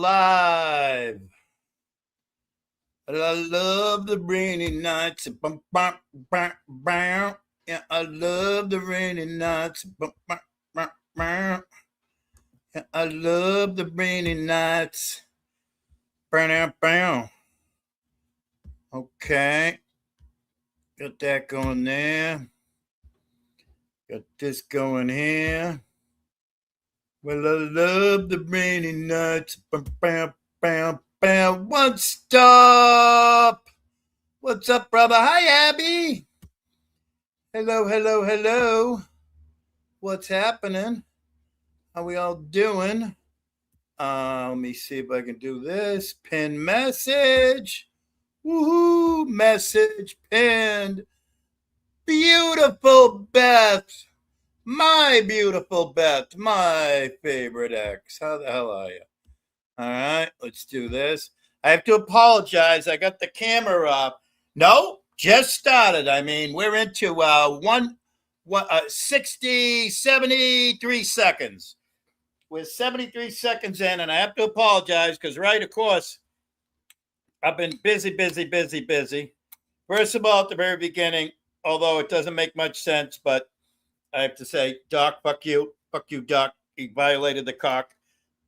live. I love the rainy nights. Yeah, I love the rainy nights. Yeah, I love the rainy nights. Okay. Got that going there. Got this going here. Well, I love the rainy nights. One stop. What's up, brother? Hi, Abby. Hello. What's happening? How we all doing? Let me see if I can do this. Pin message. Woohoo! Message pinned. Beautiful Beth. My beautiful Beth. My favorite ex. How the hell are you? All right, let's do this. I have to apologize. I got the camera up. No, just started. I mean, we're into 73 seconds. We're 73 seconds in, and I have to apologize because, right, of course, I've been busy. First of all, at the very beginning, although it doesn't make much sense, but I have to say, Doc, fuck you, Doc. You violated the cock.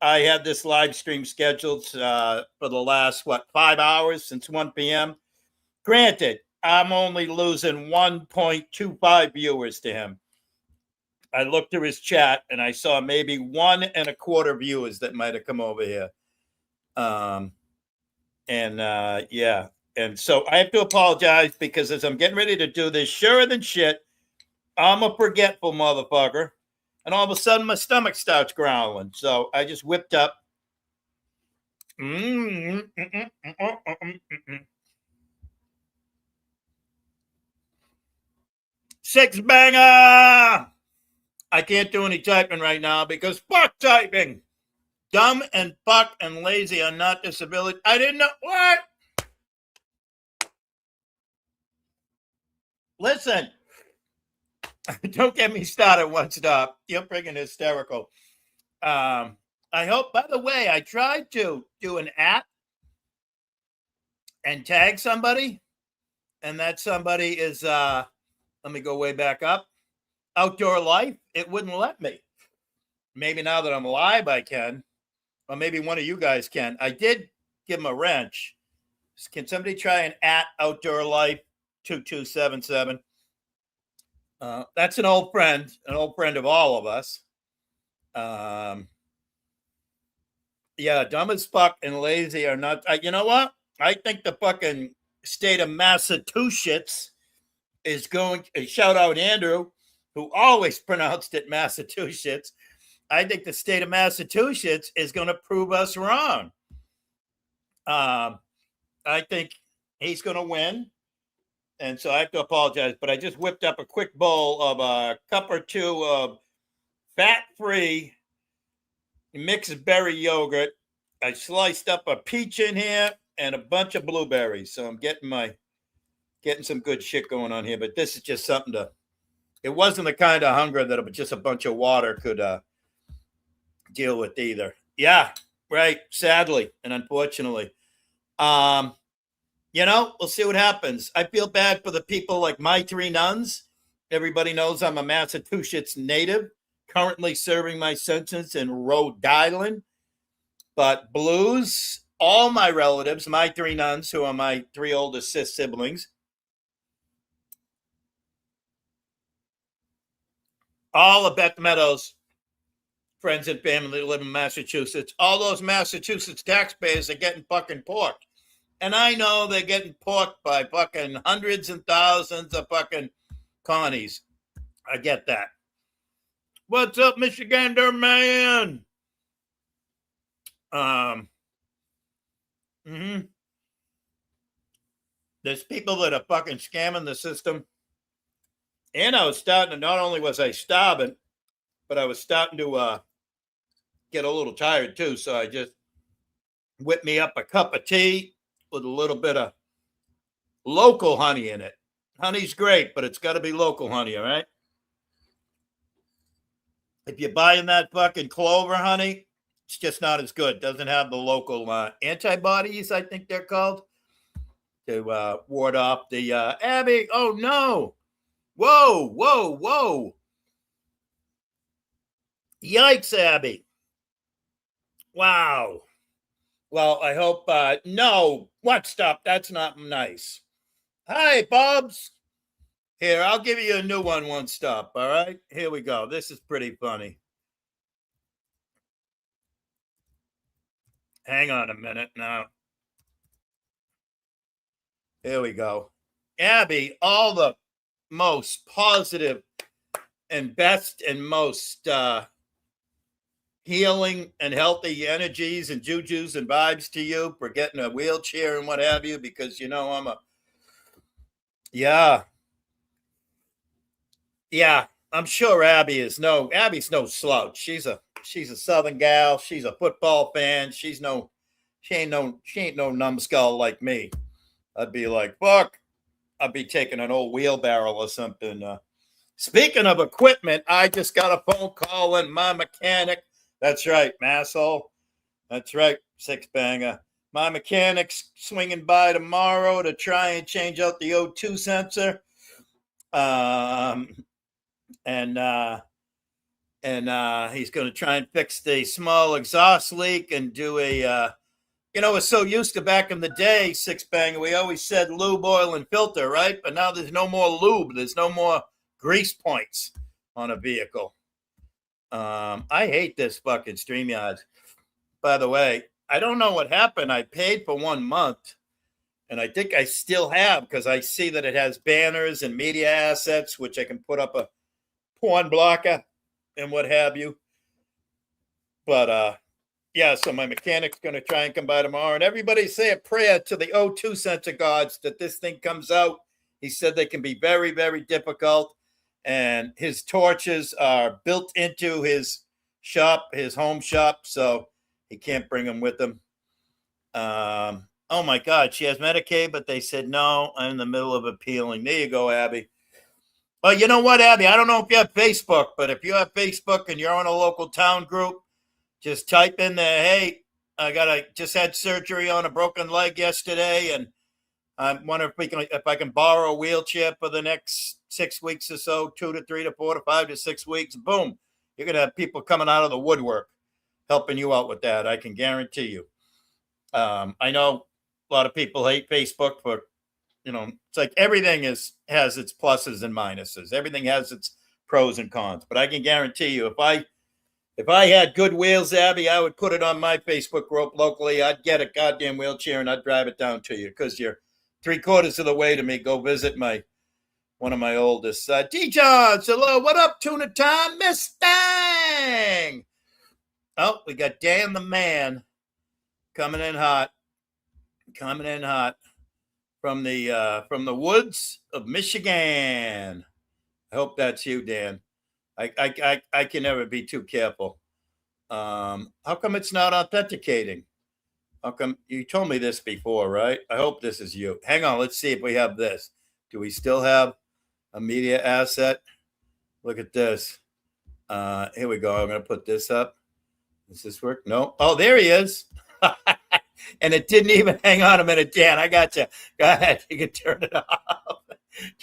I had this live stream scheduled for the last, 5 hours since 1 p.m. Granted, I'm only losing 1.25 viewers to him. I looked through his chat and I saw maybe 1.25 viewers that might have come over here. Yeah. And so I have to apologize because as I'm getting ready to do this, sure than shit, I'm a forgetful motherfucker. And all of a sudden my stomach starts growling. So I just whipped up. Six banger. I can't do any typing right now because fuck typing. Dumb and fuck and lazy are not disability. I didn't know what. Listen, don't get me started. One stop. You're freaking hysterical. I hope. By the way, I tried to do an app and tag somebody, and that somebody is. Let me go way back up. Outdoor Life. It wouldn't let me. Maybe now that I'm live, I can. Or maybe one of you guys can. I did give him a wrench. Can somebody try an @Outdoor Life 2277? That's an old friend of all of us. Yeah, dumb as fuck and lazy are not. You know what? I think the fucking state of Massachusetts is going. Shout out Andrew, who always pronounced it Massachusetts. I think the state of Massachusetts is going to prove us wrong. I think he's going to win. And so I have to apologize, but I just whipped up a quick bowl of a cup or two of fat-free mixed berry yogurt. I sliced up a peach in here and a bunch of blueberries. So I'm getting some good shit going on here, but this is just something it wasn't the kind of hunger that just a bunch of water could deal with either. Yeah, right. Sadly and unfortunately. We'll see what happens. I feel bad for the people like my three nuns. Everybody knows I'm a Massachusetts native, currently serving my sentence in Rhode Island. But Blues, all my relatives, my three nuns, who are my three oldest siblings, all of Beth Meadows' friends and family that live in Massachusetts, all those Massachusetts taxpayers are getting fucking porked. And I know they're getting porked by fucking hundreds and thousands of fucking Connies. I get that. What's up, Michigander man? There's people that are fucking scamming the system. And I was starting to, not only was I starving, but I was starting to get a little tired too. So I just whipped me up a cup of tea with a little bit of local honey in it. Honey's great, but it's got to be local honey, all right? If you're buying that fucking Clover honey, It's just not as good. Doesn't have the local antibodies, I think they're called, to ward off the Abby. Oh no! Whoa, whoa, whoa! Yikes, Abby! Wow. Well, I hope no. What? Stop. That's not nice. Hi, Bubs. Here, I'll give you a new one stop. All right. Here we go. This is pretty funny. Hang on a minute now. Here we go. Abby, all the most positive and best and most healing and healthy energies and jujus and vibes to you for getting a wheelchair and what have you, because I'm I'm sure Abby's no slouch. She's a Southern gal. She's a football fan. She ain't no numbskull like me. I'd be like, fuck. I'd be taking an old wheelbarrow or something. Speaking of equipment, I just got a phone call and my mechanic. That's right, masshole. That's right, six banger. My mechanic's swinging by tomorrow to try and change out the O2 sensor. And he's going to try and fix the small exhaust leak and do a, we're so used to back in the day, six banger, we always said lube, oil, and filter, right? But now there's no more lube. There's no more grease points on a vehicle. I hate this fucking StreamYard. By the way, I don't know what happened. I paid for 1 month, and I think I still have, because I see that it has banners and media assets, which I can put up a porn blocker and what have you. But so my mechanic's going to try and come by tomorrow, and everybody say a prayer to the O2 sensor gods that this thing comes out. He said they can be very, very difficult. And his torches are built into his shop, his home shop, so he can't bring them with him. Oh my God, she has Medicaid, but they said no. I'm in the middle of appealing. There you go, Abby. Well, you know what, Abby? I don't know if you have Facebook, but if you have Facebook and you're on a local town group, just type in there, hey, I just had surgery on a broken leg yesterday, and I wonder if I can borrow a wheelchair for the next 6 weeks or so, 2 to 3 to 4 to 5 to 6 weeks. Boom. You're going to have people coming out of the woodwork helping you out with that. I can guarantee you. I know a lot of people hate Facebook for, it's like everything has its pluses and minuses. Everything has its pros and cons. But I can guarantee you, if I had good wheels, Abby, I would put it on my Facebook group locally. I'd get a goddamn wheelchair and I'd drive it down to you, because you're 3/4 of the way to me. Go visit one of my oldest. D-Johns, hello. What up, Tuna Time? Mustang. Oh, we got Dan the Man coming in hot from the woods of Michigan. I hope that's you, Dan. I can never be too careful. How come it's not authenticating? How come you told me this before, right? I hope this is you. Hang on, let's see if we have this. Do we still have a media asset? Look at this. Here we go. I'm going to put this up. Does this work? No. Oh, there he is. And it didn't even hang on a minute, Dan. I got you. Go ahead. You can turn it off.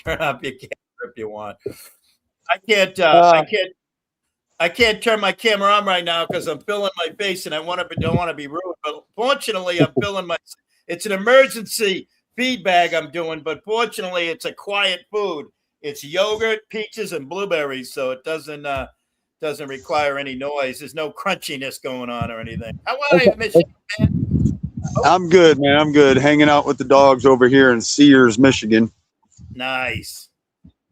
Turn off your camera if you want. I can't turn my camera on right now because I'm filling my face and I don't want to be rude. But fortunately, I'm filling it's an emergency feed bag I'm doing, but fortunately, it's a quiet food. It's yogurt, peaches, and blueberries, so it doesn't require any noise. There's no crunchiness going on or anything. How are you, Michigan, man? I'm good, man. I'm good. Hanging out with the dogs over here in Sears, Michigan. Nice.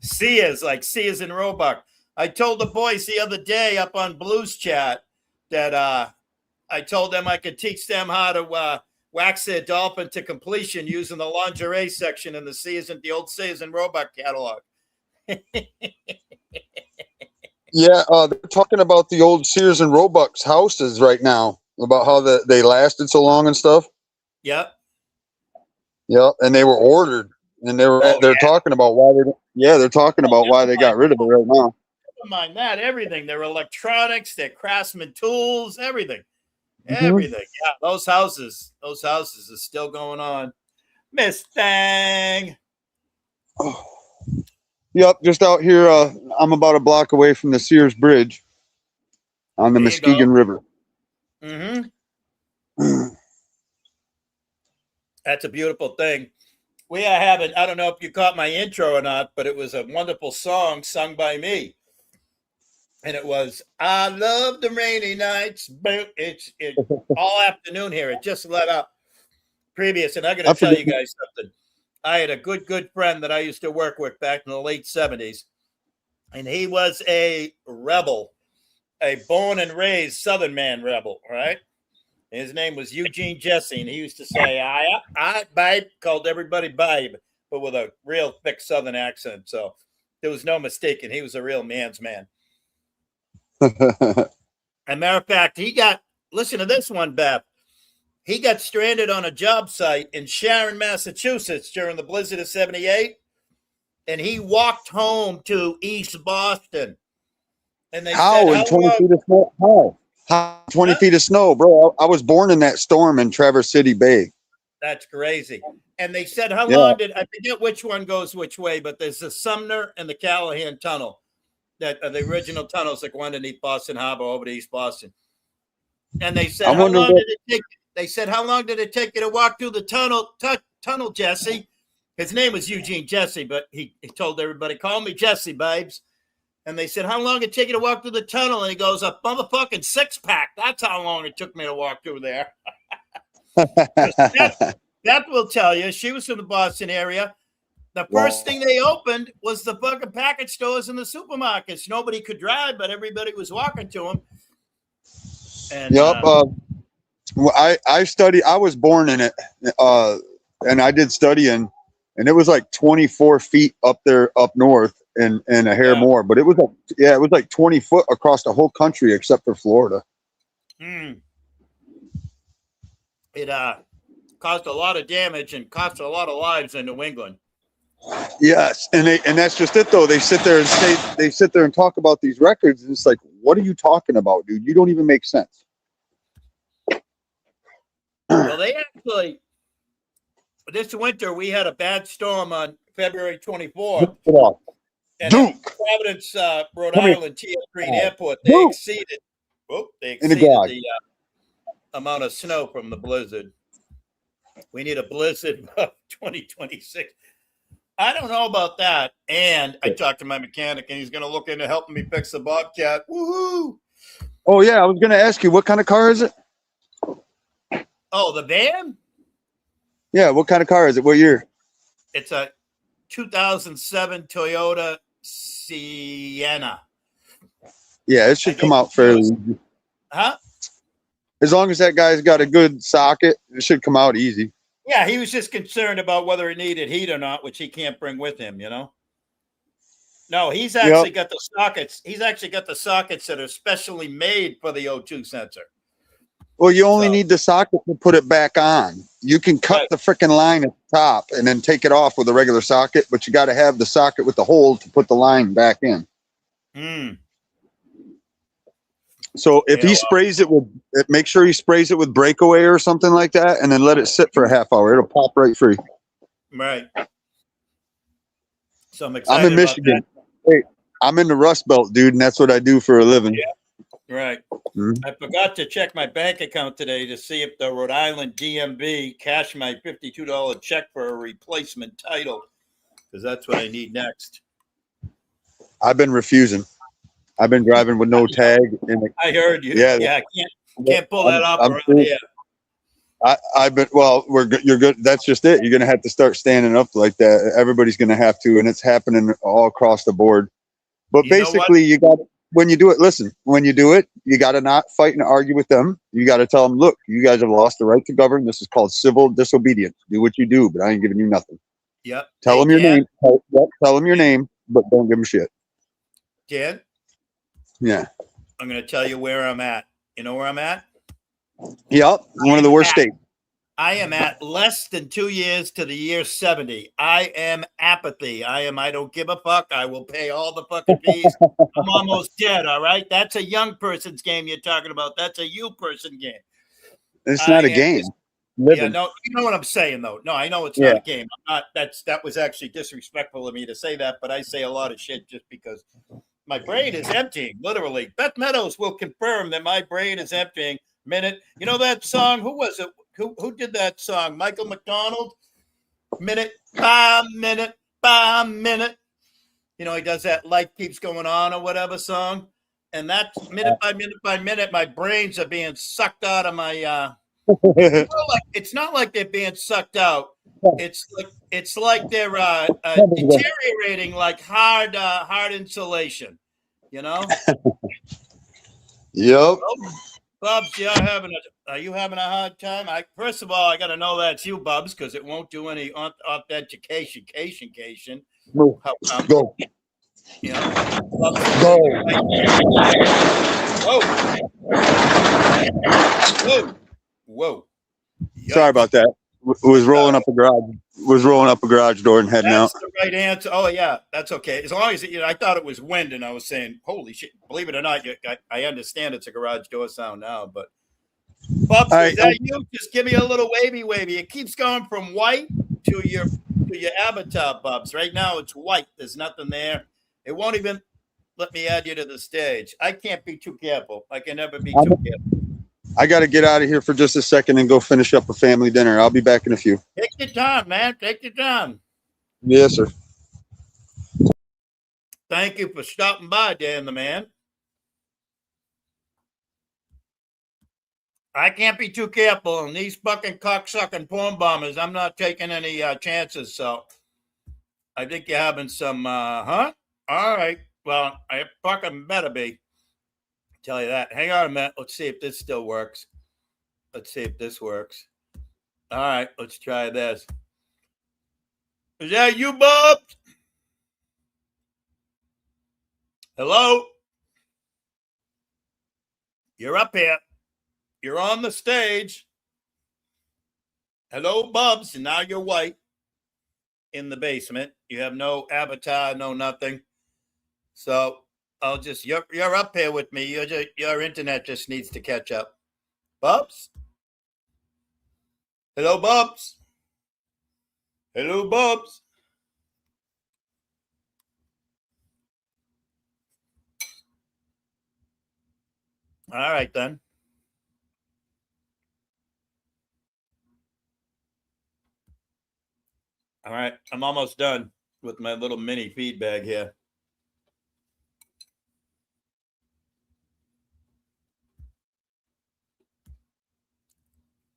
Sears, like Sears and Roebuck. I told the boys the other day up on Blues Chat that I told them I could teach them how to wax their dolphin to completion using the lingerie section in the old Sears and Roebuck catalog. Yeah, they're talking about the old Sears and Roebuck's houses right now, about how they lasted so long and stuff. Yep. Yep, and they were ordered, and they're talking about why they got rid of it right now. Never mind that. Everything. Their electronics, their Craftsman tools, everything. Everything. Yeah, those houses are still going on. Miss Thang. Oh. Yep, just out here. I'm about a block away from the Sears Bridge on the Muskegon River. That's a beautiful thing. We are having, I don't know if you caught my intro or not, but it was a wonderful song sung by me. And it was, I love the rainy nights. It's all afternoon here. It just let up previous. And I'm going to tell you guys something. I had a good friend that I used to work with back in the late 70s. And he was a rebel, a born and raised Southern man rebel, right? His name was Eugene Jesse, and he used to say, I babe, called everybody babe, but with a real thick Southern accent. So there was no mistaking. He was a real man's man. As a matter of fact, listen to this one, Beth. He got stranded on a job site in Sharon, Massachusetts during the blizzard of 78, and he walked home to East Boston. And they said, in 20 feet of snow? How 20 feet of snow, bro? I was born in that storm in Traverse City Bay. That's crazy. And they said, how long did, I forget which one goes which way, but there's the Sumner and the Callahan Tunnel that are the original tunnels that go underneath Boston Harbor over to East Boston. And they said, how long did it take? They said, how long did it take you to walk through the tunnel, Jesse? His name was Eugene Jesse, but he told everybody, call me Jesse, babes. And they said, how long did it take you to walk through the tunnel? And he goes, a motherfucking 6-pack. That's how long it took me to walk through there. That will tell you. She was from the Boston area. The first thing they opened was the fucking package stores and the supermarkets. Nobody could drive, but everybody was walking to them. And, I studied. I was born in it, and I did studying, and it was like 24 feet up there, up north, and a hair more. But it was like 20 foot across the whole country except for Florida. It caused a lot of damage and cost a lot of lives in New England. Yes, and that's just it though. They sit there and talk about these records, and it's like, what are you talking about, dude? You don't even make sense. Well, they actually, this winter, we had a bad storm on February 24th. And at Providence, Rhode Island, T.S. Green Airport, they exceeded the amount of snow from the blizzard. We need a blizzard of 2026. I don't know about that. And I talked to my mechanic, and he's going to look into helping me fix the Bobcat. Woohoo! Oh, yeah. I was going to ask you, what kind of car is it? Oh, the van? Yeah, what kind of car is it? What year? It's a 2007 Toyota Sienna. Yeah, it should come out fairly easy. Huh? As long as that guy's got a good socket, it should come out easy. Yeah, he was just concerned about whether it needed heat or not, which he can't bring with him, you know? No, he's actually got the sockets. He's actually got the sockets that are specially made for the O2 sensor. Well, you only need the socket to put it back on. You can cut the freaking line at the top and then take it off with a regular socket, but you got to have the socket with the hole to put the line back in. So if he sprays it with, make sure he sprays it with breakaway or something like that, and then let it sit for a half hour. It'll pop right free. Right. So I'm excited. I'm in Michigan. Hey, I'm in the Rust Belt, dude, and that's what I do for a living. Yeah. Right. I forgot to check my bank account today to see if the Rhode Island DMV cashed my $52 check for a replacement title, because that's what I need next. I've been refusing. I've been driving with no tag. I heard you. Yeah, can't pull that off around here. I've been, well, you're good. That's just it. You're going to have to start standing up like that. Everybody's going to have to, and it's happening all across the board. But basically, you got, when you do it, listen, when you do it, you got to not fight and argue with them. You got to tell them, look, you guys have lost the right to govern. This is called civil disobedience. Do what you do, but I ain't giving you nothing. Yep. Tell them your name. Tell them your name, but don't give them shit. Dan? Yeah. I'm going to tell you where I'm at. You know where I'm at? Yep. One of the worst states. I am at less than 2 years to the year 70. I am apathy. I don't give a fuck. I will pay all the fucking fees. I'm almost dead, all right? That's a young person's game you're talking about. That's a you person game. It's not a game. Yeah, no, you know what I'm saying, though. No, I know it's not a game. I'm not. That was actually disrespectful of me to say that, but I say a lot of shit just because my brain is emptying. Literally, Beth Meadows will confirm that my brain is emptying. Minute, you know that song? Who was it? Who did that song? Michael McDonald. Minute by minute by minute. You know, he does that "Life Keeps Going On" or whatever song, and that's minute by minute by minute. My brains are being sucked out of my. It's not like they're being sucked out. It's like they're deteriorating like hard insulation. You know. Yep. Bubs, are you having a hard time? First of all, I got to know that's you, Bubs, because it won't do any authentication. Go. You know, Bubs, Go. Whoa. Yikes. Sorry about that. Was rolling up a garage door and heading out. That's the right answer. Oh yeah, that's okay. As long as I thought it was wind, and I was saying, "Holy shit!" Believe it or not, I understand it's a garage door sound now. But Bubs, is that you? Just give me a little wavy. It keeps going from white to your avatar, Bubs. Right now it's white. There's nothing there. It won't even let me add you to the stage. I can't be too careful. I can never be too careful. I got to get out of here for just a second and go finish up a family dinner. I'll be back in a few. Take your time, man. Take your time. Yes, sir. Thank you for stopping by, Dan the man. I can't be too careful. And these fucking cocksucking porn bombers, I'm not taking any chances. So I think you're having some, huh? All right. Well, I fucking better be. Tell you that. Hang on a minute. Let's see if this still works. Let's see if this works. All right. Let's try this. Is that you, Bob? Hello? You're up here. You're on the stage. Hello, Bubs. And now you're white in the basement. You have no avatar, no nothing. So I'll just, you're up here with me. Your internet just needs to catch up. Bubs? Hello, Bubs? Hello, Bubs? All right, then. All right, I'm almost done with my little mini feed bag here.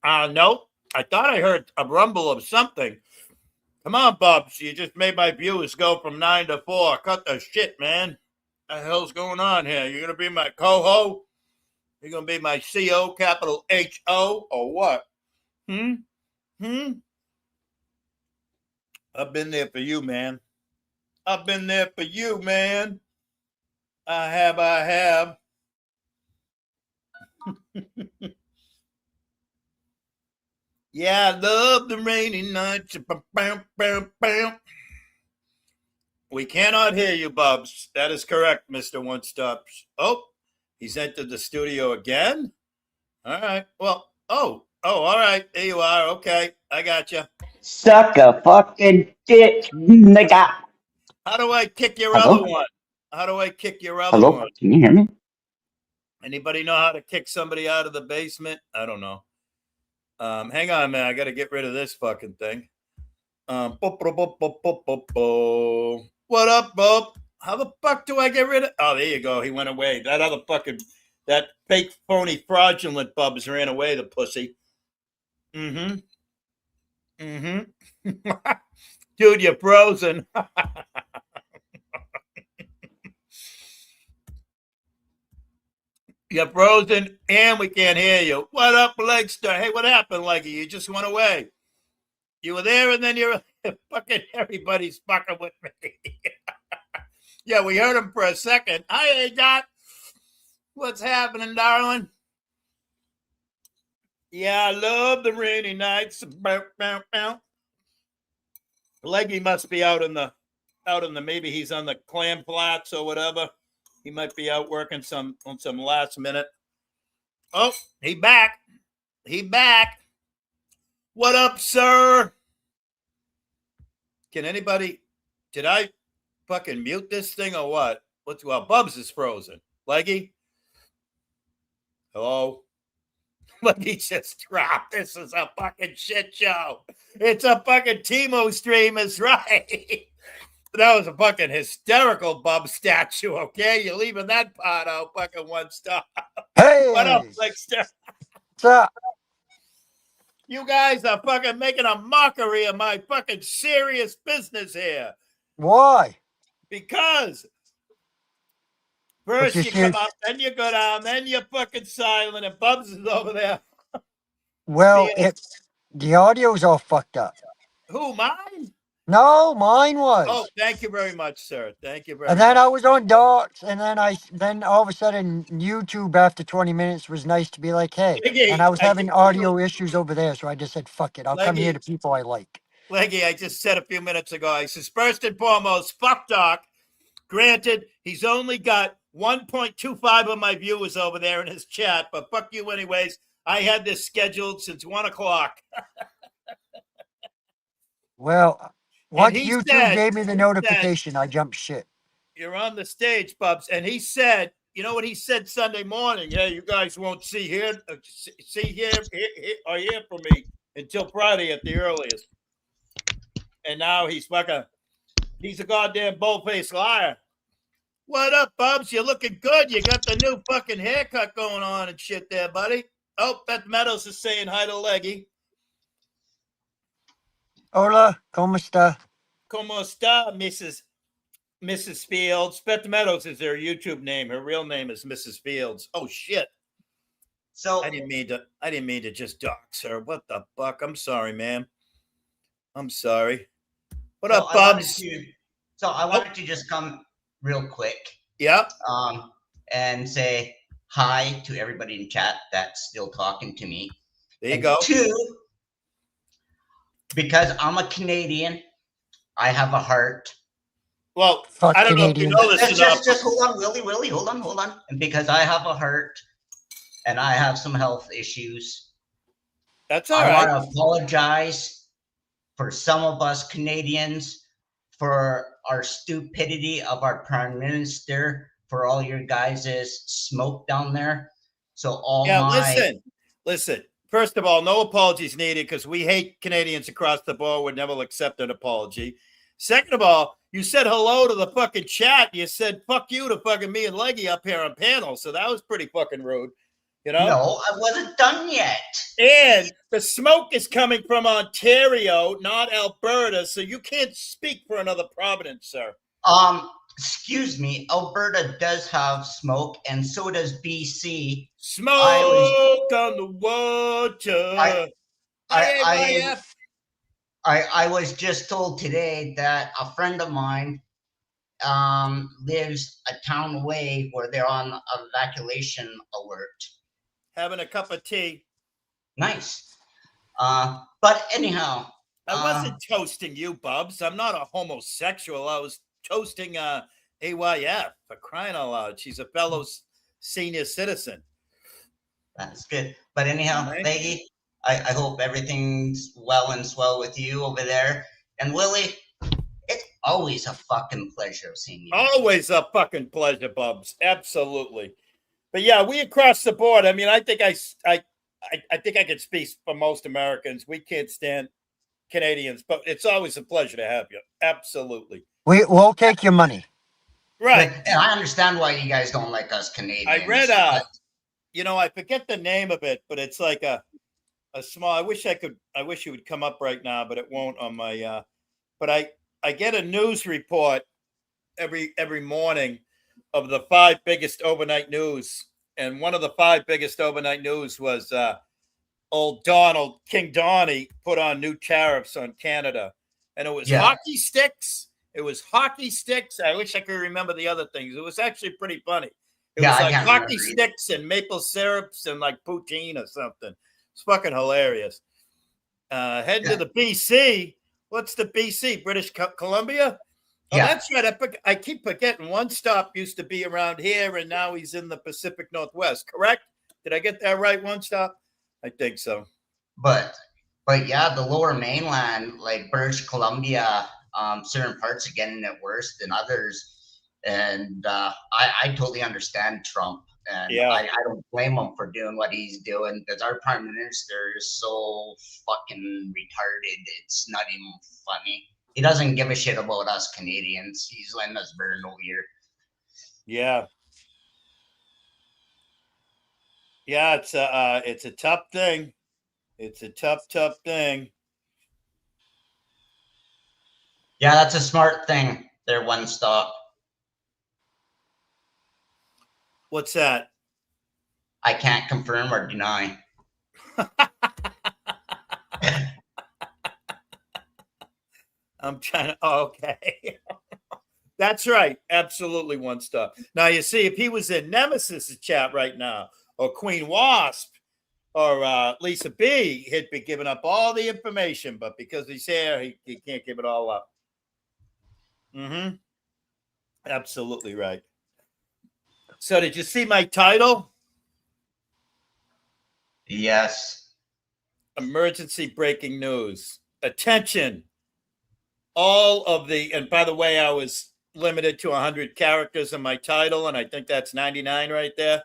Nope. I thought I heard a rumble of something. Come on, Bubs. You just made my viewers go from 9 to 4. Cut the shit, man. What the hell's going on here? You're going to be my coho? You're going to be my CO, capital H-O, or what? I've been there for you, man. I've been there for you, man. I have. Yeah, I love the rainy nights. We cannot hear you, Bubs. That is correct, Mr. One Stop. Oh, he's entered the studio again? All right. Well, all right. There you are. Okay, I got you. Suck a fucking dick, nigga. How do I kick your Hello? other one? How do I kick your other Hello? one? Can you hear me? Anybody know how to kick somebody out of the basement? I don't know. Hang on, man. I got to get rid of this fucking thing. What up, Bob? How the fuck do I get rid of? Oh, there you go. He went away. That fake, phony, fraudulent Bubs ran away, the pussy. Dude, you're frozen. You're frozen and we can't hear you. What up, Legster? Hey, what happened, Leggy? You just went away. You were there and then you're fucking everybody's fucking with me. Yeah, we heard him for a second. Hi, Dot. What's happening, darling? Yeah, I love the rainy nights. Leggy must be out in the maybe he's on the clam flats or whatever. He might be out working on some last minute. Oh, he back. He back. What up, sir? Can anybody? Did I fucking mute this thing or what? Well, Bubs is frozen. Leggy? Hello? Leggy just dropped. This is a fucking shit show. It's a fucking Timo stream, is right. That was a fucking hysterical Bub statue, okay? You're leaving that part out, fucking one star. Hey! What up, Flickster? What's up? You guys are fucking making a mockery of my fucking serious business here. Why? Because first you come up, then you go down, then you're fucking silent, and Bubs is over there. Well, the audio's all fucked up. Who, mine? No, mine was. Oh, thank you very much, sir. Thank you very much. And then I was on Docs, and then all of a sudden YouTube after 20 minutes was nice to be like, hey. Leggy, and I was having audio issues over there, so I just said, fuck it. I'll come Leggy. here to people I like. Leggy, I just said a few minutes ago, I says, first and foremost, fuck Doc. Granted, he's only got 1.25 of my viewers over there in his chat, but fuck you anyways. I had this scheduled since 1 o'clock. Well, once YouTube said, gave me the notification, I jumped shit. You're on the stage, Bubs. And he said, you know what he said Sunday morning? Yeah, you guys won't see here or hear from me until Friday at the earliest. And now he's a goddamn bull-faced liar. What up, Bubs? You're looking good. You got the new fucking haircut going on and shit there, buddy. Oh, Beth Meadows is saying hi to Leggy. Hola, ¿cómo está? ¿Cómo está, Mrs. Fields? Beth Meadows is her YouTube name. Her real name is Mrs. Fields. Oh shit. So I didn't mean to just dox her. What the fuck? I'm sorry, ma'am. I'm sorry. What up, Bubs? I wanted to just come real quick. Yep. And say hi to everybody in chat that's still talking to me. There you go. Two, because I'm a Canadian, I have a heart. Well, Fuck I don't Canadians. know if you know this enough. Just hold on, Willie, hold on. And because I have a heart and I have some health issues, That's all right. I want to apologize for some of us Canadians for our stupidity of our prime minister, for all your guys' smoke down there. So listen. First of all, no apologies needed because we hate Canadians across the board. Would never accept an apology. Second of all, you said hello to the fucking chat. You said fuck you to fucking me and Leggy up here on panel. So that was pretty fucking rude. You know? No, I wasn't done yet. And the smoke is coming from Ontario, not Alberta. So you can't speak for another province, sir. Excuse me, Alberta does have smoke, and so does BC. Smoke on the water. I was just told today that a friend of mine lives a town away where they're on evacuation alert. Having a cup of tea. Nice. But anyhow. I wasn't toasting you, Bubs. I'm not a homosexual. I was toasting AYF, for crying out loud. She's a fellow senior citizen. That's good. But anyhow, Right. Leggy, I hope everything's well and swell with you over there. And Willie, it's always a fucking pleasure seeing you. Always a fucking pleasure, Bubs. Absolutely. But yeah, we across the board. I mean, I think I think I could speak for most Americans. We can't stand Canadians, but it's always a pleasure to have you. Absolutely. We'll take your money. Right. And I understand why you guys don't like us Canadians. I read I forget the name of it, but it's like a small. I wish you would come up right now, but it won't on my. But I get a news report every morning of the 5 biggest overnight news, and one of the 5 biggest overnight news was old King Donnie put on new tariffs on Canada, and it was hockey sticks. It was hockey sticks. I wish I could remember the other things. It was actually pretty funny. It was like hockey sticks and maple syrups and like poutine or something. It's fucking hilarious. Heading to the BC. What's the BC? British Columbia? Oh, that's right. I keep forgetting. One Stop used to be around here, and now he's in the Pacific Northwest. Correct? Did I get that right? One Stop. I think so. But yeah, the lower mainland, like British Columbia, certain parts are getting it worse than others. And I totally understand Trump, and Yeah. I don't blame him for doing what he's doing, because our prime minister is so fucking retarded. It's not even funny. He doesn't give a shit about us Canadians. He's letting us burn over here. Yeah. Yeah, it's a tough thing. It's a tough thing. Yeah, that's a smart thing. They're one stop. What's that? I can't confirm or deny. I'm trying to. Oh, okay. That's right. Absolutely one stop. Now, you see, if he was in Nemesis's chat right now, or Queen Wasp, or Lisa B, he'd be giving up all the information. But because he's here, he can't give it all up. Mm-hmm. Absolutely right. So, did you see my title? Yes. Emergency breaking news. Attention. All of the, and by the way, I was limited to 100 characters in my title, and I think that's 99 right there.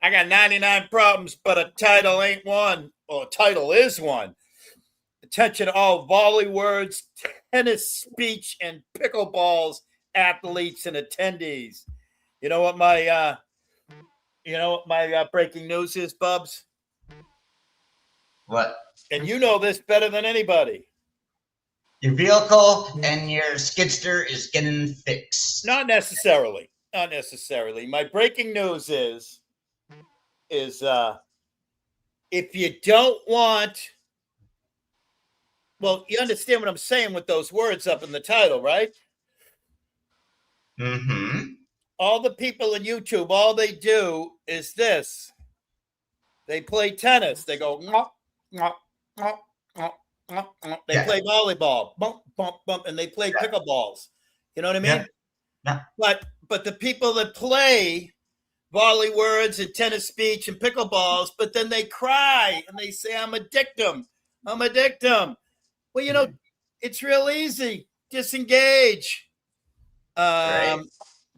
I got 99 problems, but a title ain't one. Well, a title is one. Attention all VolleyWords, TenniSpeach, and PickleBawls athletes and attendees. You know what my breaking news is, Bubs? What? And you know this better than anybody. Your vehicle and your skidster is getting fixed. Not necessarily. Not necessarily. My breaking news is if you don't want, well, you understand what I'm saying with those words up in the title, right? Mm-hmm. All the people in YouTube, all they do is this. They play tennis. They go, mwah, mwah, mwah, mwah, mwah, mwah. They play volleyball, bump, bump, bump, and they play pickleballs. You know what I mean? Yeah. But the people that play VolleyWords and TenniSpeach and PickleBawls, but then they cry and they say, I'm a dictum. I'm a dictum. Well, you know, it's real easy. Disengage. Right.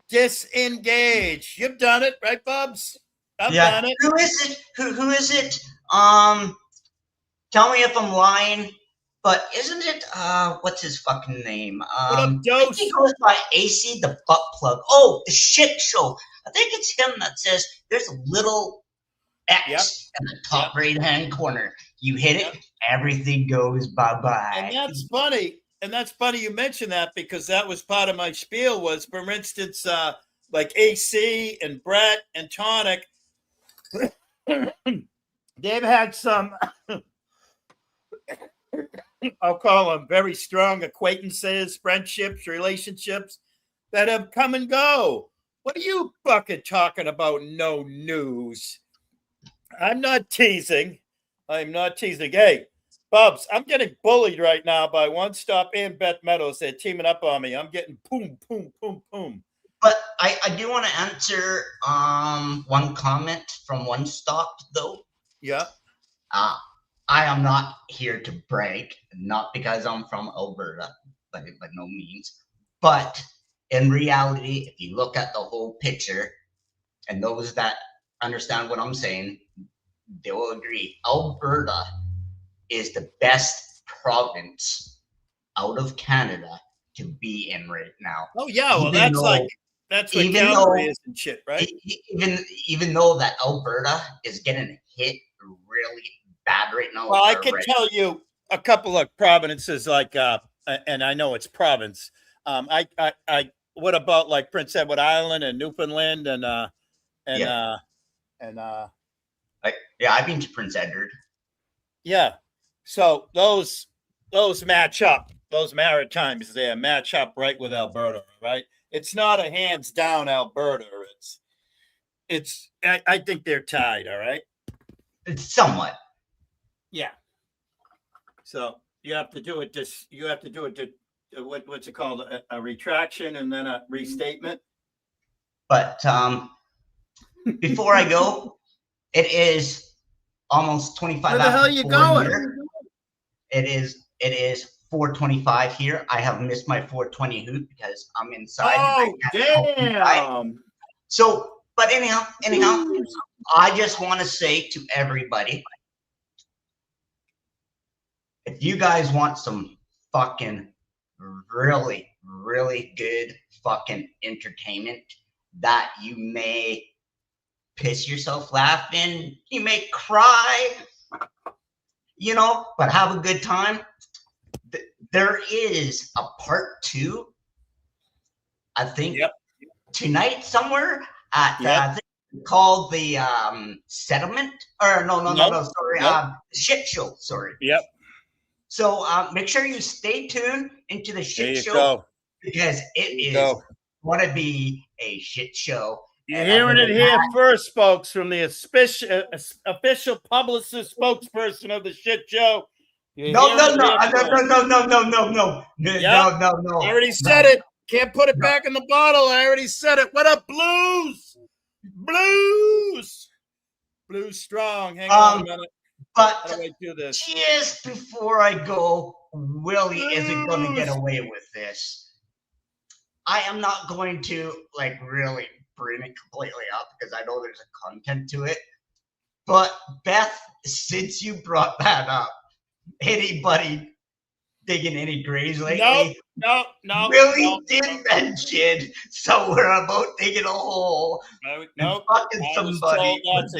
Disengage. You've done it, right, Bubs? I've done it. Who is it? Who is it? Tell me if I'm lying, but isn't it what's his fucking name? What up, Dose? He goes by AC the butt plug. Oh, the shit show. I think it's him that says there's a little X in the top right hand corner. You hit it, everything goes bye-bye. And that's funny. And that's funny you mentioned that, because that was part of my spiel was, for instance, like AC and Brett and Tonic, they've had some, I'll call them very strong acquaintances, friendships, relationships that have come and go. What are you fucking talking about? No news. I'm not teasing. I'm not teasing. Hey, Bubs, I'm getting bullied right now by One Stop and Beth Meadows. They're teaming up on me. I'm getting boom, boom, boom, boom. But I do want to answer one comment from One Stop, though. Yeah. I am not here to brag, not because I'm from Alberta, but by no means. But in reality, if you look at the whole picture, and those that understand what I'm saying, they will agree. Alberta is the best province out of Canada to be in right now. Oh yeah, well that's what Calgary is and shit, right? Even though that Alberta is getting hit really bad right now. Well, I can tell you a couple of provinces, like and I know it's province. What about like Prince Edward Island and Newfoundland and I've been to Prince Edward. Yeah. So those match up. Those Maritimes there match up right with Alberta, right? It's not a hands down Alberta. I think they're tied, all right? It's somewhat. Yeah. So you have to do it what's it called? A retraction and then a restatement. But before I go, it is almost 25 Where the hell after you 4 going? here. It is 4:25 here. I have missed my 4:20 hoot because I'm inside. Oh, damn. So, but anyhow, I just want to say to everybody, if you guys want some fucking really, really good fucking entertainment that you may piss yourself laughing, you may cry, you know, but have a good time. There is a part 2, I think, tonight somewhere at I think called the settlement, or no, sorry, shit show. Sorry. Yep. So make sure you stay tuned into the shit show Go. because it is going to be a shit show. You're hearing it here first, folks, from the official publicist spokesperson of the shit show. No. I already said it. Can't put it back in the bottle. I already said it. What up, Blues? Blues strong. Hang on a minute. But how do I do this? Just before I go, Willie isn't going to get away with this. I am not going to really bring it completely up because I know there's a content to it. But Beth, since you brought that up, anybody digging any graves lately? No. Willie did mention, so we're about digging a hole. No. Fucking somebody. I was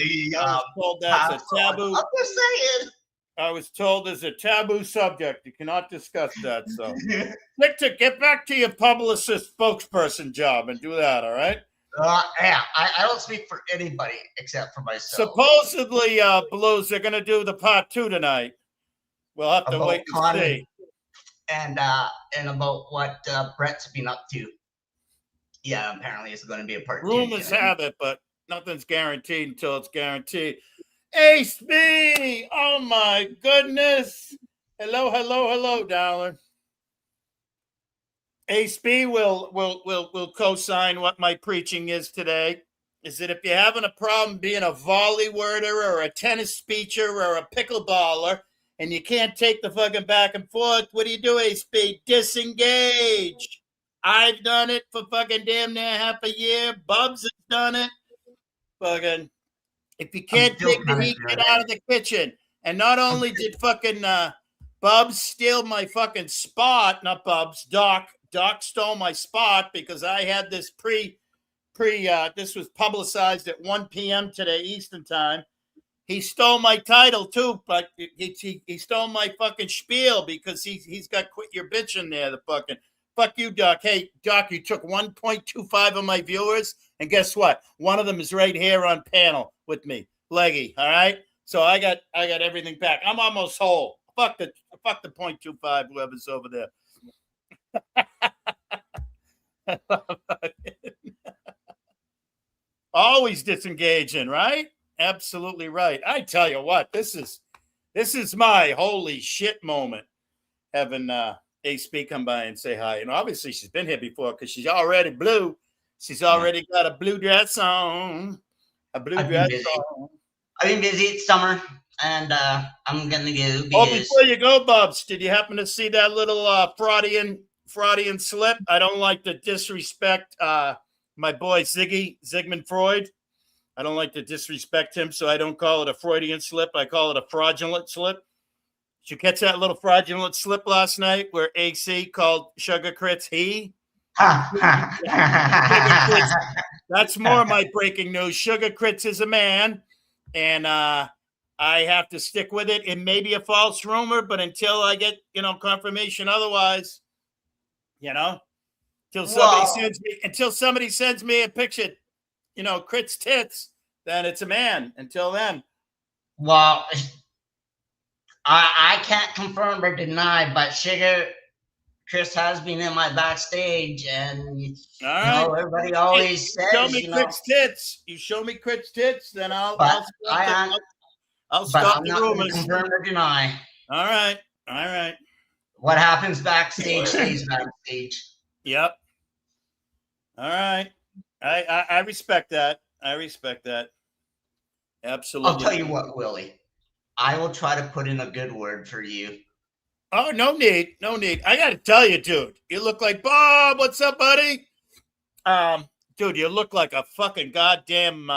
told that's a taboo. I'm just saying. I was told there's a taboo subject. You cannot discuss that. So, Victor, get back to your publicist spokesperson job and do that. All right. Yeah, I don't speak for anybody except for myself. Supposedly, Blues, they're going to do the part 2 tonight. We'll have to wait and see. And about what Brett's been up to. Yeah, apparently it's going to be a part 2. Rumors have it, but nothing's guaranteed until it's guaranteed. Ace B! Oh my goodness! Hello, darling. Ace B will co-sign what my preaching is today. Is that if you're having a problem being a VolleyWorder or a TenniSpeacher or a PickleBaller, and you can't take the fucking back and forth, what do you do, Ace B? Disengage. I've done it for fucking damn near half a year. Bubs has done it. Fucking, if you can't take the heat, get out of the kitchen. And not only did fucking Bubs steal my fucking spot, not Bubs, Doc stole my spot because I had this this was publicized at 1 p.m. today, Eastern time. He stole my title too, but he stole my fucking spiel because he's got quit your bitch in there. The fucking fuck you, Doc. Hey, Doc, you took 1.25 of my viewers, and guess what? One of them is right here on panel with me, Leggy. All right, so I got everything back. I'm almost whole. Fuck the 0.25 whoever's over there. Always disengaging, right? Absolutely right. I tell you what, this is my holy shit moment. Having AC come by and say hi. And obviously she's been here before because she's already blue. She's already got a blue dress on. I've been busy. It's summer, and I'm gonna go. Oh, before you go, Bubs, did you happen to see that little Freudian slip? I don't like to disrespect my boy Sigmund Freud. I don't like to disrespect him, so I don't call it a Freudian slip. I call it a fraudulent slip. Did you catch that little fraudulent slip last night where AC called Sugar Crits he? That's more my breaking news. Sugar Crits is a man, and I have to stick with it. It may be a false rumor, but until I get confirmation otherwise, until somebody sends me a picture, Crits tits, then it's a man. Until then. Well, I can't confirm or deny, but Chris has been in my backstage, and everybody always says, "Show me Crits tits." You show me Crits tits, then I'll stop the rumors. Confirm or deny. All right. What happens backstage stays backstage. Yep. All right. I respect that. Absolutely. I'll tell you what, Willie. I will try to put in a good word for you. Oh, no need. No need. I got to tell you, dude, you look like Bob. What's up, buddy? Dude, you look like a fucking goddamn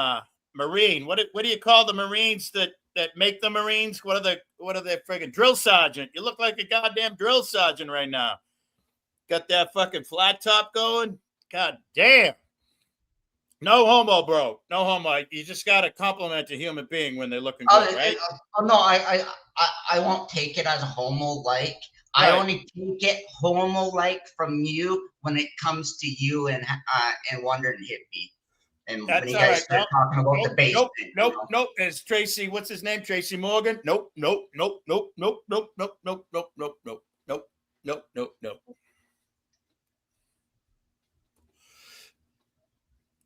Marine. What do you call the Marines that make the Marines? What are they friggin' drill sergeant? You look like a goddamn drill sergeant right now. Got that fucking flat top going. God damn. No homo, bro. No homo. You just got to compliment a human being when they're looking good, right? No, I won't take it as a homo-like. Right. I only take it homo-like from you when it comes to you and Wonder and Hippie. And That's when you all guys right. start talking about the basement. Nope. It's Tracy. What's his name? Tracy Morgan? Nope.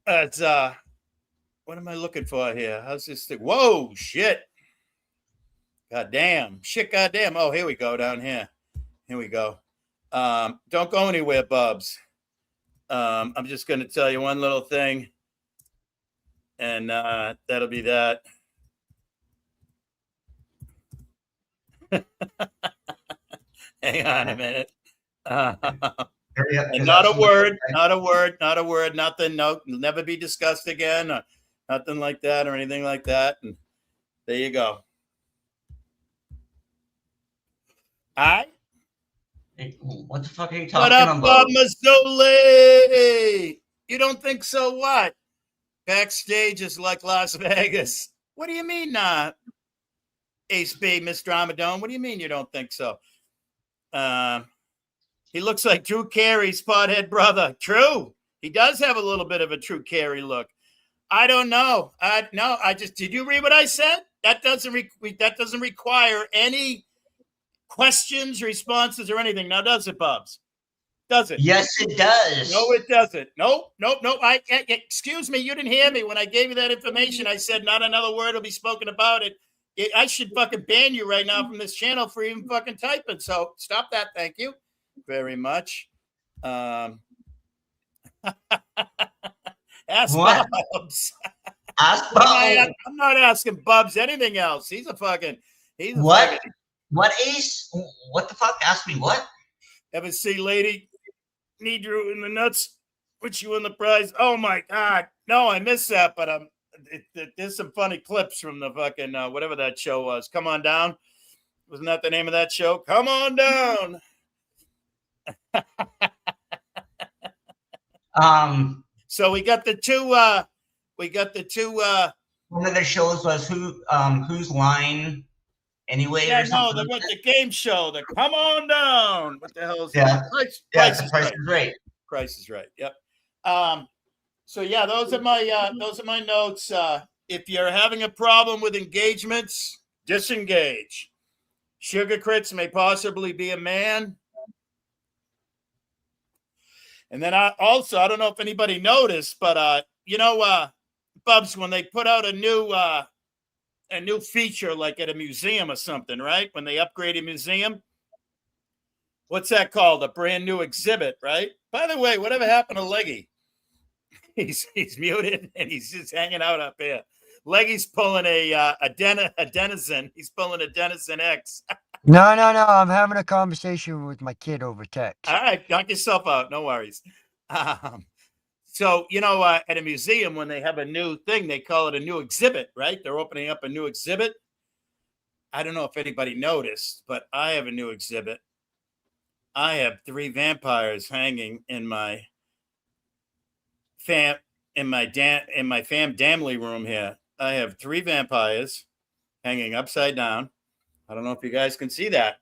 It's what am I looking for here? How's this thing? Whoa, shit. God damn. Shit, goddamn. Oh, here we go down here. Here we go. Don't go anywhere, Bubs. I'm just gonna tell you one little thing. And that'll be that. Hang on a minute. And not a word, nothing. No, never be discussed again, or nothing like that, or anything like that. And there you go. All right. What the fuck are you What talking up, about? Bob Mazzoli? You don't think so? What? Backstage is like Las Vegas. What do you mean, Ace B, Mr. Amadone? What do you mean you don't think so? He looks like Drew Carey's pothead brother. True. He does have a little bit of a Drew Carey look. I don't know. Did you read what I said? That doesn't require any questions, responses, or anything. Now, does it, Bubs? Does it? Yes, it does. No, it doesn't. Nope. Excuse me. You didn't hear me. When I gave you that information, I said not another word will be spoken about it. I should fucking ban you right now from this channel for even fucking typing. So stop that. Thank you very much. Ask What? Bubs. Ask Bubs. I'm not asking Bubs anything else. He's a fucking. What? What, Ace? What the fuck? Ask me what? Ever see lady need you in the nuts? Put you in the prize? Oh my God! No, I missed that. But there's some funny clips from the fucking whatever that show was. Come on down. Wasn't that the name of that show? Come on down. So we got the two. One of the shows was whose line anyway? Yeah, or something no, like the game show. The Come On Down. What the hell is Yeah. that? Price The is Price right. is Right. Price is right. Yep. So yeah, those are my notes. If you're having a problem with engagements, disengage. Sugar Crits may possibly be a man. And then I don't know if anybody noticed, but Bubs, when they put out a new feature like at a museum or something, right? When they upgrade a museum, what's that called? A brand new exhibit, right? By the way, whatever happened to Leggy? He's muted and he's just hanging out up here. Leggy's pulling a denizen. He's pulling a Denizen X. No. I'm having a conversation with my kid over text. All right, knock yourself out. No worries. So, at a museum, when they have a new thing, they call it a new exhibit, right? They're opening up a new exhibit. I don't know if anybody noticed, but I have a new exhibit. I have 3 vampires hanging in my fam damly room here. I have 3 vampires hanging upside down. I don't know if you guys can see that.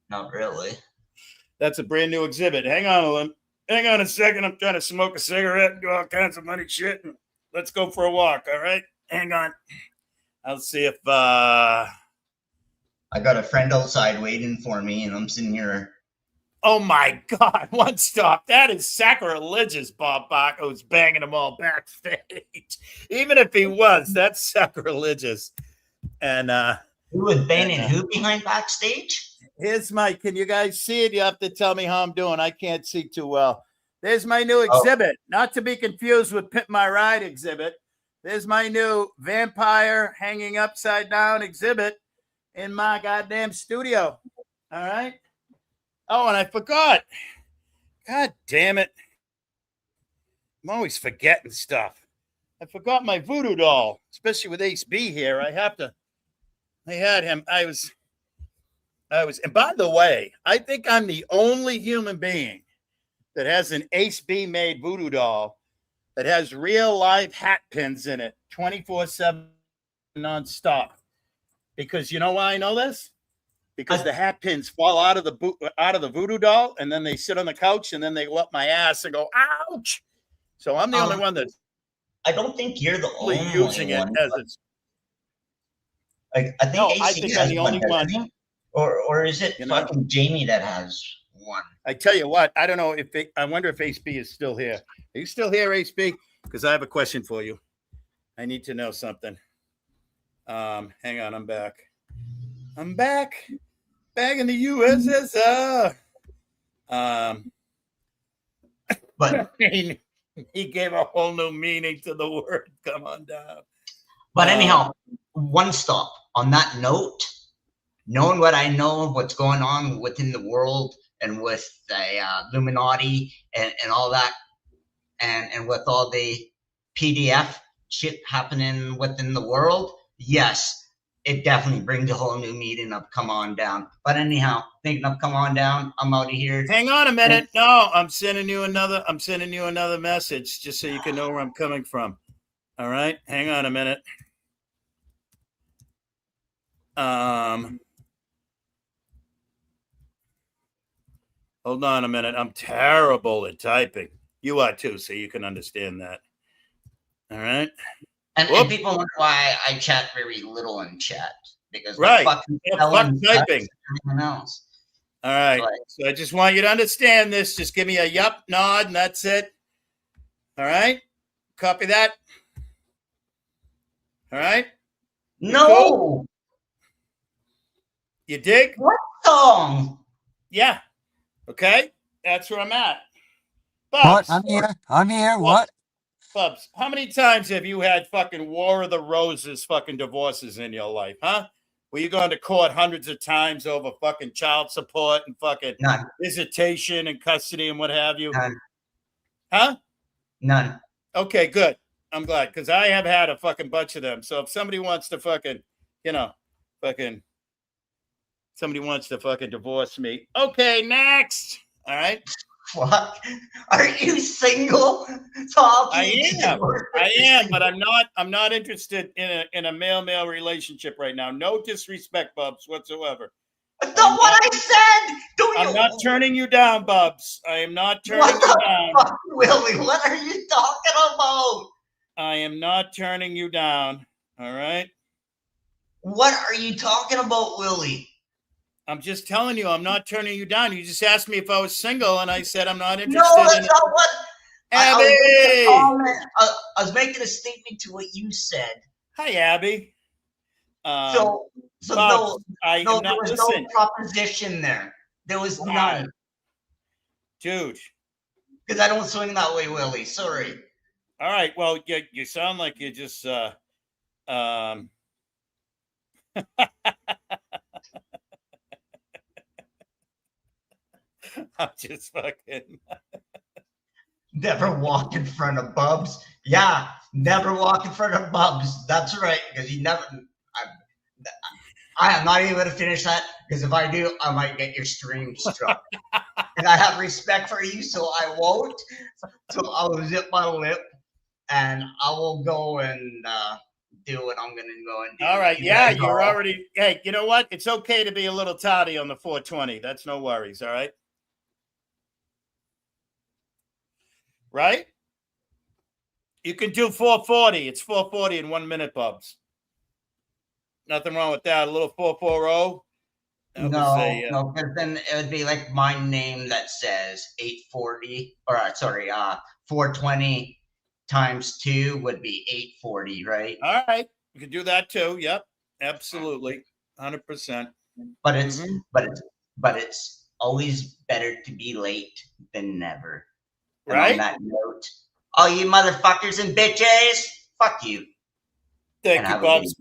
Not really. That's a brand new exhibit. Hang on a second. I'm trying to smoke a cigarette and do all kinds of funny shit. Let's go for a walk. All right. Hang on. I'll see if I got a friend outside waiting for me, and I'm sitting here. Oh my God! One stop. That is sacrilegious. Bob Bacco's banging them all backstage. Even if he was, that's sacrilegious. And Who was banging who behind backstage? here's my. Can you guys see it? You have to tell me how I'm doing. I can't see too well. There's my new exhibit. Not to be confused with Pimp My Ride exhibit. There's my new vampire hanging upside down exhibit in my goddamn studio. All right. Oh, and I forgot. God damn it. I'm always forgetting stuff. I forgot my voodoo doll, especially with Ace B here. I had him. I was, and by the way, I think I'm the only human being that has an Ace B made voodoo doll that has real live hat pins in it 24/7 nonstop. Because you know why I know this? Because the hat pins fall out of the voodoo doll, and then they sit on the couch, and then they go up my ass and go, ouch. So I'm the only one that's I don't think you're the only using one. It as it's. Like, I think No, AC I think has I'm the only one. Or is it fucking Jamie that has one? I tell you what, I don't know if I wonder if Ace B is still here. Are you still here, Ace B? Because I have a question for you. I need to know something. Hang on, I'm back. I'm back in the USSR. But he gave a whole new meaning to the word. Come on down. But anyhow, one stop. On that note, knowing what I know, what's going on within the world and with the Illuminati and all that, and with all the PDF shit happening within the world, yes, it definitely brings a whole new meaning of come on down. But anyhow, thinking of come on down, I'm out of here. Hang on a minute. No, I'm sending you another message just so you can know where I'm coming from. All right. Hang on a minute. Hold on a minute. I'm terrible at typing. You are too, so you can understand that. All right. And people wonder why I chat very little in chat, because fuck typing. Everyone else. All right. So I just want you to understand this. Just give me a yup nod, and that's it. All right. Copy that. All right. No. Cool? You dig? What song? Yeah. Okay. That's where I'm at. Bubs, what? I'm here. What? Bubs, how many times have you had fucking War of the Roses fucking divorces in your life, huh? Were you going to court hundreds of times over fucking child support and fucking visitation and custody and what have you? None. Huh? None. Okay, good. I'm glad, because I have had a fucking bunch of them. So if somebody wants to fucking, somebody wants to fucking divorce me. Okay, next. All right. Fuck. Are you single? I am, but I'm not interested in a male relationship right now. No disrespect, Bubs, whatsoever. That's not what I said. I'm not turning you down, Bubs. I am not turning you down. Fuck, Willie, what are you talking about? I am not turning you down. All right. What are you talking about, Willie? I'm just telling you, I'm not turning you down. You just asked me if I was single, and I said I'm not interested. No, that's not what. Abby! I was making a statement to what you said. Hi, Abby. So Bubs, there was no proposition there. There was none. Dude. Because I don't swing that way, Willie. Sorry. All right. Well, you sound like you just I'm just fucking. Never walk in front of Bubs. Yeah, never walk in front of Bubs. That's right, because you never. I am not even going to finish that, because if I do, I might get your stream struck. And I have respect for you, so I won't. So I'll zip my lip, and I will go and do what I'm going to go and do. All right. Yeah, you're already. Hey, you know what? It's okay to be a little tardy on the 420. That's no worries. All right. Right? You can do 440. It's 440 in 1 minute, Bubs. Nothing wrong with that. A little 440. No, because then it would be like my name that says 840, or 420 times 2 would be 840, right? All right. You can do that too. Yep. Absolutely. 100%. But it's always better to be late than never. And right. On that note, all you motherfuckers and bitches, fuck you. Thank And you, have a good Bubs.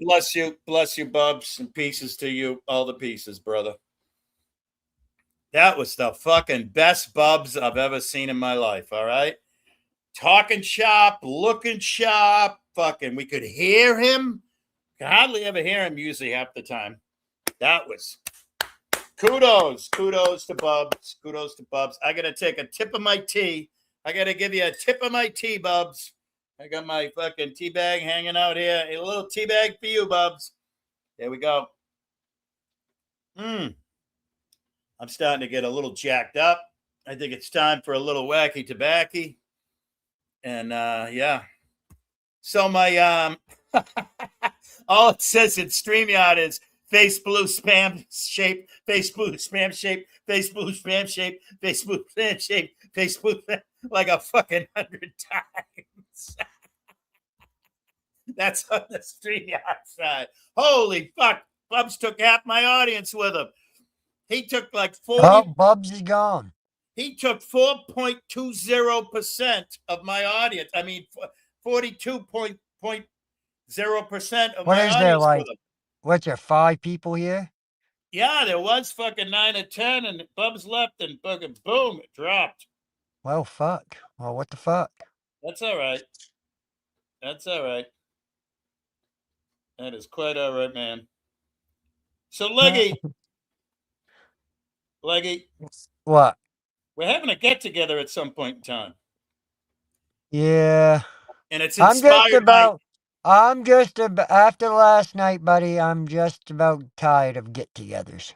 Bless you, Bubs, and pieces to you, all the pieces, brother. That was the fucking best Bubs I've ever seen in my life. All right, talking sharp, looking sharp. Fucking, we could hear him. Can hardly ever hear him usually half the time. That was kudos to Bubs. Kudos to Bubs. I gotta take a tip of my tea. I gotta give you a tip of my tea, Bubs. I got my fucking tea bag hanging out here. A little tea bag for you, Bubs. There we go. I'm starting to get a little jacked up. I think it's time for a little wacky tobacco. And yeah. So my all it says in StreamYard is face blue spam shape, face blue spam shape, face blue spam shape, face blue spam shape, face blue like a fucking 100 times. That's on the StreamYard side. Holy fuck. Bubs took half my audience with him. He took like 40. Oh, Bubs is gone. He took 4.20% of my audience. I mean, 42.0% of What my is there, audience like, with him. what's there, 5 people here? Yeah, there was fucking 9 or 10, and Bubs left, and fucking boom, it dropped. Well, fuck. Well, what the fuck? That's all right. That's all right. That is quite all right, man. So, Leggy, What? we're having a get together at some point in time, Yeah. and it's I'm just inspired by. after last night, buddy, I'm just about tired of get-togethers.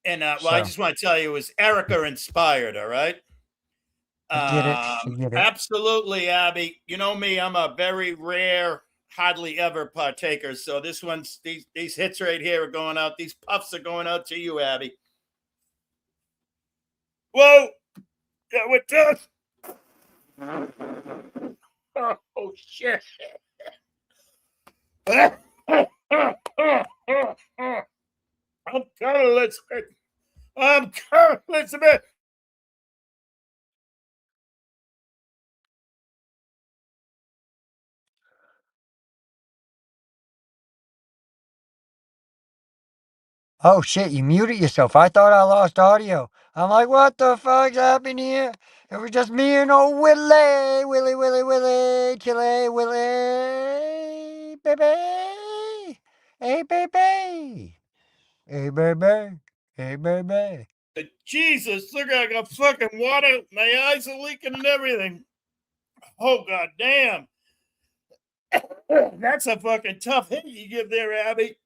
And well, I So, just want to tell you, it was Erica inspired. All right. I get it. I get it. Absolutely, Abby. You know me, I'm a very rare, hardly ever partaker. So this one's these hits right here are going out. These puffs are going out to you, Abby. Whoa! Yeah, with this. Oh shit! I'm kind of Elizabeth. I'm kind of Elizabeth. Oh shit, you muted yourself. I thought I lost audio. I'm like, what the fuck's happening here? It was just me and old Willie. Willie, Chile, Willie. Baby. Hey, baby. Hey, baby. Hey, baby. Jesus, look, I got fucking water. My eyes are leaking and everything. Oh, god damn. That's a fucking tough hit you give there, Abby.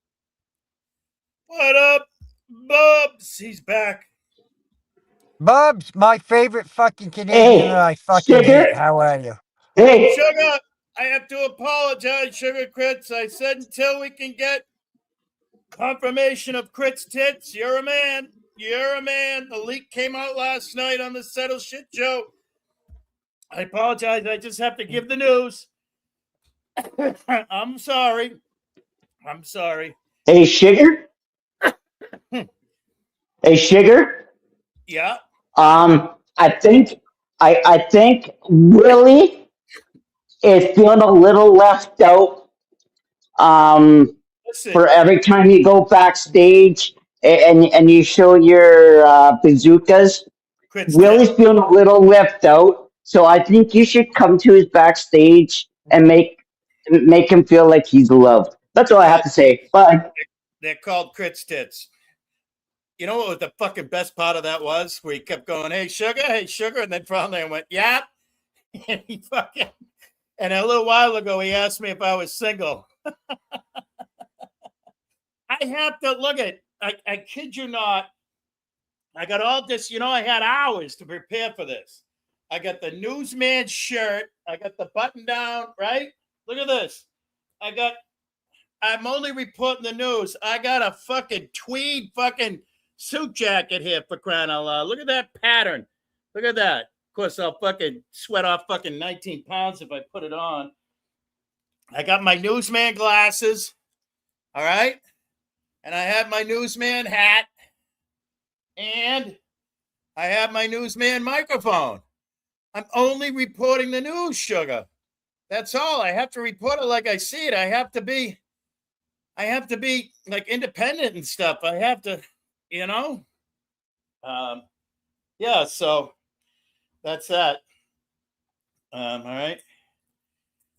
What up, Bubs? He's back. Bubs, my favorite fucking Canadian that I fucking hate. Sugar. How are you? Hey, Sugar, I have to apologize, Sugar Crits. I said until we can get confirmation of Crits tits, you're a man. You're a man. The leak came out last night on the Settle Shit Show. I apologize. I just have to give the news. I'm sorry. I'm sorry. hey, Sugar. Hey, Sugar. Yeah. I think Willie is feeling a little left out. Listen, For every time you go backstage and you show your bazookas, Crits Willie's tits. feeling a little left out. So I think you should come to his backstage and make him feel like he's loved. That's all I have to say. Bye. They're called Crits tits. You know what the fucking best part of that was? Where he kept going, hey, sugar, and then finally I went, yeah. And he fucking, and a little while ago, he asked me if I was single. I have to look at, I kid you not. I got all this, I had hours to prepare for this. I got the newsman shirt. I got the button down, right? Look at this. I'm only reporting the news. I got a fucking tweed fucking suit jacket here for crying out loud. Look at that pattern. Look at that. Of course, I'll fucking sweat off fucking 19 pounds if I put it on. I got my newsman glasses. All right. And I have my newsman hat. And I have my newsman microphone. I'm only reporting the news, sugar. That's all. I have to report it like I see it. I have to be like independent and stuff. I have to, you know. Yeah, so that's that. All right.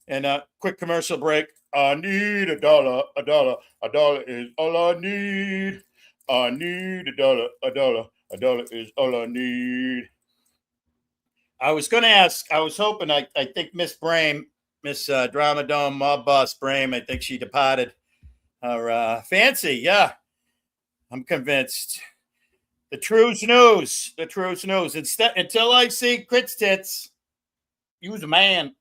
And quick commercial break. I need a dollar, a dollar, a dollar is all I need. I need a dollar, a dollar, a dollar is all I need. I was going to ask, I was hoping, I think Miss Brame, Miss Drama Dome Mob Boss Brame, I think she departed her fancy. Yeah, I'm convinced. The truth news, the truth news. Until I see Crit's tits, use a man.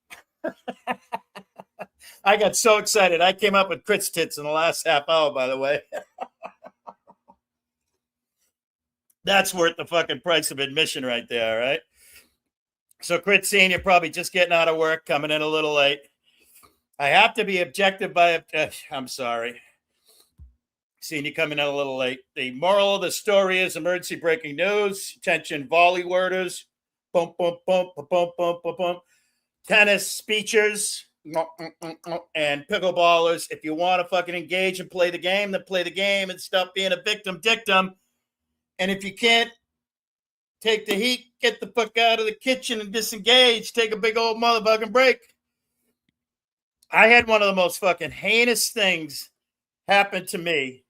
I got so excited. I came up with Crit's tits in the last half hour, by the way. That's worth the fucking price of admission right there, right? So Crit Senior probably just getting out of work, coming in a little late. I have to be objective by, I'm sorry. Senior coming in a little late. The moral of the story is emergency breaking news. Attention, VolleyWorders. Boom, boom, boom, boom, boom, boom, boom, boom. TenniSpeachers and PickleBawlers. If you want to fucking engage and play the game, then play the game and stop being a victim dictum. And if you can't take the heat, get the fuck out of the kitchen and disengage. Take a big old motherfucking break. I had one of the most fucking heinous things happen to me.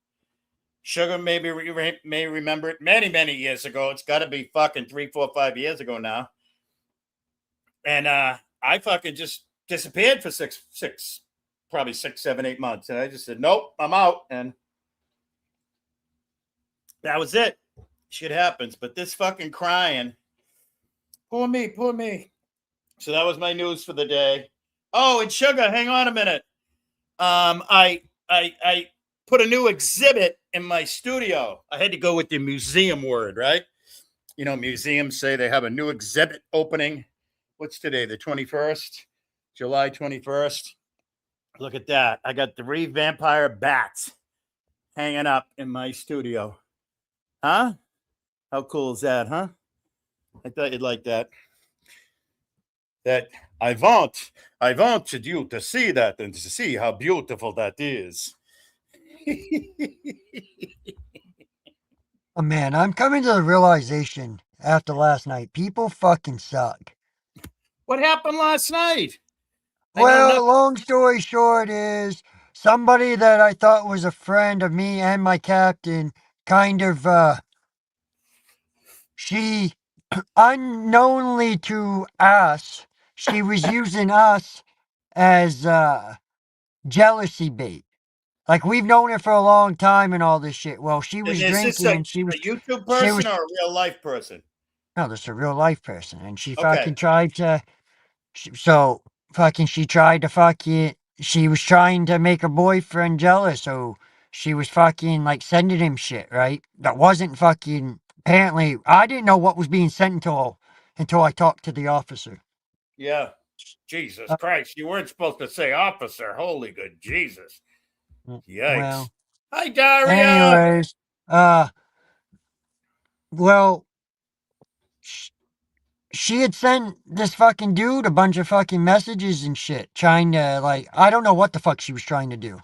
Sugar may remember it many, many years ago. It's got to be fucking 3, 4, 5 years ago now. And I fucking just disappeared for probably 6, 7, 8 months. And I just said, nope, I'm out. And that was it. Shit happens. But this fucking crying, poor me, poor me. So that was my news for the day. Oh, and Sugar, hang on a minute. I put a new exhibit in my studio. I had to go with the museum word, right? You know, museums say they have a new exhibit opening. What's today? The 21st, July 21st. Look at that. I got 3 vampire bats hanging up in my studio. Huh? How cool is that, huh? I thought you'd like that. That I want you to see that and to see how beautiful that is. Oh, man, I'm coming to the realization after last night, people fucking suck. What happened last night? Well, long story short is somebody that I thought was a friend of me and my captain kind of, she, unknowingly to us, she was using us as, jealousy bait. Like, we've known her for a long time and all this shit. Well, she was And is this drinking and she a was, YouTube she was, person or a real life person? no, this is a real life person. And she Okay. fucking tried to, so fucking she tried to fucking, she was trying to make her boyfriend jealous. So she was fucking like sending him shit, right? That wasn't fucking, apparently, I didn't know what was being sent until I talked to the officer. Yeah. Jesus Christ. You weren't supposed to say officer. Holy good Jesus. Yikes. Well, hi, Daria. anyways, well, she had sent this fucking dude a bunch of fucking messages and shit, trying to, like, I don't know what the fuck she was trying to do.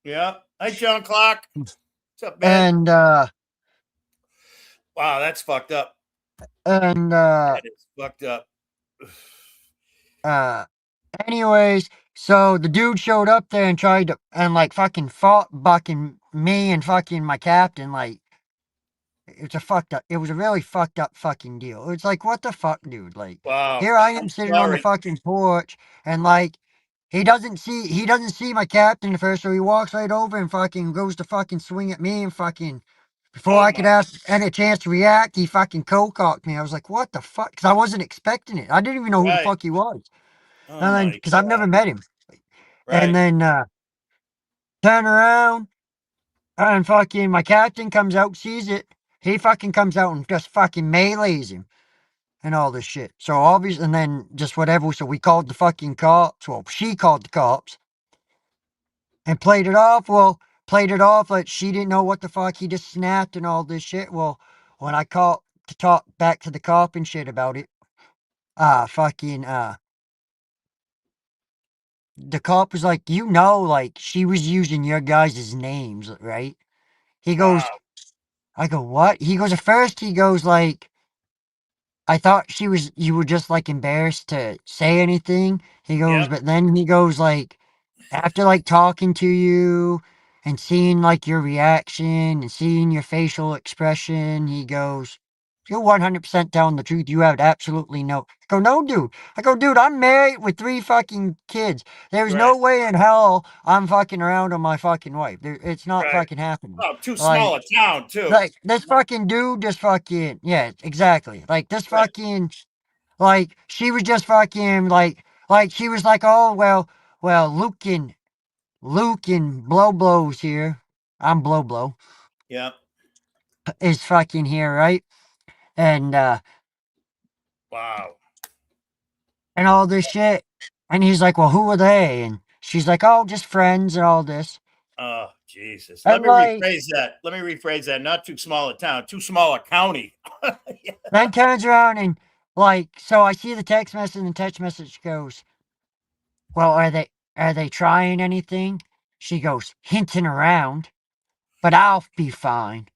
Yeah. Hi, John Clark. What's up, man? And, wow, that's fucked up. And, that is fucked up. anyways, so the dude showed up there and tried to, and like fucking fought bucking me and fucking my captain, like, it was a really fucked up fucking deal. It's like, what the fuck, dude? Like, Wow. here I am sitting on the fucking porch, and like, he doesn't see my captain first, so he walks right over and fucking goes to fucking swing at me and fucking, before I could ask any chance to react, he fucking cocked me. I was like, what the fuck? Because I wasn't expecting it. I didn't even know who the fuck he was. And then, because I've never met him. Right. And then, turn around, and fucking my captain comes out, sees it. He fucking comes out and just fucking melees him. And all this shit. So obviously, and then just whatever. So we called the fucking cops. Well, she called the cops. And played it off. Well, played it off like she didn't know what the fuck. He just snapped and all this shit. Well, when I called to talk back to the cop and shit about it, fucking, the cop was like, you know, like she was using your guys' names, right? He goes, Wow. I go, what? He goes, at first he goes like, I thought you were just like embarrassed to say anything. He goes, Yep. but then he goes like, after like talking to you and seeing like your reaction and seeing your facial expression, he goes, you're 100% telling the truth. You have absolutely no. I go, no, dude. I go, dude, I'm married with 3 fucking kids. There's Right. no way in hell I'm fucking around on my fucking wife. It's not Right. fucking happening. Oh, too Like, small a town too. like this fucking dude just fucking, yeah, exactly. Like this Right. fucking, like she was just fucking like she was like, oh well, Luke and Blow Blow's here. I'm Blow Blow Yep. is fucking here, right? And Wow. and all this shit. And he's like, well, who are they? And she's like, oh, just friends and all this. Oh, Jesus. Let And me like, rephrase that. Let me rephrase that. Not too small a town, too small a county. then turns around and like, so I see the text message and the text message goes, well, are they trying anything? She goes, hinting around, but I'll be fine.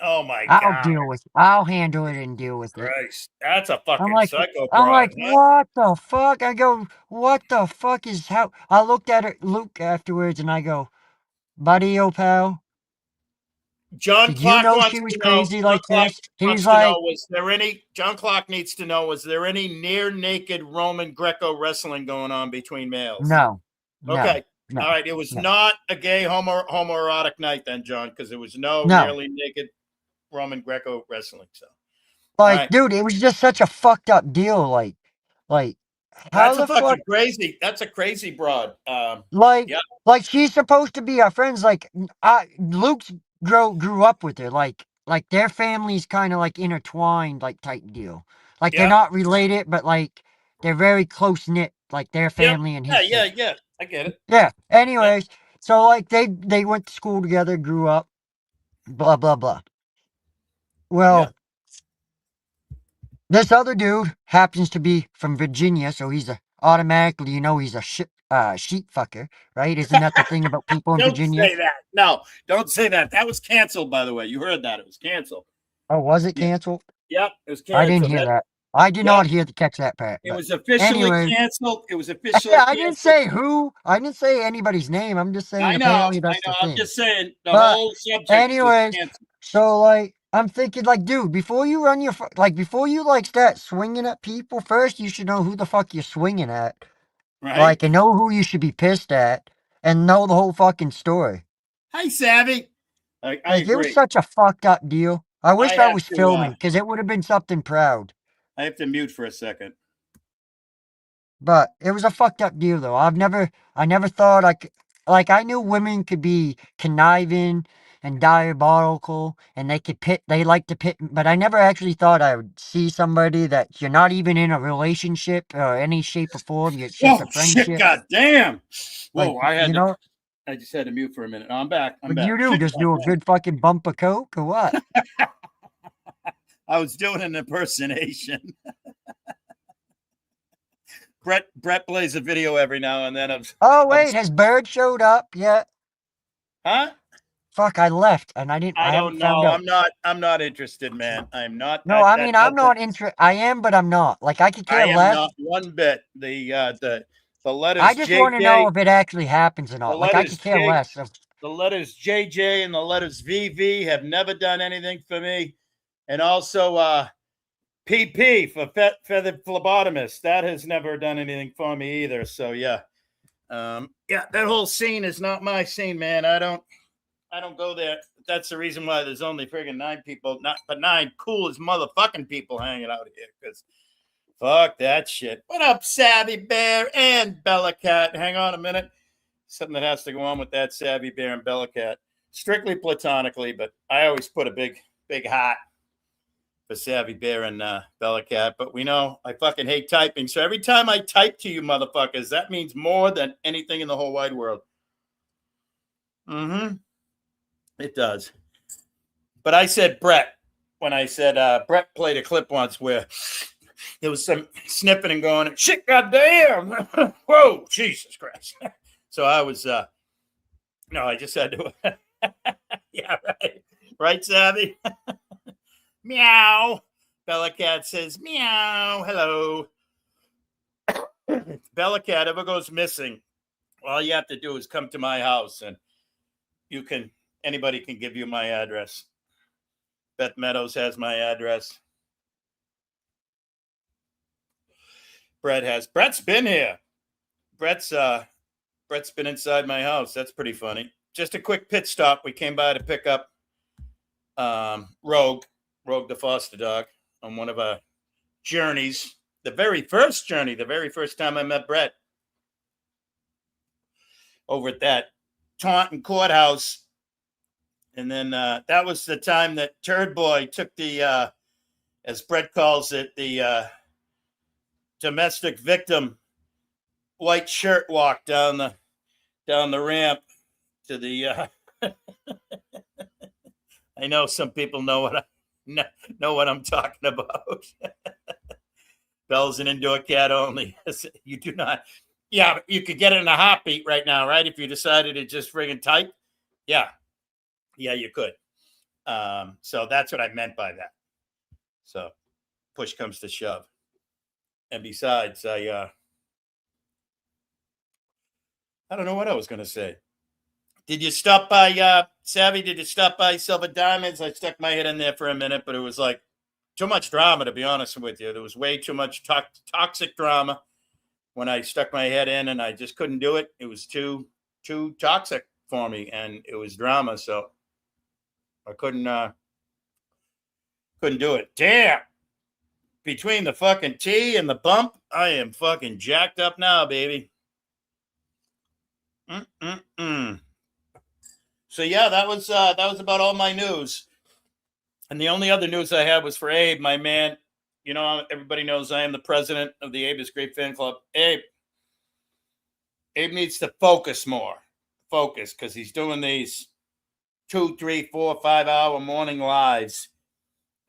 Oh my I'll God. deal with I'll handle it and deal with it. Christ. That's a I'm fucking like psycho I'm broad, like, huh? what the fuck? I go, what the fuck is how I looked at her Luke afterwards and I go, buddy, oh pal, John did you Clark know wants she was to know. crazy John like Clark this? He's wants to know, like, John Clark needs to know, was there any near naked Roman Greco wrestling going on between males? no, no, Okay. no, All right. It was no. not a gay homoerotic night then, John, because there was no No. nearly naked Roman Greco wrestling. So, all Like, right. dude, it was just such a fucked up deal. Like, how That's a the fuck fucking crazy. That's a crazy broad. like Yeah. like she's supposed to be our friends. Like Luke's grew up with her. Like their family's kind of like intertwined, like type deal. Like they're Yeah. not related, but like they're very close knit. Like their Yep. family and Yeah. his Yeah. shit. Yeah. I get it. Yeah. Yeah. Anyways, so like they went to school together, grew up, blah blah blah. Yeah. Well, this other dude happens to be from Virginia, so he's a automatically he's a sheep fucker, right? Isn't that the thing about people in Don't Virginia? say that. No, don't say that. That was canceled, by the way. You heard that. It was canceled. Oh, was it Yeah. canceled? Yep. It was I didn't canceled. hear that. I did Yep. not catch that part. It But was officially anyway, canceled. It was officially yeah, I didn't canceled. say who. I didn't say anybody's name. I'm just saying I know. apparently I that's know. the I'm thing. just saying the But whole subject was anyways, canceled. so like I'm thinking like, dude, before you run like before you like start swinging at people, first you should know who the fuck you're swinging at. Right? Like, and know who you should be pissed at, and know the whole fucking story. Hi, Savvy. I Like, it was agree. such a fucked up deal. I I wish I have was to. filming, because it would have been something proud. I have to mute for a second. But it was a fucked up deal, though. I never thought like, I knew women could be conniving and diabolical, and they like to pit, but I never actually thought I would see somebody that you're not even in a relationship or any shape or form. It's just Oh a shit! friendship. God damn! Like, Whoa! I had you to. know, I just had to mute for a minute. I'm back. I'm what you back. do? Shit! Just God do a damn. good fucking bump of coke or what? I was doing an impersonation. Brett plays a video every now and then Oh, of wait, has Bird showed up yet? huh? Fuck, I left and I I don't haven't found know. out. I'm not interested, man. I'm not. No, I That mean, I'm doesn't. not interested. I am, but I'm not. Like, I could I care am less. not one bit. The I letters just want to know JJ, if it actually happens or the not. Like, I could letters care J, less. the letters JJ, and the letters VV have never done anything for me. And also PP for feathered phlebotomist. That has never done anything for me either. So yeah. Yeah, that whole scene is not my scene, man. I don't go there. That's the reason why there's only friggin' 9 people, not but 9 cool as motherfucking people hanging out here. Because fuck that shit. What up, Savvy Bear and Bella Cat? Hang on a minute. Something that has to go on with that Savvy Bear and Bella Cat. Strictly platonically, but I always put a big heart for Savvy Bear and Bella Cat. But we know I fucking hate typing. So every time I type to you motherfuckers, that means more than anything in the whole wide world. Mm-hmm. It does. But I said Brett when I said Brett played a clip once where there was some sniffing and going, shit, goddamn. Whoa, Jesus Christ. So I was, no, I just had to, yeah, right. Right, Savvy? Meow. Bella Cat says, meow, hello. If Bella Cat ever goes missing, all you have to do is come to my house and anybody can give you my address. Beth Meadows has my address. Brett's been here. Brett's been inside my house. That's pretty funny. Just a quick pit stop. We came by to pick up Rogue the foster dog, on one of our journeys. The very first journey, the very first time I met Brett over at that Taunton courthouse. And then that was the time that Turd Boy took the, as Brett calls it, the domestic victim white shirt walk down the ramp to the. I know some people know what I'm talking about. Bell's an indoor cat only. You do not. Yeah, but you could get it in a heartbeat right now, right? If you decided to just friggin' type. Yeah, you could. So that's what I meant by that. So push comes to shove. And besides, I don't know what I was going to say. Did you stop by, Savvy? Did you stop by Silver Diamonds? I stuck my head in there for a minute, but it was like too much drama, to be honest with you. There was way too much toxic drama when I stuck my head in, and I just couldn't do it. It was too toxic for me, and it was drama, so I couldn't do it. Damn. Between the fucking tea and the bump, I am fucking jacked up now, baby. So yeah, that was about all my news. And the only other news I had was for Abe, my man. You know, everybody knows I am the president of the Abe is Great Fan Club. Abe needs to focus more. Focus, because he's doing these 2, 3, 4, 5 hour morning lives.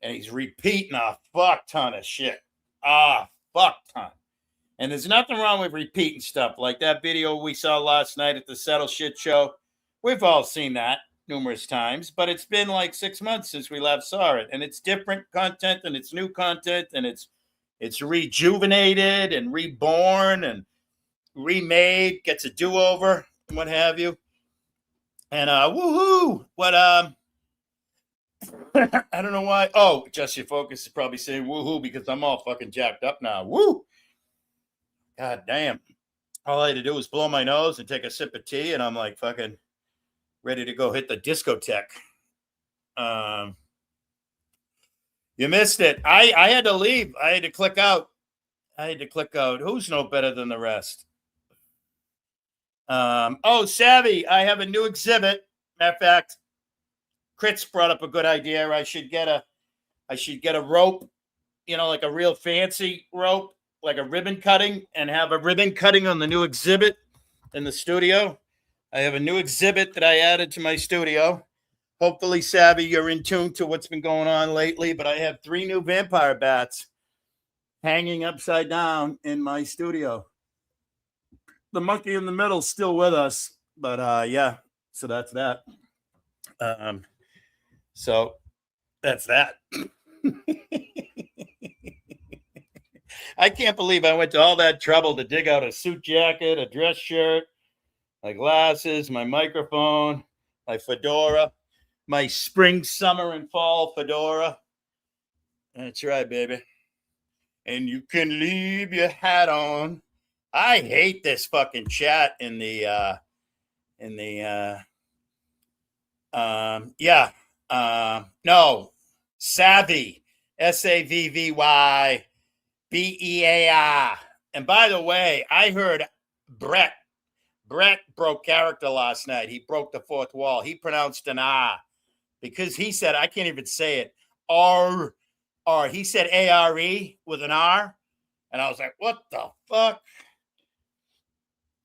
And he's repeating a fuck ton of shit. Fuck ton. And there's nothing wrong with repeating stuff. Like that video we saw last night at the Settle Shit Show. We've all seen that numerous times, but it's been like 6 months since we last saw it. And it's different content, and it's new content, and it's rejuvenated and reborn and remade, gets a do-over, and what have you. And woohoo! What I don't know why. Oh, Just Your Focus is probably saying woohoo because I'm all fucking jacked up now. Woo! God damn. All I had to do was blow my nose and take a sip of tea, and I'm like fucking ready to go hit the discotheque. You missed it. I had to leave. I had to click out. Who's no better than the rest? Savvy, I have a new exhibit. Matter of fact, Kritz brought up a good idea. I should get a rope, like a real fancy rope, like a ribbon cutting, and have a ribbon cutting on the new exhibit in the studio. I have a new exhibit that I added to my studio. Hopefully, Savvy, you're in tune to what's been going on lately, but I have 3 new vampire bats hanging upside down in my studio. The monkey in the middle is still with us, but yeah, so that's that. So that's that. I can't believe I went to all that trouble to dig out a suit jacket, a dress shirt, my glasses, my microphone, my fedora, my spring, summer, and fall fedora. That's right, baby. And you can leave your hat on. I hate this fucking chat no, Savvy, SAVVY And by the way, I heard Brett broke character last night. He broke the fourth wall. He pronounced an R because he said, I can't even say it. R. He said A-R-E with an R. And I was like, what the fuck?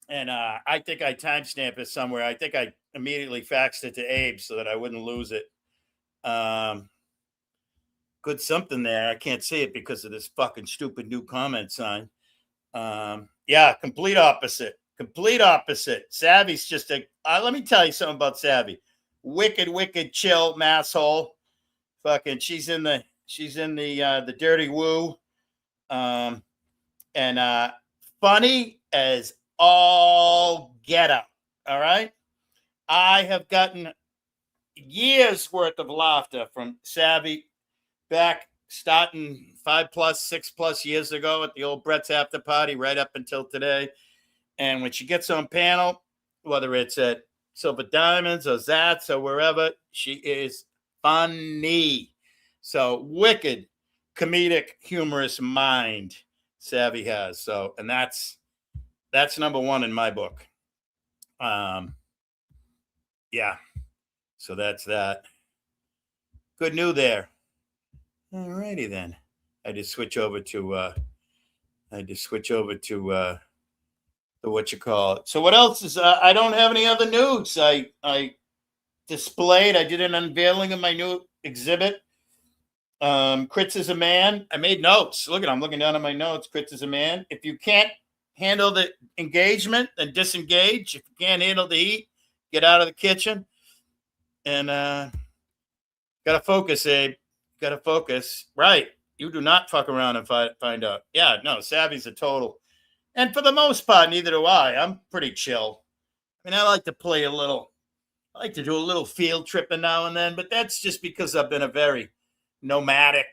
And I think I timestamped it somewhere. I think I immediately faxed it to Abe so that I wouldn't lose it. good something there. I can't see it because of this fucking stupid new comment sign. Yeah, complete opposite. Complete opposite. Savvy's just a. Let me tell you something about Savvy. Wicked, chill masshole. Fucking, she's in the dirty woo. And funny as all get out. All right. I have gotten years worth of laughter from Savvy back starting 6+ years ago at the old Brett's after party right up until today. And when she gets on panel, whether it's at Silver Diamonds or Zats or wherever, she is funny. So wicked, comedic, humorous mind Savvy has. So, and that's number one in my book. Yeah. So that's that. Good news there. All righty then. I just switch over to the what you call it. So what else is I don't have any other news. I displayed, I did an unveiling of my new exhibit. Crits is a man. I made notes. Look at, I'm looking down at my notes. Crits is a man. If you can't handle the engagement, then disengage. If you can't handle the heat, get out of the kitchen. And gotta focus, Abe. Gotta focus. Right. You do not fuck around and find out. Yeah, no, Savvy's a total. And for the most part, neither do I. I'm pretty chill. I mean, I like to play a little. I like to do a little field tripping now and then, but that's just because I've been a very nomadic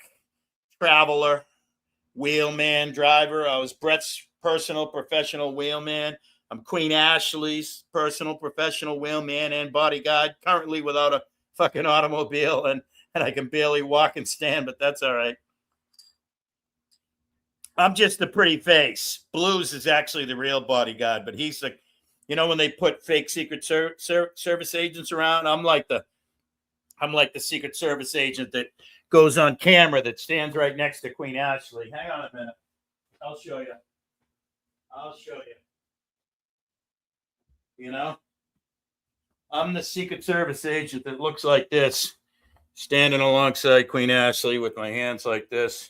traveler, wheelman, driver. I was Brett's personal professional wheelman. I'm Queen Ashley's personal professional wheelman and bodyguard, currently without a fucking automobile, and I can barely walk and stand, but that's all right. I'm just the pretty face. Blues is actually the real bodyguard, but he's the, you know, when they put fake Secret Service agents around, I'm like the Secret Service agent that goes on camera that stands right next to Queen Ashley. Hang on a minute. I'll show you. You know, I'm the Secret Service agent that looks like this, standing alongside Queen Ashley with my hands like this.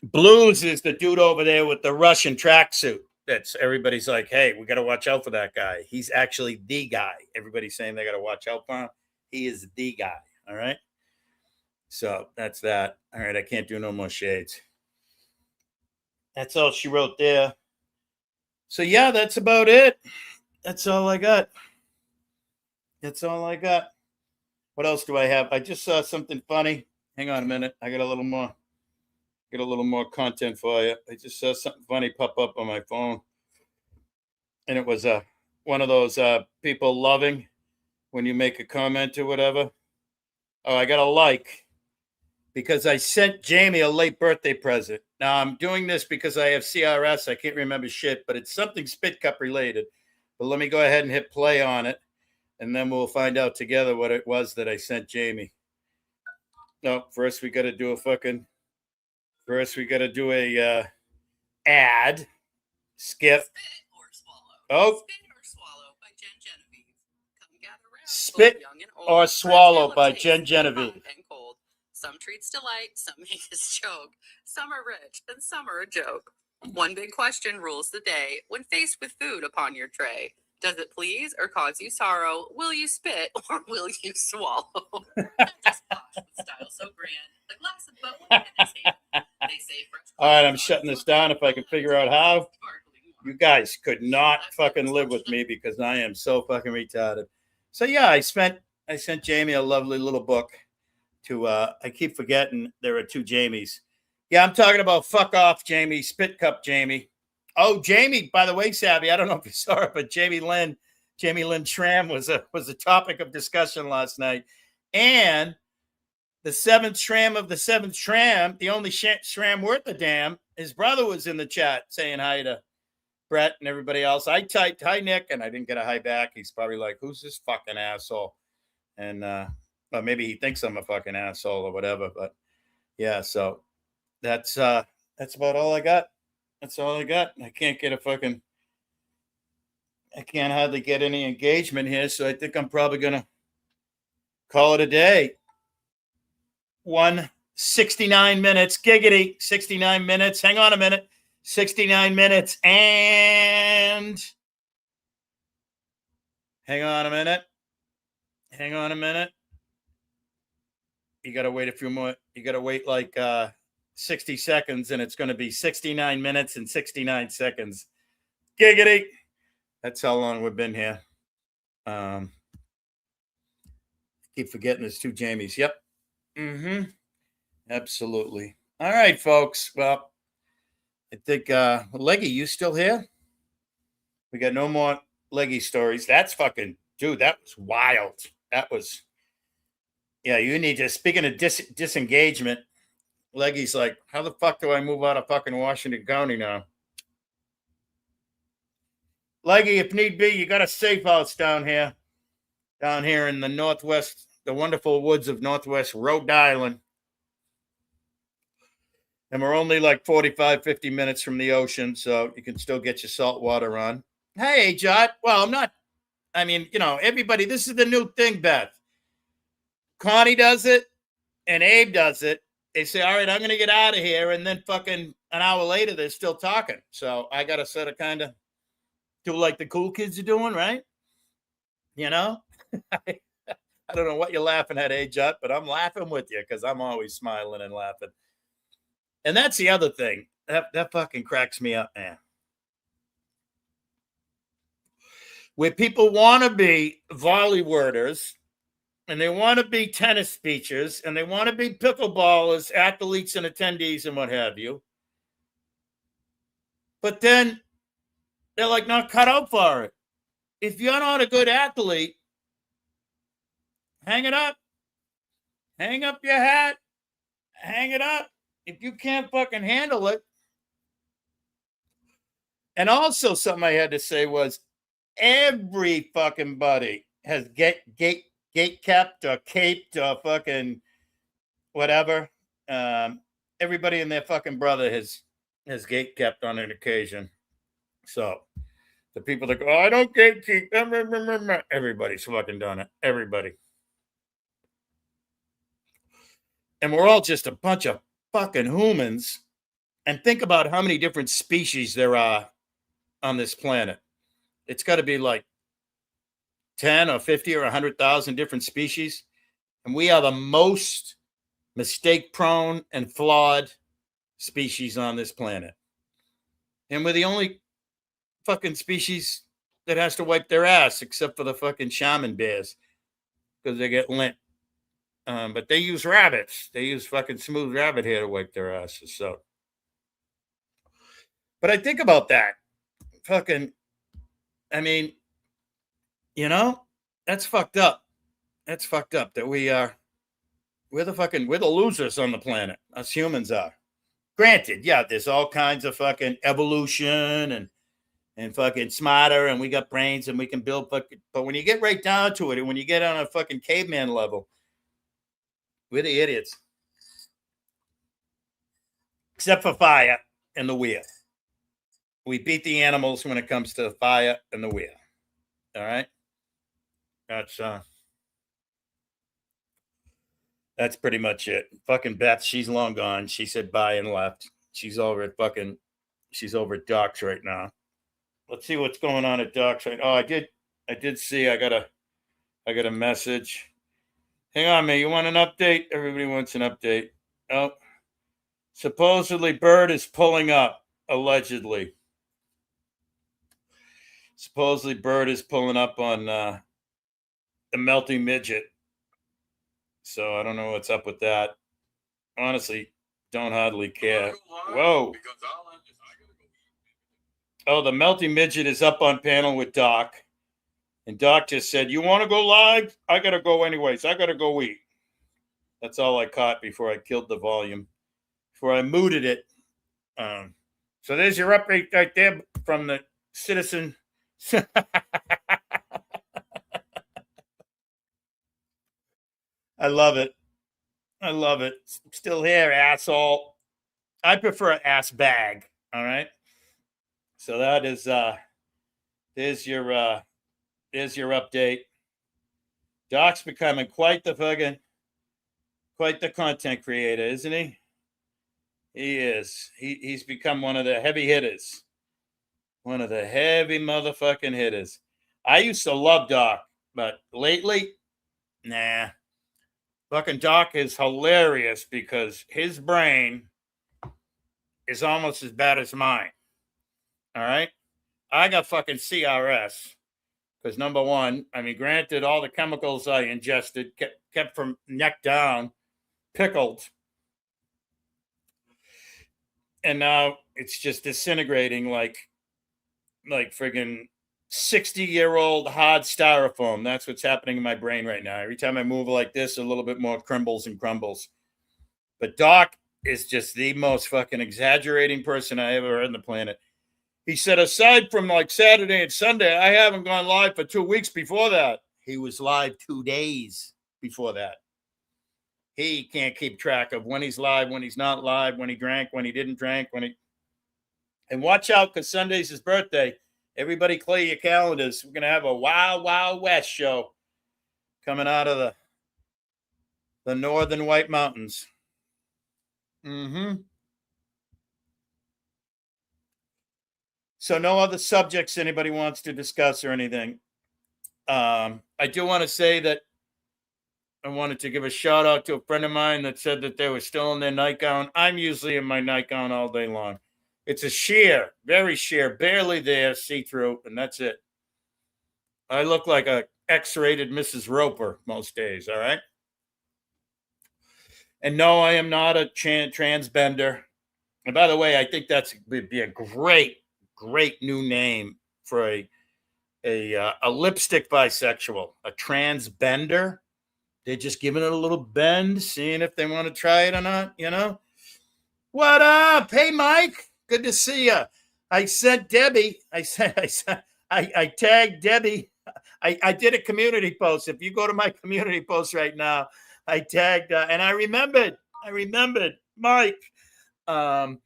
Blues is the dude over there with the Russian tracksuit. That's everybody's like, hey, we got to watch out for that guy. He's actually the guy. Everybody's saying they got to watch out for him. He is the guy. All right. So that's that. All right. I can't do no more shades. That's all she wrote there. So yeah, that's about it. That's all I got. What else do I have? I just saw something funny. Hang on a minute. I got a little more content for you. I just saw something funny pop up on my phone. And it was one of those people loving when you make a comment or whatever. Oh, I got a like because I sent Jamie a late birthday present. Now I'm doing this because I have CRS. I can't remember shit, but it's something Spit Cup related. But let me go ahead and hit play on it, and then we'll find out together what it was that I sent Jamie. No, first we got to do a ad. Skip. Spit or swallow. Oh. Spit or swallow by Jen Genevieve. Come gather round. Spit young and old, or swallow by taste, Jen Genevieve. hot and cold. Some treats delight, some make us choke. Some are rich, and some are a joke. One big question rules the day when faced with food upon your tray. Does it please or cause you sorrow? Will you spit or will you swallow? Just posh with style so grand. The glass of boat in his hand. They say fresh. All right, I'm shutting this down if I can figure out how. You guys could not fucking live with me because I am so fucking retarded. So yeah, I sent Jamie a lovely little book to I keep forgetting there are two Jamies. Yeah, I'm talking about fuck off Jamie, Spit Cup Jamie. Oh, Jamie, by the way, Savvy, I don't know if you saw it, but Jamie Lynn Schramm was a topic of discussion last night. And the seventh Schramm of the seventh Schramm, the only Schramm worth a damn, his brother was in the chat saying hi to Brett and everybody else. I typed hi, Nick, and I didn't get a hi back. He's probably like, who's this fucking asshole? And well, maybe he thinks I'm a fucking asshole or whatever. But yeah, so that's about all I got. That's all I got. I can't hardly get any engagement here. So I think I'm probably going to call it a day. One 69 minutes. Giggity. 69 minutes. Hang on a minute. 69 minutes. And hang on a minute. Hang on a minute. You got to wait a few more. You got to wait like 60 seconds, and it's going to be 69 minutes and 69 seconds. Giggity. That's how long we've been here. Keep forgetting there's two Jamies. Yep. Absolutely. All right, folks. Well, I think, Leggy, you still here? We got no more Leggy stories. That's fucking, dude, that was wild. That was, yeah, you need to, speaking of disengagement, Leggy's like, how the fuck do I move out of fucking Washington County now? Leggy, if need be, you got a safe house down here in the Northwest, the wonderful woods of Northwest Rhode Island. And we're only like 45, 50 minutes from the ocean, so you can still get your salt water on. Hey, Jot. Well, I'm not, I mean, you know, everybody, this is the new thing, Beth. Connie does it, and Abe does it. They say, all right, I'm going to get out of here. And then fucking an hour later, they're still talking. So I got to sort of kind of do like the cool kids are doing, right? You know? I don't know what you're laughing at, Jut, but I'm laughing with you because I'm always smiling and laughing. And that's the other thing. That fucking cracks me up, man. Where people want to be VolleyWorders, and they want to be TenniSpeachers, and they want to be PickleBawlers, athletes and attendees and what have you. But then they're like not cut out for it. If you're not a good athlete, hang it up. Hang up your hat. Hang it up. If you can't fucking handle it. And also something I had to say was every fucking buddy has gate kept or caped or fucking whatever. Everybody and their fucking brother has gate kept on an occasion. So the people that go, oh, I don't gatekeep. Everybody's fucking done it. Everybody. And we're all just a bunch of fucking humans. And think about how many different species there are on this planet. It's got to be like 10 or 50 or 100,000 different species. And we are the most mistake prone and flawed species on this planet. And we're the only fucking species that has to wipe their ass, except for the fucking shaman bears, because they get lint. But they use rabbits. They use fucking smooth rabbit hair to wipe their asses. So, but I think about that. Fucking, I mean, you know, that's fucked up. That's fucked up that we're the losers on the planet. Us humans are. Granted, yeah, there's all kinds of fucking evolution and fucking smarter, and we got brains and we can build fucking, but when you get right down to it, and when you get on a fucking caveman level, we're the idiots. Except for fire and the wheel. We beat the animals when it comes to the fire and the wheel. All right? That's pretty much it. Fucking Beth, she's long gone. She said bye and left. She's over at Doc's right now. Let's see what's going on at Doc's right now. Oh, I did see I got a message. Hang on, man. You want an update? Everybody wants an update. Oh. Supposedly Bird is pulling up, allegedly. Supposedly Bird is pulling up on the melty midget. So I don't know what's up with that. Honestly, don't hardly care. Whoa. Oh, the melty midget is up on panel with Doc. And Doc just said, you want to go live? I got to go anyways. I got to go eat. That's all I caught before I killed the volume. Before I mooted it. So there's your update right there from the citizen. I love it. I love it. Still here, asshole. I prefer ass bag. All right. So that is there's your update. Doc's becoming quite the fucking Quite the content creator, isn't he? He is. He's become one of the heavy hitters. One of the heavy motherfucking hitters. I used to love Doc, but lately, nah. Fucking Doc is hilarious because his brain is almost as bad as mine. All right? I got fucking CRS because number one, I mean, granted, all the chemicals I ingested kept from neck down, pickled. And now it's just disintegrating like friggin' 60-year-old hard styrofoam. That's what's happening in my brain right now. Every time I move like this, a little bit more crumbles and crumbles. But Doc is just the most fucking exaggerating person I ever heard on the planet. He said, aside from like Saturday and Sunday, I haven't gone live for 2 weeks before that. He was live 2 days before that. He can't keep track of when he's live, when he's not live, when he drank, when he didn't drink, And watch out, because Sunday's his birthday. Everybody clear your calendars. We're going to have a Wild Wild West show coming out of the northern White Mountains. So no other subjects anybody wants to discuss or anything. I do want to say that I wanted to give a shout out to a friend of mine that said that they were still in their nightgown. I'm usually in my nightgown all day long. It's a sheer, very sheer, barely there, see-through, and that's it. I look like a X-rated Mrs. Roper most days, all right? And no, I am not a transbender. And by the way, I think would be a great new name for a lipstick bisexual, a transbender. They're just giving it a little bend, seeing if they want to try it or not, you know? What up? Hey, Mike. Good to see you. I sent Debbie. I tagged Debbie. I did a community post. If you go to my community post right now, I tagged, and I remembered Mike, because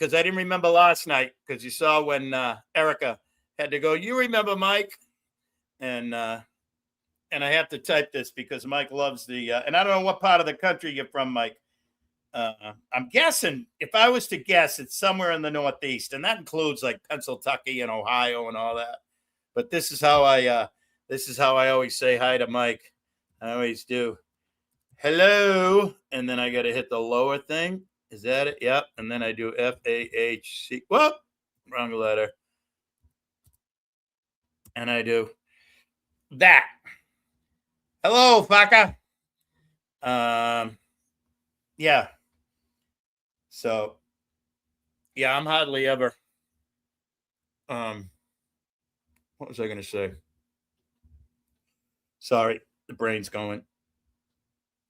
I didn't remember last night, because you saw when Erica had to go, you remember Mike? And I have to type this because Mike loves and I don't know what part of the country you're from, Mike. I'm guessing, if I was to guess, it's somewhere in the Northeast, and that includes like Pennsylvania and Ohio and all that. But this is how I always say hi to Mike. I always do. Hello, and then I got to hit the lower thing. Is that it? Yep. And then I do FAHC. Whoop, wrong letter. And I do that. Hello, fucker. Yeah. So, yeah, I'm hardly ever. What was I going to say? Sorry, the brain's going.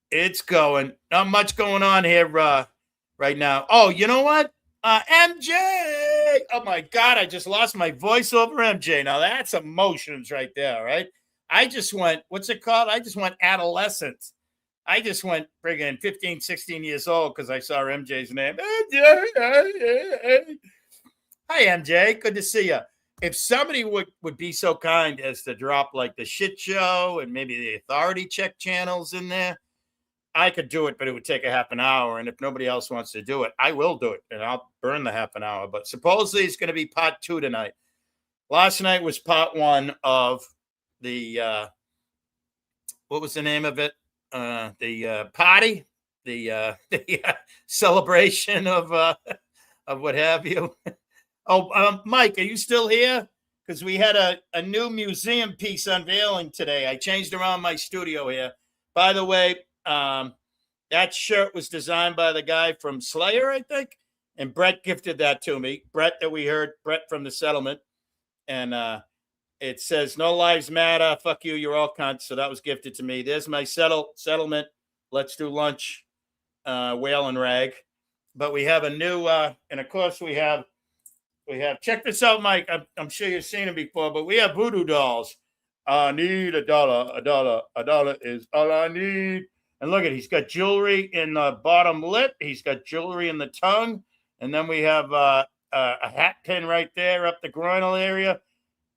It's going. Not much going on here right now. Oh, you know what? MJ. Oh, my God. I just lost my voice over MJ. Now, that's emotions right there, right? I just went, what's it called? I just went adolescent. I just went friggin' 15, 16 years old because I saw MJ's name. Hi, MJ. Good to see you. If somebody would be so kind as to drop like the shit show and maybe the authority check channels in there, I could do it, but it would take a half an hour. And if nobody else wants to do it, I will do it, and I'll burn the half an hour. But supposedly it's going to be part 2 tonight. Last night was part 1 of the, what was the name of it? The party, the celebration of what have you. Mike, are you still here? Because we had a new museum piece unveiling today. I changed around my studio here. By the way, that shirt was designed by the guy from Slayer, I think, and Brett gifted that to me. Brett from the settlement, and it says "No Lives Matter." Fuck you, you're all cunts. So that was gifted to me. There's my settlement. Let's do lunch. Whale and rag. But we have a new, and of course we have. Check this out, Mike. I'm sure you've seen it before, but we have voodoo dolls. I need $1. $1 is all I need. And look at, he's got jewelry in the bottom lip. He's got jewelry in the tongue. And then we have a hat pin right there up the groinal area.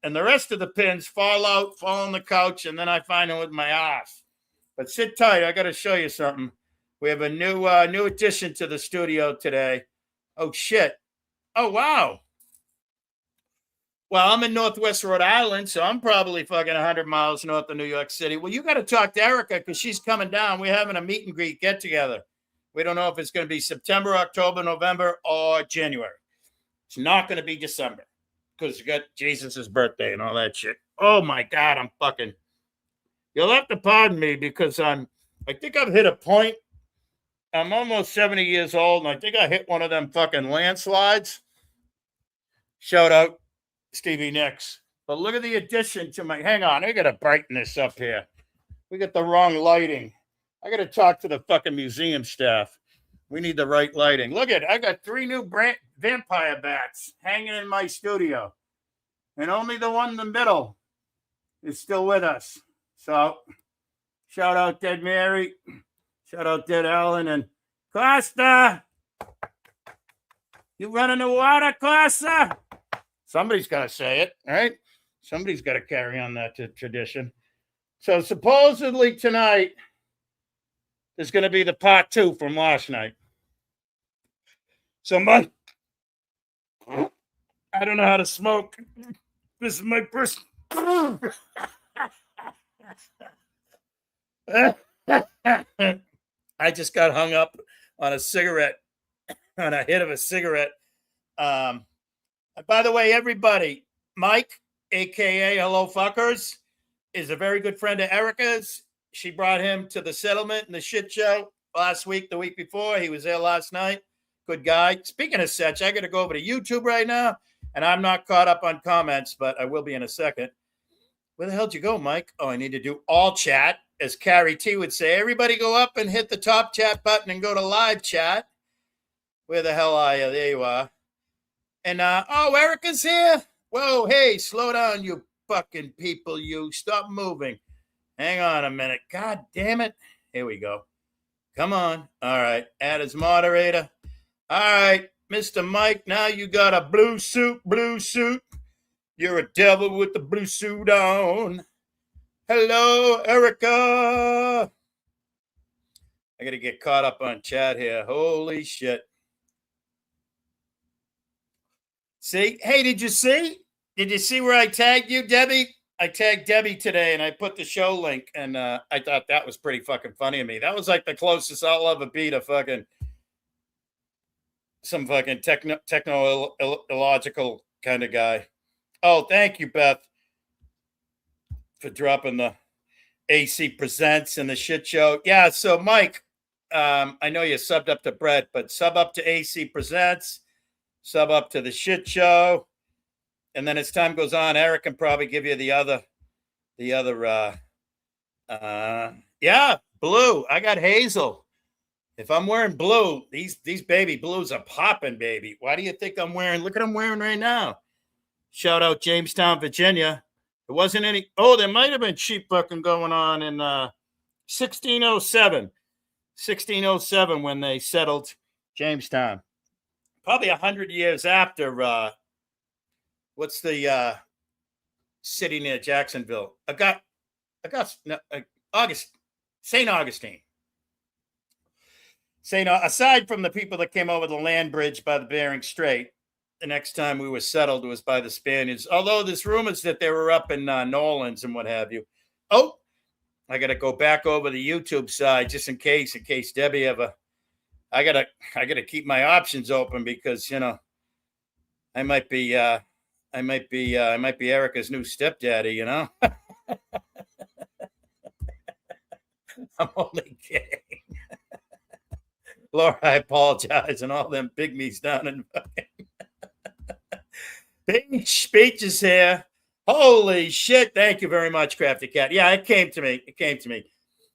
And the rest of the pins fall out, fall on the couch, and then I find them with my ass. But sit tight. I got to show you something. We have a new addition to the studio today. Oh, shit. Oh, wow. Well, I'm in Northwest Rhode Island, so I'm probably fucking 100 miles north of New York City. Well, you got to talk to Erica because she's coming down. We're having a meet and greet get together. We don't know if it's going to be September, October, November, or January. It's not going to be December because you got Jesus' birthday and all that shit. Oh, my God, I'm fucking... You'll have to pardon me because I think I've hit a point. I'm almost 70 years old, and I think I hit one of them fucking landslides. Shout out Stevie Nicks. But look at the addition to my... Hang on, I got to brighten this up here. We got the wrong lighting. I got to talk to the fucking museum staff. We need the right lighting. Look at it. I got 3 new vampire bats hanging in my studio. And only the one in the middle is still with us. So, shout out Dead Mary. Shout out Dead Alan. And Costa! You running the water, Costa? Somebody's got to say it, right? Somebody's got to carry on that tradition. So, supposedly tonight is going to be the part 2 from last night. So, Mike, I don't know how to smoke. This is my first... I just got hung up on a cigarette, on a hit of a cigarette. By the way, everybody, Mike, a.k.a. Hello Fuckers, is a very good friend of Erica's. She brought him to the settlement and the shit show last week, the week before. He was there last night. Good guy. Speaking of such, I got to go over to YouTube right now, and I'm not caught up on comments, but I will be in a second. Where the hell did you go, Mike? Oh, I need to do all chat. As Carrie T would say, everybody go up and hit the top chat button and go to live chat. Where the hell are you? There you are. And, oh, Erica's here. Whoa, hey, slow down, you fucking people, you. Stop moving. Hang on a minute. God damn it. Here we go. Come on. All right. Add as moderator. All right, Mr. Mike, now you got a blue suit. You're a devil with the blue suit on. Hello, Erica. I got to get caught up on chat here. Holy shit. See? Hey, did you see? Did you see where I tagged you, Debbie? I tagged Debbie today, and I put the show link, and I thought that was pretty fucking funny of me. That was like the closest I'll ever be to fucking some fucking technological kind of guy. Oh, thank you, Beth, for dropping the AC Presents and the shit show. Yeah, so Mike, I know you subbed up to Brett, but sub up to AC Presents, sub up to the shit show, and then as time goes on, Eric can probably give you the other, yeah, blue. I got hazel. If I'm wearing blue, these baby blues are popping, baby. Why do you think I'm wearing? Look at I'm wearing right now. Shout out Jamestown, Virginia. There wasn't any. Oh, there might have been sheep fucking going on in 1607. 1607 when they settled Jamestown. Probably 100 years after. What's the city near Jacksonville? St. Augustine. Aside from the people that came over the land bridge by the Bering Strait, the next time we were settled was by the Spaniards. Although there's rumors that they were up in Nolans and what have you. Oh, I got to go back over the YouTube side just in case Debbie ever. I gotta keep my options open because I might be Erica's new stepdaddy. I'm only kidding. Laura, I apologize, and all them pygmies down in Speech is here. Holy shit. Thank you very much, Crafty Cat. Yeah, it came to me.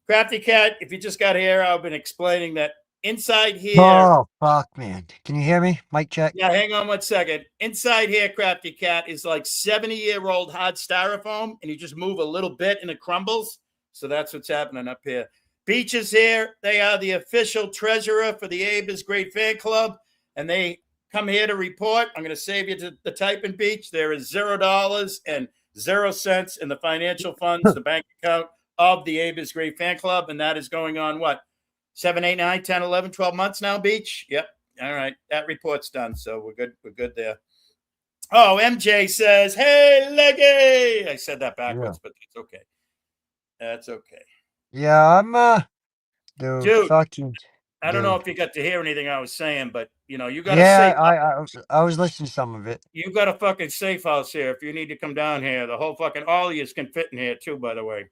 Crafty Cat, if you just got here, I've been explaining that inside here. Oh, fuck, man. Can you hear me? Mic check. Yeah, hang on 1 second. Inside here, Crafty Cat, is like 70-year-old hard styrofoam, and you just move a little bit and it crumbles. So that's what's happening up here. Beach is here. They are the official treasurer for the Abe is Great fan club, and they come here to report. I'm going to save you to the typing, Beach. There is $0 and 0 cents in the financial funds, the bank account of the Abe is Great fan club, and that is going on what? 7, 8, 9, 10, 11, 12 months now, Beach? Yep. All right. That report's done, so we're good. We're good there. Oh, MJ says, hey, Leggy. I said that backwards, but it's okay. That's okay. Yeah, I'm Dude, fucking I don't know dude. if you got to hear anything I was saying, but you know, you got to Yeah, say I was listening to some of it. you got a fucking safe house here if you need to come down here. The whole fucking all of you can fit in here too, by the way.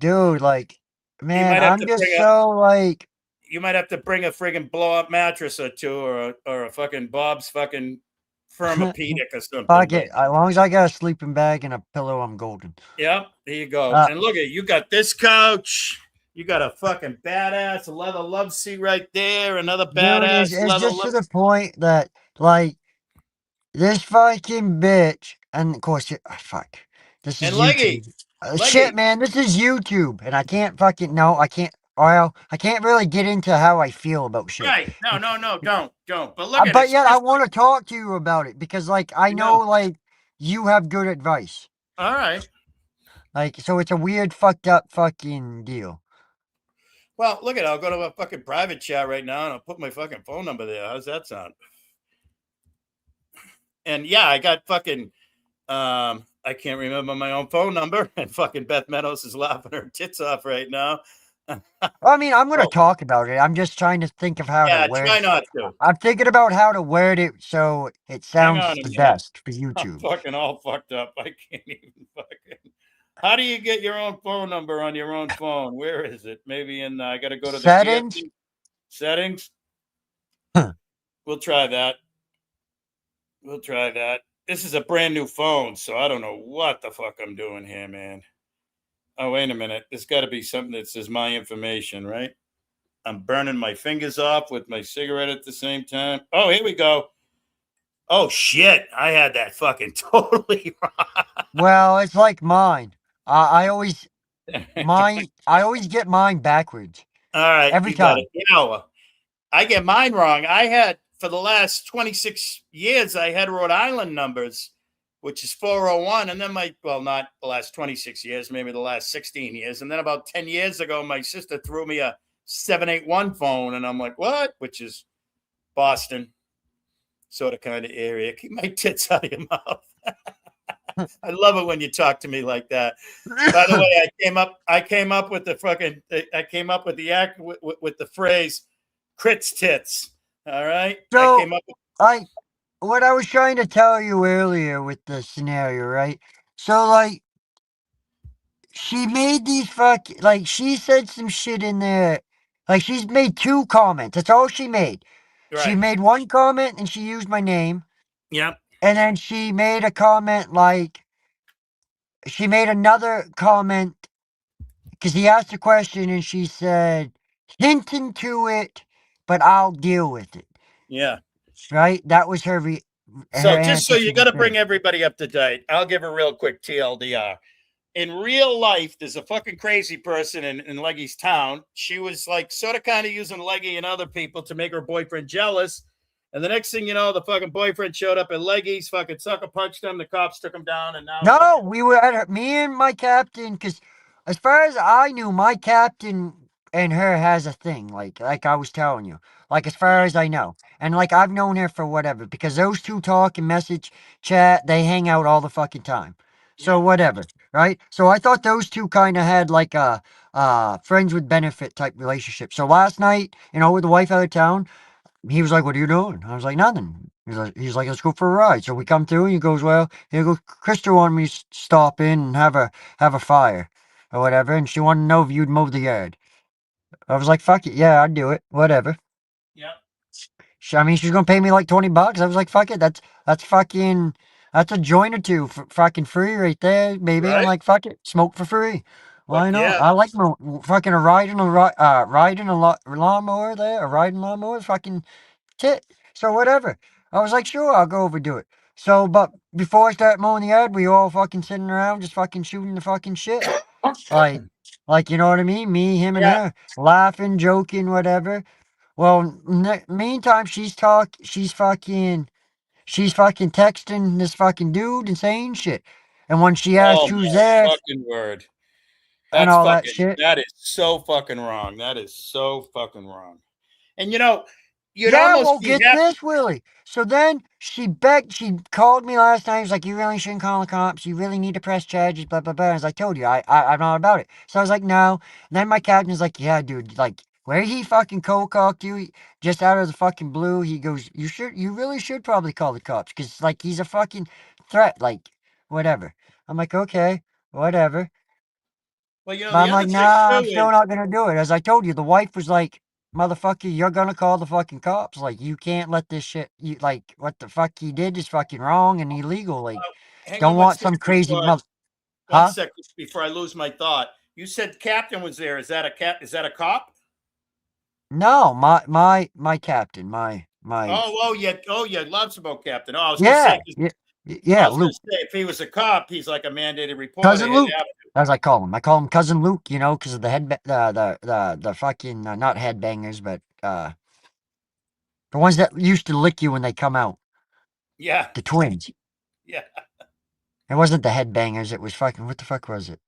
Dude, like, You man, might have I'm to just bring a so like you might have to bring a friggin' blow up mattress or two, or a fucking Bob's fucking Firmapedic or something. fuck But it. As long as I got a sleeping bag and a pillow, I'm golden. yeah, there you go. Uh, And look at you got this couch. You got a fucking badass leather love seat right there. Another dude, badass it's leather just to love. the point that like this fucking bitch, and of course, fuck, this is And Leggy, YouTube. Shit, Leggy, man, this is YouTube, and I can't fucking no, I can't. Well, I can't really get into how I feel about shit. right? No, don't. But look at But it. yet, I want to talk to you about it because, like, I I know, know. like, you have good advice. All right. Like, so it's a weird, fucked up fucking deal. Well, look at it. I'll go to a fucking private chat right now and I'll put my fucking phone number there. How's that sound? And yeah, I got fucking I can't remember my own phone number, and fucking Beth Meadows is laughing her tits off right now. I mean, I'm going to Oh, talk about it. I'm just trying to think of how to yeah, word. try not to. I'm thinking about how to word it so it Hang sounds on a the minute. best for I'm YouTube. fucking all fucked up. I can't even fucking. How do you get your own phone number on your own phone? Where is it? Maybe in I got to go to the Settings? settings. Huh. We'll try that. We'll try that. This is a brand new phone, so I don't know what the fuck I'm doing here, man. Oh, wait a minute. There's got to be something that says my information, right? I'm burning my fingers off with my cigarette at the same time. Oh, here we go. Oh, shit. I had that fucking totally wrong. Well, it's like mine. I always I always get mine backwards All right. every You got time. it. Now, I get mine wrong. I had, for the last 26 years, I had Rhode Island numbers, which is 401. And then not the last 26 years, maybe the last 16 years. And then about 10 years ago, my sister threw me a 781 phone. And I'm like, what? Which is Boston, sort of kind of area. Keep my tits out of your mouth. I love it when you talk to me like that. By the way, I came up with the act with the phrase "crits tits." All right, I So came up with what I was trying to tell you earlier with the scenario, right? So like she made these she said some shit in there. Like she's made 2 comments. That's all she made. She right. made 1 comment and she used my name. Yep. And then she made a comment like she made another comment because he asked a question and she said, hinting to it, but I'll deal with it. Yeah. Right? That was her So just so answer to you got the to thing. bring everybody up to date, I'll give a real quick TLDR. In real life, there's a fucking crazy person in Leggy's town. She was like sort of kind of using Leggy and other people to make her boyfriend jealous. And the next thing you know, the fucking boyfriend showed up at Leggy's, fucking sucker punched him. The cops took him down, and now No, we were at me and my captain, because as far as I knew, my captain and her has a thing, like I was telling you. Like as far as I know. And like I've known her for whatever, because those 2 talk and message chat, they hang out all the fucking time. So yeah, whatever, right? So I thought those 2 kind of had like a friends with benefit type relationship. So last night, with the wife out of town, he was like, "What are you doing?" I was like, "Nothing." He's like, "Let's go for a ride." So we come through, and he goes, "Well," he goes, "Krista wanted me to stop in and have a fire or whatever, and she wanted to know if you'd mow the yard." I was like, "Fuck it, yeah, I'd do it, whatever." yeah, I mean, she's gonna pay me like $20. I was like, "Fuck it, that's fucking that's a joint or 2 for fucking free right there, baby." I'm right. like, "Fuck it, smoke for free." Why Fuck not? yeah, I like fucking a riding a lawnmower there, a riding lawnmower, fucking tit. So whatever. I was like, sure, I'll go over do it. So, but before I start mowing the yard, we all fucking sitting around just fucking shooting the fucking shit. Like, you know what I mean? Me, him, and yeah. her. Laughing, joking, whatever. Well, meantime, she's fucking texting this fucking dude and saying shit. And when she asked Oh who's my there, fucking word. and That's all that fucking. shit. That is so fucking wrong. That is so fucking wrong. And you know, you'd Yeah, almost well, be get happy. this, Willie. So then she called me last night. She's like, you really shouldn't call the cops. You really need to press charges, blah, blah, blah. As I told you, I'm not about it. So I was like, no. And then my captain's like, yeah, dude, like, where he fucking cold-cocked you, just out of the fucking blue, he goes, you really should probably call the cops. Because, like, he's a fucking threat, like, whatever. I'm like, okay, whatever. Well, you know, But the I'm other like, thing nah, I'm too still is, not gonna do it. As I told you, the wife was like, motherfucker, you're gonna call the fucking cops. Like, you can't let this shit, like, what the fuck he did is fucking wrong and illegal. Like, hang on don't one want second some crazy before mother, one huh? second before I lose my thought. You said captain was there. Is that a cap? Is that a cop? No, my captain, my, Oh yeah, loves about captain. Oh, I was gonna say, yeah, 'cause yeah, I yeah, was gonna Luke, say if he was a cop, he's like a mandated reporter. cousin He'd Luke, have as I call him. I call him cousin Luke, you know, because of the the fucking, not headbangers, but, the ones that used to lick you when they come out, yeah, the twins. yeah. It wasn't the headbangers, it was fucking, what the fuck was it?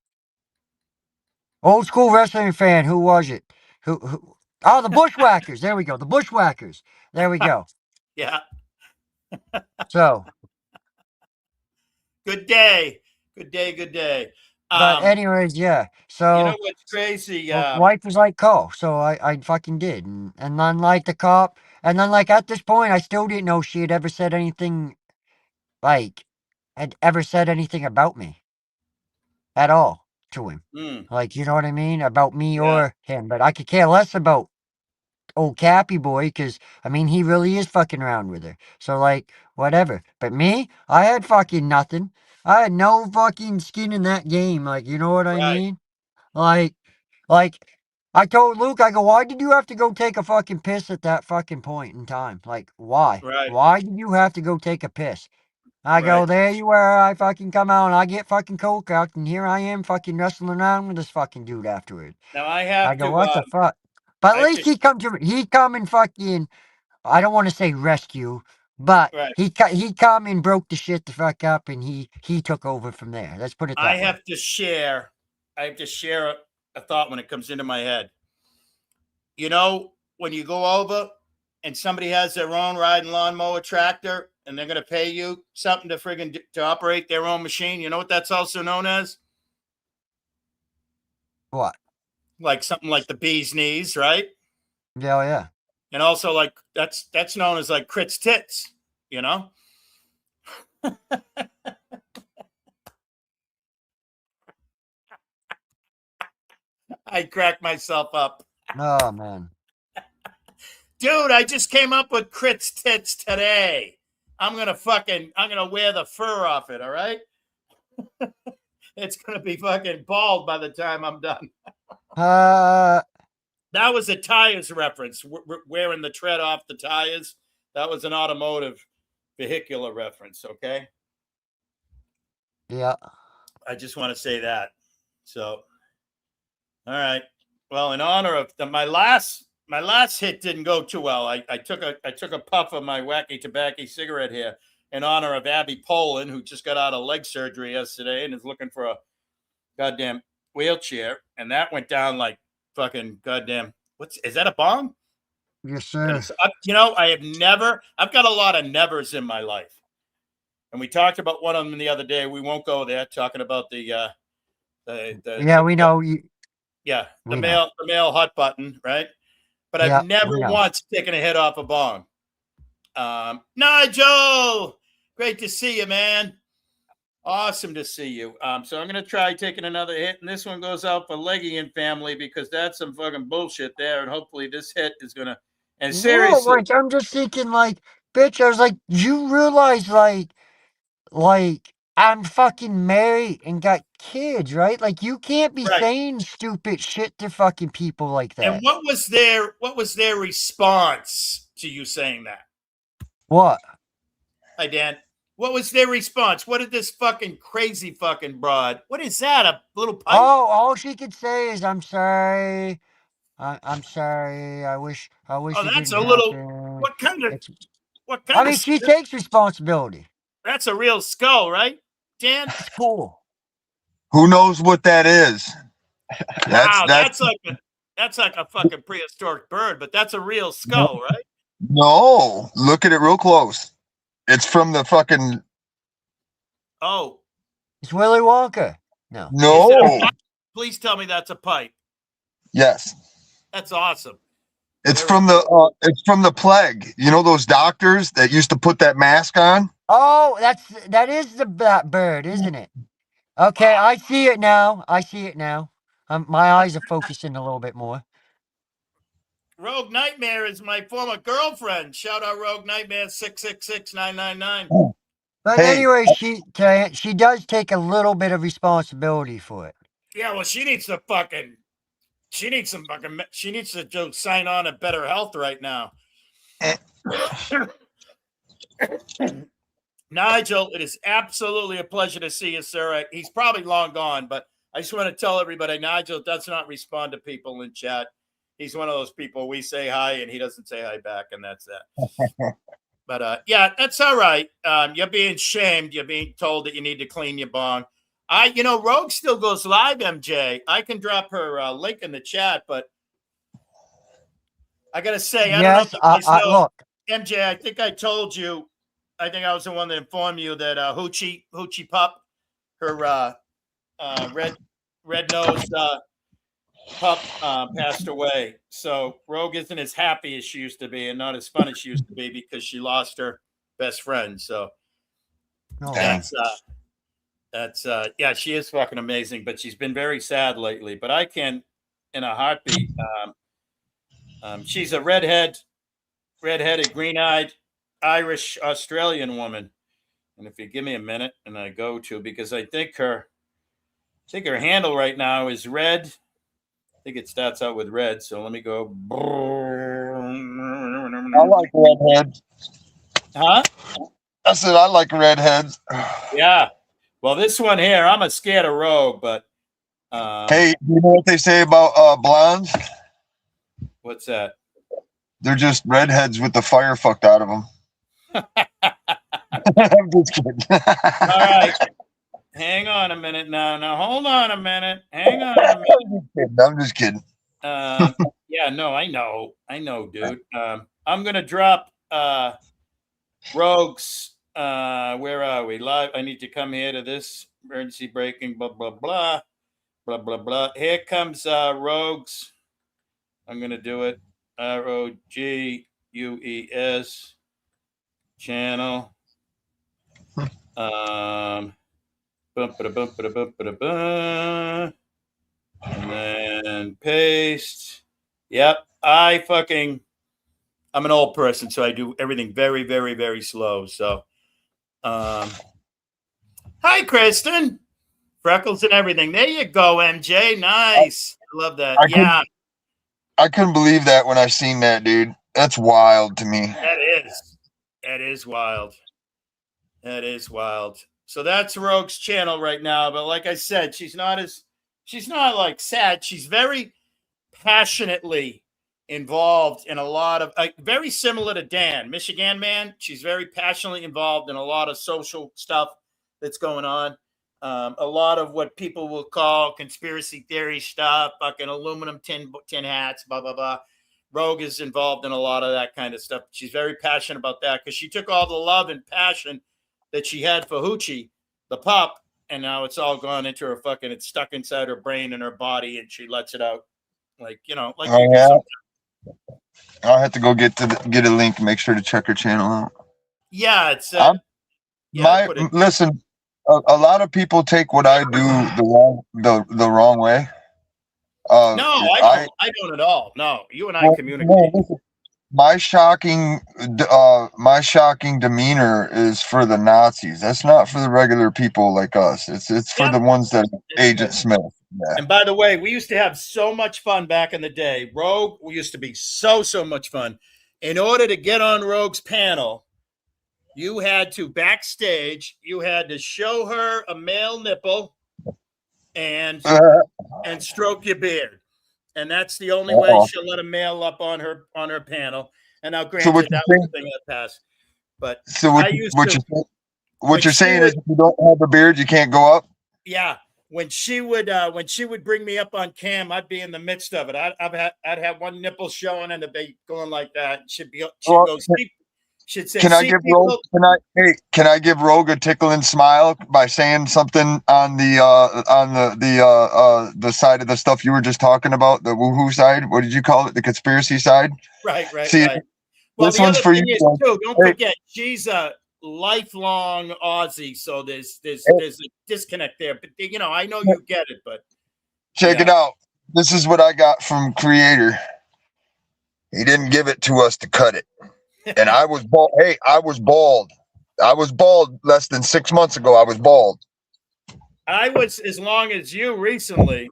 Old school wrestling fan. Who was it? Who? Oh, the Bushwhackers. There we go. The Bushwhackers. There we go. Yeah. So, Good day. Good day. Good day. but anyways, yeah. You know So, what's crazy? wife was like, call. So I fucking did. And then like the cop, and then like at this point, I still didn't know she had ever said anything, like, had ever said anything about me at all to him. mm, Like, you know what I mean? About me yeah, or him. But I could care less about old Cappy boy, because I mean he really is fucking around with her. So like whatever. But me, I had fucking nothing. I had no fucking skin in that game. Like, you know what I right, mean? Like, like I told Luke, I go, why did you have to go take a fucking piss at that fucking point in time? Like, why? right, Why did you have to go take a piss? I right. go, there you were. I fucking come out and I get fucking coke out, and here I am fucking wrestling around with this fucking dude afterward. Now I I have go, to. what the fuck? But I at have least to. he come and fucking, I don't want to say rescue, but Right. he come and broke the shit the fuck up, and he took over from there. Let's put it I that way. have to share. I have to share a thought when it comes into my head. You know, when you go over and somebody has their own riding lawnmower tractor and they're going to pay you something to friggin' to operate their own machine, you know what that's also known as? What? Like something like the bee's knees, right? Yeah, oh, yeah. And also like that's known as like Crit's tits, you know? I crack myself up. Oh man. Dude, I just came up with Crit's tits today. I'm gonna wear the fur off it, all right? It's gonna be fucking bald by the time I'm done. Uh, That was a tires reference, wearing the tread off the tires. That was an automotive vehicular reference, okay? yeah. I just want to say that. So, all right. Well, in honor of my last hit didn't go too well. I took a puff of my wacky tobacco cigarette here in honor of Abby Poland, who just got out of leg surgery yesterday and is looking for a goddamn wheelchair, and that went down like fucking goddamn. Is that a bong? Yes, sir. You know, I've got a lot of nevers in my life. And we talked about one of them the other day. We won't go there, talking about the Yeah, we know. the We know. male hot button, right? But I've Yeah, never we know. once taken a hit off a bong. Nigel, great to see you, man. Awesome to see you. So I'm gonna try taking another hit, and this one goes out for Leggy and family because that's some fucking bullshit there, and hopefully this hit is gonna. And No, seriously, like I'm just thinking, like, bitch. I was like, you realize, like I'm fucking married and got kids, right? Like you can't be right? saying stupid shit to fucking people like And that. what was their response to you saying that? What? Hi, Dan. What was their response? What did this fucking crazy fucking broad? What is that? A little pipe? Oh, all she could say is, "I'm sorry. I'm sorry. I wish Oh, it that's didn't a little. happen." What kind of? It's. What I kind of? mean, she takes responsibility. That's a real skull, right, Dan? It's cool. Who knows what that is? Wow, that's like a fucking prehistoric bird, but that's a real skull, right? No, look at it real close. It's from the fucking. Oh, It's Willy Wonka. No. is it No. a pipe? Please tell me that's a pipe. Yes. That's awesome. It's from the plague. You know those doctors that used to put that mask on? Oh, that is that bird, isn't it? Okay, I see it now. My eyes are focusing a little bit more. Rogue Nightmare is my former girlfriend. Shout out Rogue Nightmare 666-999. But Hey. anyway, she does take a little bit of responsibility for it. Yeah, well, she needs to go sign on at Better Health right now. Nigel, it is absolutely a pleasure to see you, sir. He's probably long gone, but I just want to tell everybody, Nigel does not respond to people in chat. He's one of those people we say hi and he doesn't say hi back, and that's that. But yeah, that's all right. You're being shamed. You're being told that you need to clean your bong. Rogue still goes live, MJ. I can drop her link in the chat, but I gotta say, I don't know if you guys know. Look, MJ, I think I told you. I think I was the one that informed you that Hoochie Pup, her red-nosed pup, passed away. So Rogue isn't as happy as she used to be, and not as fun as she used to be because she lost her best friend. So that's yeah, she is fucking amazing, but she's been very sad lately. But I can, in a heartbeat. She's a redheaded, green-eyed Irish Australian woman. And if you give me a minute and I go to, because I think her handle right now is red. I think it starts out with red. So let me go. I like redheads. Huh? I said I like redheads. Yeah. Well, this one here, I'm a scared of Rogue, but hey, you know what they say about blondes? What's that? They're just redheads with the fire fucked out of them. I'm just kidding. All right. Hang on a minute now. Now, hold on a minute. Hang on a minute. I'm just kidding. Yeah, no, I know, dude. I'm going to drop Rogue's. Where are we? Live. I need to come here to this emergency breaking, blah, blah, blah, blah, blah, blah. Here comes Rogue's. I'm going to do it. ROGUES channel. And then paste. Yep. I'm an old person, so I do everything very, very, very slow. So, hi, Kristen. Freckles and everything. There you go, MJ. Nice. I love that. I couldn't believe that when I seen that, dude. That's wild to me. That is wild. That is wild. So that's Rogue's channel right now. But like I said, she's not like sad. She's very passionately involved in a lot of, very similar to Dan, Michigan man. She's very passionately involved in a lot of social stuff that's going on. A lot of what people will call conspiracy theory stuff, fucking aluminum tin hats, blah, blah, blah. Rogue is involved in a lot of that kind of stuff. She's very passionate about that because she took all the love and passion that she had for Hoochie, the pup, and now it's all gone into her fucking, it's stuck inside her brain and her body, and she lets it out. Like, I'll have to go get a link and make sure to check her channel out. Yeah, it's listen. A lot of people take what I do the wrong way. No, I don't at all. No, you and I communicate. No, my shocking demeanor is for the Nazis. That's not for the regular people like us. It's for the ones that Agent Smith. Yeah. And by the way, we used to have so much fun back in the day. Rogue, we used to be so much fun. In order to get on Rogue's panel, you had to backstage. You had to show her a male nipple and stroke your beard, and that's the only way she'll let a male up on her panel. And now, granted, that was the thing that passed. But so what you're saying is, if you don't have a beard, you can't go up. Yeah, when she would bring me up on cam, I'd be in the midst of it. I'd have one nipple showing and it'd be going like that. She'd Well, go, she'd say, can I see give people. Rogue? Can I give Rogue a tickle and smile by saying something on the side of the stuff you were just talking about, the woohoo side? What did you call it? The conspiracy side? Right. See, Well, this the one's other for thing you. is too, don't forget, she's a lifelong Aussie, so there's a disconnect there. But I know you get it, but Check it out. This is what I got from Creator. He didn't give it to us to cut it. And I was bald. Hey, I was bald. I was bald less than 6 months ago. I was bald. I was as long as you recently,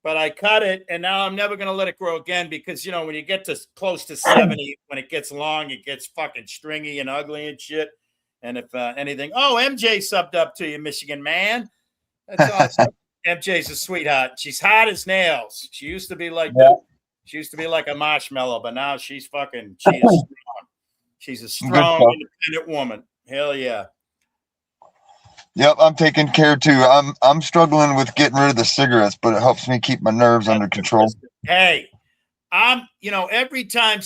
but I cut it, and now I'm never going to let it grow again because, when you get to close to 70, when it gets long, it gets fucking stringy and ugly and shit. And if anything, MJ subbed up to you, Michigan man. That's awesome. MJ's a sweetheart. She's hot as nails. She used to be like she used to be like a marshmallow, but now she is strong. She's a strong, independent woman. Hell yeah. Yep, I'm taking care too. I'm struggling with getting rid of the cigarettes, but it helps me keep my nerves under control. Hey, every time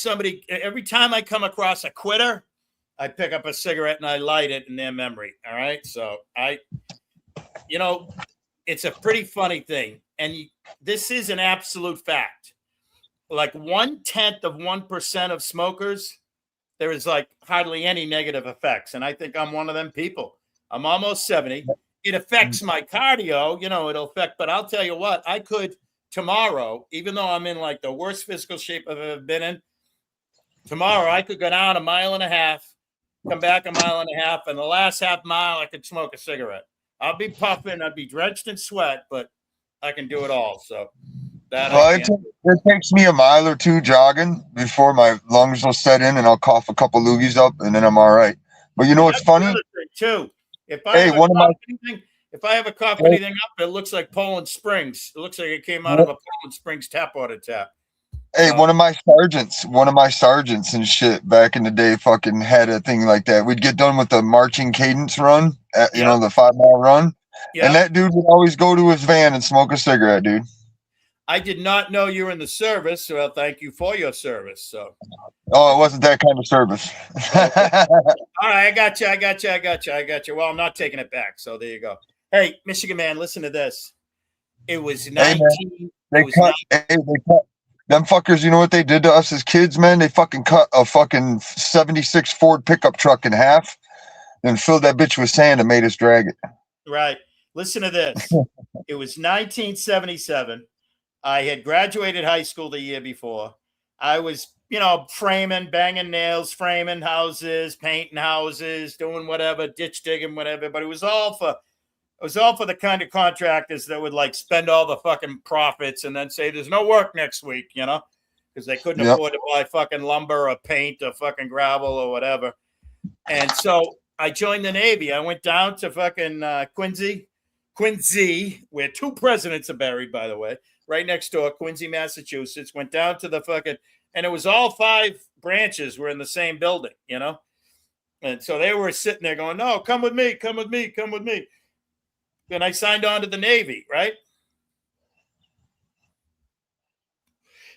I come across a quitter, I pick up a cigarette and I light it in their memory. All right. So it's a pretty funny thing. And this is an absolute fact. Like 0.1% of smokers, there is like hardly any negative effects. And I think I'm one of them people. I'm almost 70. It affects my cardio, it'll affect, but I'll tell you what, I could tomorrow, even though I'm in like the worst physical shape I've ever been in, tomorrow I could go down 1.5 miles, come back 1.5 miles, and the last half mile I could smoke a cigarette. I'll be puffing, I'd be drenched in sweat, but I can do it all. So it takes me 1 mile or 2 jogging before my lungs will set in and I'll cough a couple loogies up and then I'm all right. But what's funny? Too. If I have a cough anything up, it looks like Poland Springs. It looks like it came out of a Poland Springs tap water tap. Hey, one of my sergeants and shit back in the day fucking had a thing like that. We'd get done with the marching cadence run, the 5 mile run. Yep. And that dude would always go to his van and smoke a cigarette, dude. I did not know you were in the service. Well, thank you for your service. So. Oh, it wasn't that kind of service. Okay. All right, I got you. Well, I'm not taking it back. So there you go. Hey, Michigan man, listen to this. It was 19. They cut. Them fuckers, you know what they did to us as kids, man? They fucking cut a fucking 76 Ford pickup truck in half and filled that bitch with sand and made us drag it. Right. Listen to this. It was 1977. I had graduated high school the year before. I was, framing, banging nails, framing houses, painting houses, doing whatever, ditch digging, whatever. But it was all for the kind of contractors that would like spend all the fucking profits and then say there's no work next week, because they couldn't afford to buy fucking lumber or paint or fucking gravel or whatever. And so I joined the Navy. I went down to fucking Quincy, where 2 presidents are buried, by the way. Right next door, Quincy, Massachusetts, went down to the fucking, and it was all 5 branches were in the same building, And so they were sitting there going, no, come with me. And I signed on to the Navy, right?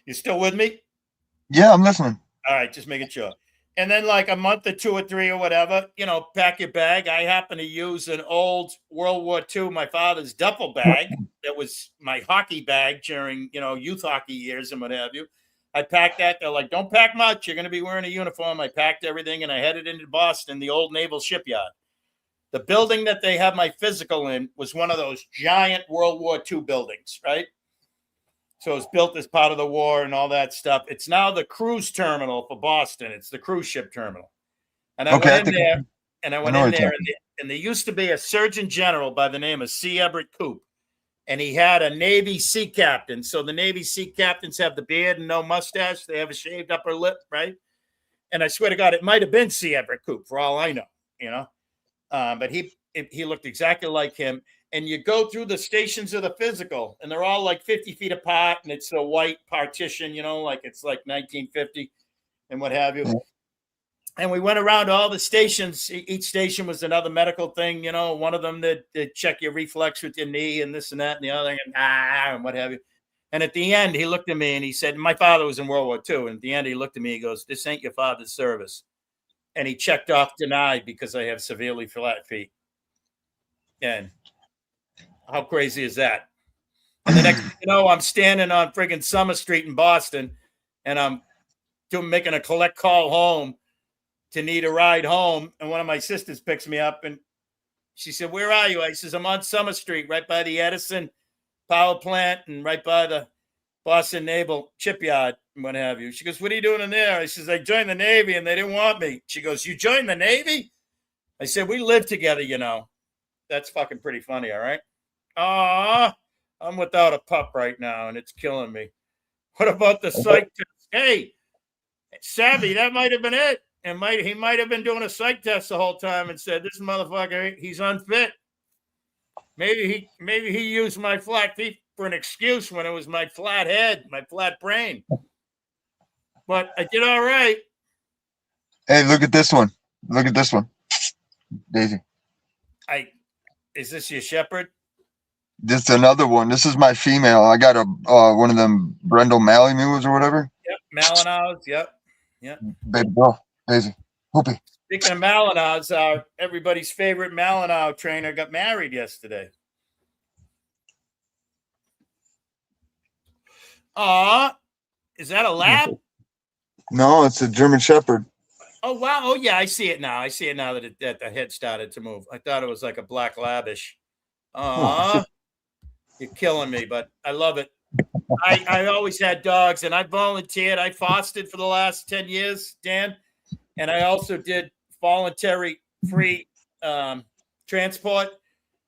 You still with me? Yeah, I'm listening. All right, just making sure. And then like a month or 2 or 3 or whatever, pack your bag. I happen to use an old World War II, my father's duffel bag that was my hockey bag during, youth hockey years and what have you. I packed that. They're like, don't pack much. You're going to be wearing a uniform. I packed everything and I headed into Boston, the old naval shipyard. The building that they have my physical in was one of those giant World War II buildings, right? So it was built as part of the war and all that stuff. It's now the cruise terminal for Boston. It's the cruise ship terminal. And I went in there, and there used to be a Surgeon General by the name of C. Everett Koop. And he had a Navy sea captain. So the Navy sea captains have the beard and no mustache. They have a shaved upper lip, right? And I swear to God, it might have been C. Everett Koop for all I know, But he looked exactly like him. And you go through the stations of the physical, and they're all like 50 feet apart, and it's a white partition, like it's like 1950 and what have you. And we went around to all the stations. Each station was another medical thing, you know. One of them that check your reflex with your knee and this and that and the other and what have you. And at the end, he looked at me and he said, my father was in World War II. And at the end, he looked at me, he goes, this ain't your father's service. And he checked off denied because I have severely flat feet. And how crazy is that? And the next, you know, I'm standing on friggin' Summer Street in Boston, and I'm making a collect call home to need a ride home. And one of my sisters picks me up, and she said, where are you? I says, I'm on Summer Street, right by the Edison power plant and right by the Boston Naval shipyard and what have you. She goes, what are you doing in there? I says, I joined the Navy and they didn't want me. She goes, you joined the Navy? I said, we live together, you know. That's fucking pretty funny, all right? I'm without a pup right now and it's killing me. What about the psych test? Hey, Savvy, that might have been it. And he might have been doing a psych test the whole time and said, this motherfucker, he's unfit. Maybe he used my flat feet for an excuse when it was my flat head, my flat brain. But I did all right. Hey, look at this one. Look at this one. Daisy. Is this your shepherd? This is another one. This is my female. I got a one of them Brendel Malamutes or whatever. Yep, Malinois. Yep. Baby girl, Daisy. Whoopee. Speaking of Malinois, everybody's favorite Malinois trainer got married yesterday. Is that a lab? No, it's a German Shepherd. Oh, wow. Oh, yeah, I see it now. I see it now that the head started to move. I thought it was like a black labish. You're killing me, but I love it. I always had dogs, and I volunteered. I fostered for the last 10 years, Dan, and I also did voluntary free transport.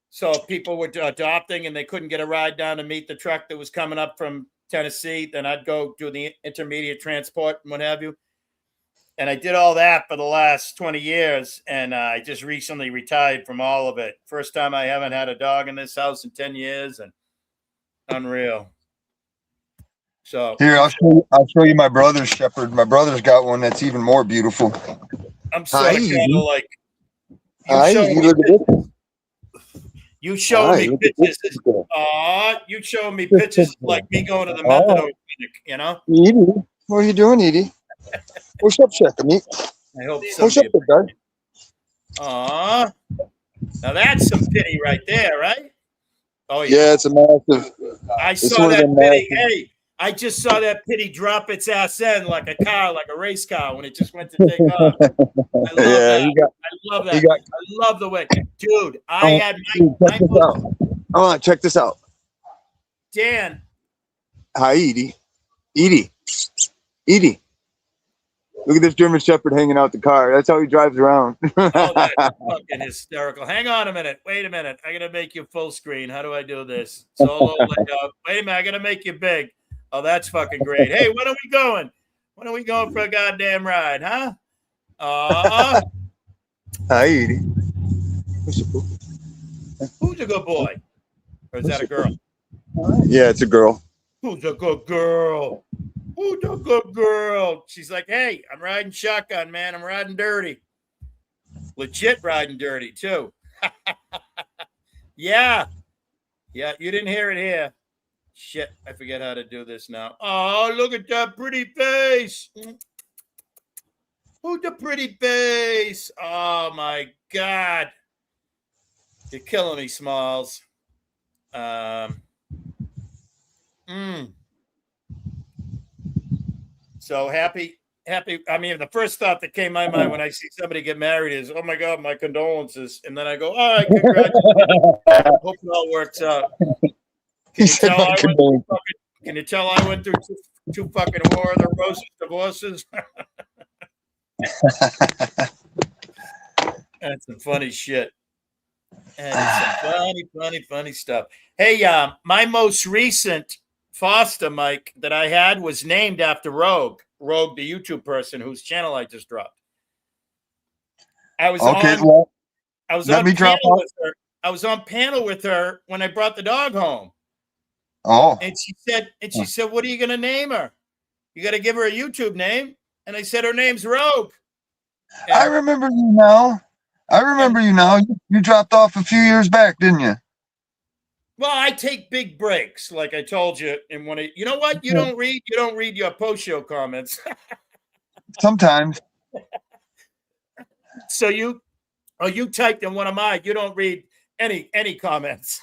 So if people were adopting and they couldn't get a ride down to meet the truck that was coming up from Tennessee, then I'd go do the intermediate transport and what have you. And I did all that for the last 20 years, and I just recently retired from all of it. First time I haven't had a dog in this house in 10 years, and unreal. So here, I'll show you my brother's shepherd. My brother's got one that's even more beautiful. I'm sort of kind of like you showing me pictures. You showing me pictures like me going to the methadone clinic, you know? Edie, what are you doing, Edie? What's up, Shekami? I hope what's up, big guy? Now that's some pity right there, right? Oh yeah, it's a massive. I saw that pity. Hey, I just saw that pity drop its ass in like a car, like a race car when it just went to take off. I love that. I love that. I love the way, dude. I had my check this out. Dan. Hi, Edie. Edie. Look at this German Shepherd hanging out the car. That's how he drives around. Oh, that's fucking hysterical. Hang on a minute. Wait a minute. I gotta make you full screen. How do I do this? Solo layout. Wait a minute. I gotta make you big. Oh, that's fucking great. Hey, when are we going? When are we going for a goddamn ride, huh? Hi, Edie. Who's a good boy? Or is that a girl? Yeah, it's a girl. Who's a good girl? Who's a good girl? She's like, hey, I'm riding shotgun, man. I'm riding dirty. Legit riding dirty, too. Yeah. Yeah, you didn't hear it here. Shit, I forget how to do this now. Oh, look at that pretty face. Who's the pretty face? Oh, my God. You're killing me, Smalls. So happy. I mean, the first thought that came to my mind when I see somebody get married is, oh my God, my condolences. And then I go, all right, congratulations. Hope it all works out. Can you tell I went through two fucking divorces? That's some funny shit. And some funny stuff. Hey, my most recent foster Mike that I had was named after Rogue, the YouTube person whose channel I just dropped. I was on panel with her when I brought the dog home. Oh. And she said, what are you going to name her? You got to give her a YouTube name. And I said, her name's Rogue. I remember you now. You dropped off a few years back, didn't you? Well, I take big breaks, like I told you. And when you know what, you don't read your post show comments. Sometimes. So you typed in one of mine. You don't read any comments.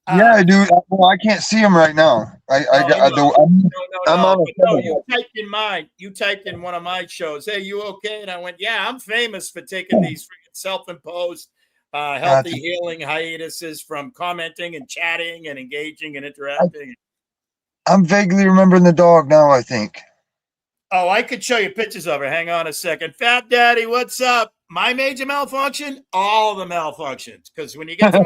Yeah, I do. Well, I can't see them right now. I'm on a No, you typed in mine. You typed in one of my shows. Hey, you okay? And I went, yeah, I'm famous for taking these self-imposed healthy healing hiatuses from commenting and chatting and engaging and interacting. I'm vaguely remembering the dog now, I think. Oh, I could show you pictures of her. Hang on a second. Fat Daddy, what's up? My major malfunction? All the malfunctions. Because when you get to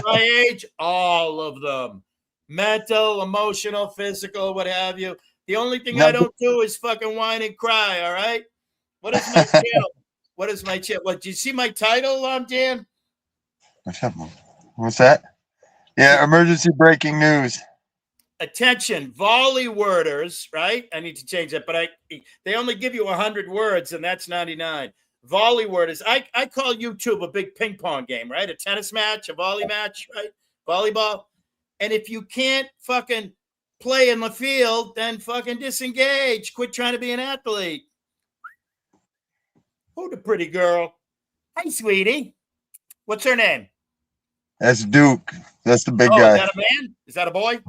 my age, all of them. Mental, emotional, physical, what have you. The only thing I don't do is fucking whine and cry, all right? What is my channel? What is my channel? What, do you see my title, Dan? What's that? Yeah, emergency breaking news. Attention, VolleyWorders, right? I need to change that, but they only give you 100 words, and that's 99. VolleyWorders. I call YouTube a big ping pong game, right? A tennis match, a volley match, right? Volleyball. And if you can't fucking play in the field, then fucking disengage. Quit trying to be an athlete. Who the pretty girl? Hi, sweetie. What's her name? That's Duke. That's the big guy. Is that a man? Is that a boy?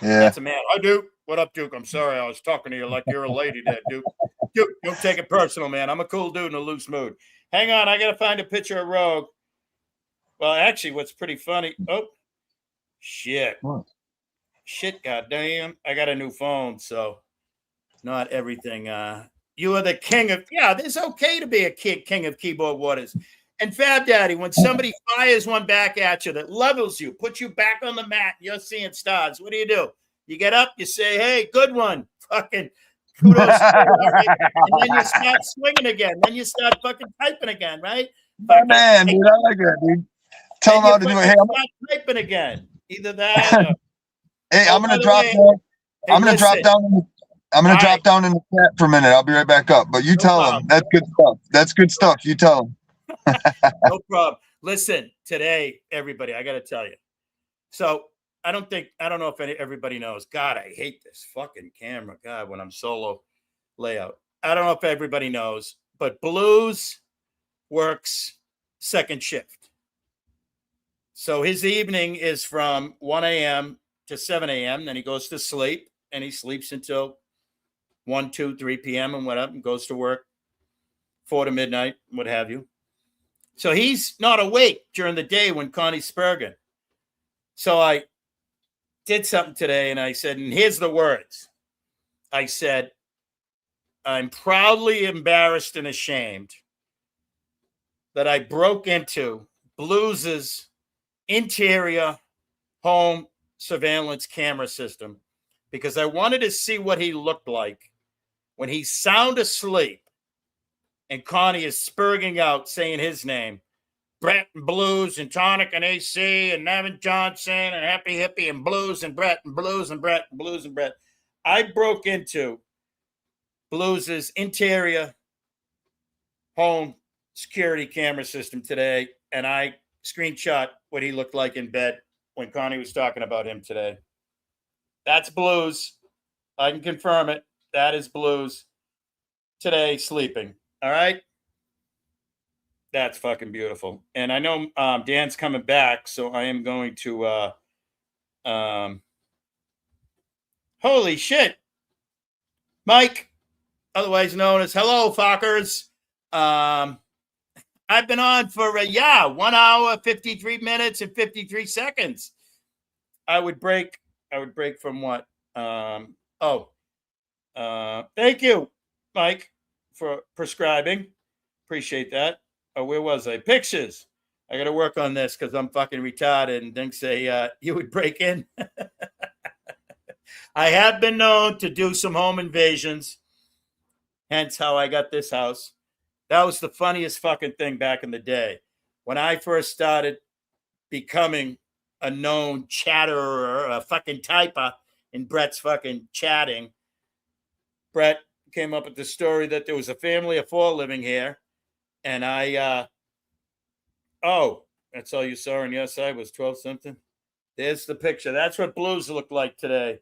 Yeah. That's a man. Hi, Duke. What up, Duke? I'm sorry I was talking to you like you're a lady there, Duke. Duke, don't take it personal, man. I'm a cool dude in a loose mood. Hang on. I got to find a picture of Rogue. Well, actually, what's pretty funny. Oh, shit. What? Shit, goddamn. I got a new phone, so not everything. You are the king of, it's okay to be a king of keyboard waters. And Fab Daddy, when somebody fires one back at you that levels you, puts you back on the mat, you're seeing stars. What do? You get up, you say, hey, good one. Fucking kudos. And then you start swinging again. Then you start fucking typing again, right? Man, dude, I like that, dude. Tell them how to do it. Hey, I'm not typing again. Either that or... Hey, I'm going to drop down. I'm going to drop down. I'm going to drop down in the chat for a minute. I'll be right back up. But you tell them. That's good stuff. That's good stuff. You tell them. No problem. Listen, today, everybody, I got to tell you. So I don't know if everybody knows. God, I hate this fucking camera. God, when I'm solo layout. I don't know if everybody knows, but Blues works second shift. So his evening is from 1 a.m. to 7 a.m. Then he goes to sleep, and he sleeps until 1, 2, 3 p.m. and whatever, and goes to work 4 to midnight, what have you. So he's not awake during the day when Connie's spurging. So I did something today, and I said, and here's the words. I said, I'm proudly embarrassed and ashamed that I broke into Blues's interior home surveillance camera system because I wanted to see what he looked like when he's sound asleep and Connie is spurging out saying his name, Brett and Blues and Tonic and AC and Nevin Johnson and Happy Hippie and Blues and Brett and Blues and Brett and Blues and Brett. I broke into Blues's interior home security camera system today, and I screenshot what he looked like in bed when Connie was talking about him today. That's Blues. I can confirm it. That is Blues today sleeping. All right? That's fucking beautiful. And I know Dan's coming back, so I am going to holy shit. Mike, otherwise known as Hello Fuckers. I've been on for 1 hour, 53 minutes, and 53 seconds. I would break from what? Thank you, Mike, for prescribing. Appreciate that. Oh, where was I? Pictures. I got to work on this because I'm fucking retarded and then say you would break in. I have been known to do some home invasions, hence how I got this house. That was the funniest fucking thing back in the day. When I first started becoming a known chatterer, a fucking typer in Brett's fucking chatting, Brett came up with the story that there was a family of 4 living here. And oh, that's all you saw on your side was 12 something. There's the picture. That's what Blues looked like today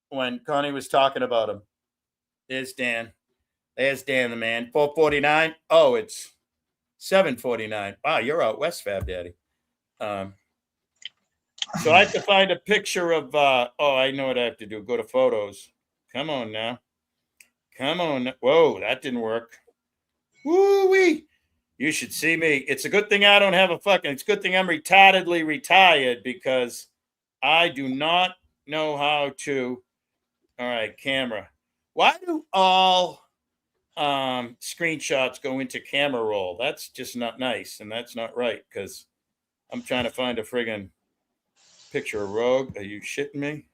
when Connie was talking about him. There's Dan. There's Dan the man. 449. Oh, it's 749. Wow, you're out west, Fab Daddy. So I have to find a picture of I know what I have to do. Go to photos. Come on now. Come on. Whoa, that didn't work. Woo-wee. You should see me. It's a good thing I don't have it's a good thing I'm retardedly retired because I do not know how to. All right, camera. Why do all screenshots go into camera roll? That's just not nice, and that's not right because I'm trying to find a friggin' picture of Rogue. Are you shitting me?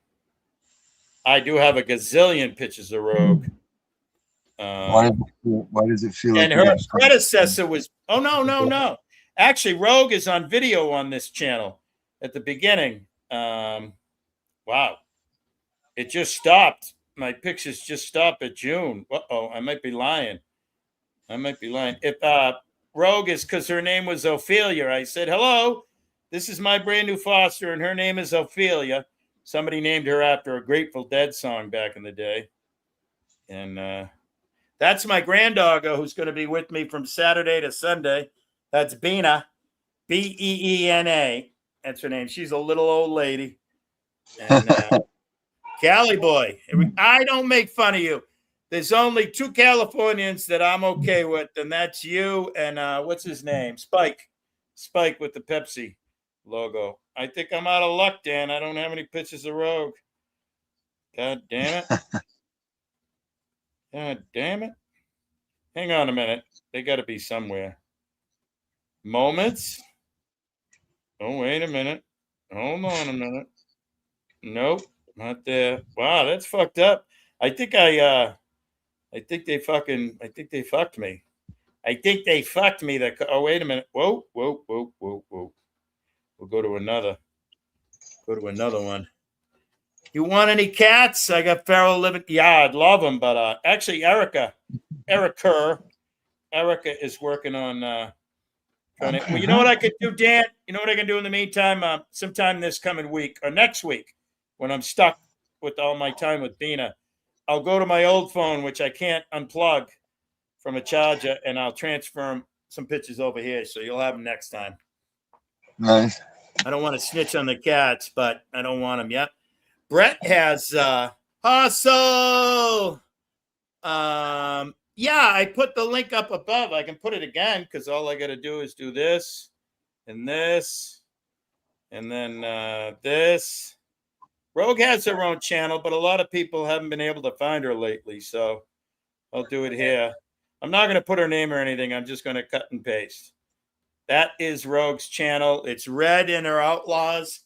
I do have a gazillion pictures of Rogue. Why does it feel like? And her predecessor was, no. Actually, Rogue is on video on this channel at the beginning. Wow. It just stopped. My pictures just stopped at June. Uh-oh, I might be lying. If Rogue is because her name was Ophelia, I said, hello, this is my brand new foster, and her name is Ophelia. Somebody named her after a Grateful Dead song back in the day. And that's my granddogger who's going to be with me from Saturday to Sunday. That's Beena, Beena. That's her name. She's a little old lady. And Cali boy, I don't make fun of you. There's only 2 Californians that I'm okay with, and that's you and what's his name? Spike with the Pepsi logo. I think I'm out of luck, Dan. I don't have any pictures of Rogue. God damn it. God damn it. Hang on a minute. They got to be somewhere. Moments. Oh, wait a minute. Hold on a minute. Nope, not there. Wow, that's fucked up. I think they fucked me. I think they fucked me. Oh, wait a minute. Whoa. We'll go to another one. You want any cats? I got feral living. Yeah, I'd love them, but actually, Erica is working on. Well, you know what I could do, Dan? You know what I can do in the meantime? Sometime this coming week or next week, when I'm stuck with all my time with Beena, I'll go to my old phone, which I can't unplug from a charger, and I'll transfer some pictures over here, so you'll have them next time. Nice. I don't want to snitch on the cats, but I don't want them yet. Brett has hustle. Yeah, I put the link up above. I can put it again because all I got to do is do this and this and then this. Rogue has her own channel, but a lot of people haven't been able to find her lately, so I'll do it here. I'm not going to put her name or anything. I'm just going to cut and paste. That is Rogue's channel. It's red in her outlaws.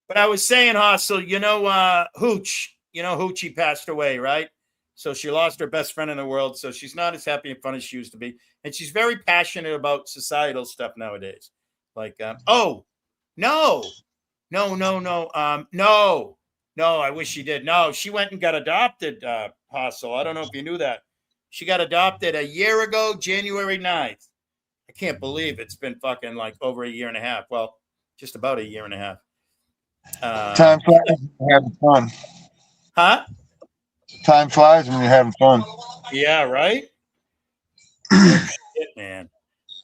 But I was saying, Hustle, Hooch. Hoochie passed away, right? So she lost her best friend in the world. So she's not as happy and fun as she used to be. And she's very passionate about societal stuff nowadays. Like, no, I wish she did. No, she went and got adopted, Hustle. I don't know if you knew that. She got adopted a year ago, January 9th. I can't believe it's been fucking like over a year and a half. Well, just about a year and a half. Time flies when you're having fun. Huh? Time flies when you're having fun. Yeah, right? Shit, man.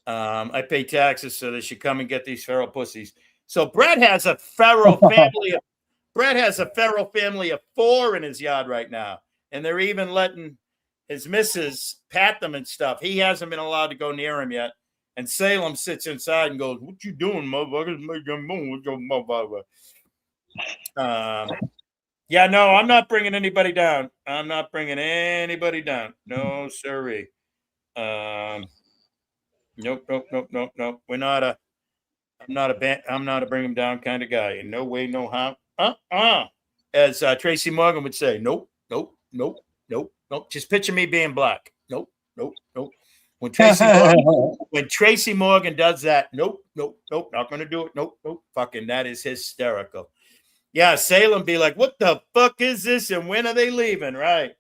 I pay taxes, so they should come and get these feral pussies. So Brett has a feral family. Brett has a feral family of 4 in his yard right now, and they're even letting his missus pat them and stuff. He hasn't been allowed to go near him yet. And Salem sits inside and goes, "What you doing, motherfuckers? Make your move with your motherfucker." Yeah, no, I'm not bringing anybody down. No, sirree. Nope. I'm not a bring them down kind of guy. In no way, no how. As Tracy Morgan would say, nope. Just picture me being black. Nope. When Tracy Morgan does that, nope, not going to do it. Nope. Fucking, that is hysterical. Yeah, Salem be like, what the fuck is this? And when are they leaving? Right.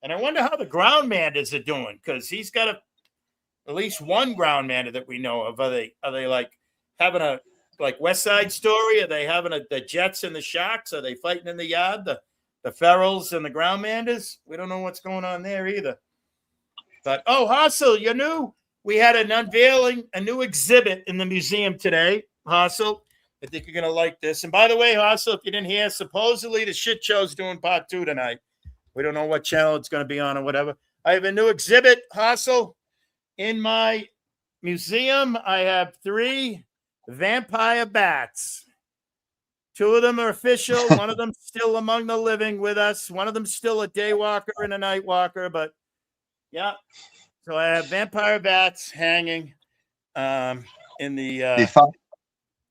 And I wonder how the ground manders are doing, because he's got at least one ground mander that we know of. Are they like having a like West Side Story? Are they having the Jets and the Sharks? Are they fighting in the yard? The Ferals and the ground manders? We don't know what's going on there either. But Hassel, you knew we had an unveiling, a new exhibit in the museum today. Hassel, I think you're gonna like this. And by the way, Hassel, if you didn't hear, supposedly the shit show's doing part 2 tonight. We don't know what channel it's gonna be on or whatever. I have a new exhibit, Hassel, in my museum. I have 3 vampire bats. 2 of them are official. One of them still among the living with us. One of them still a day walker and a night walker. But yeah, so I have vampire bats hanging in the.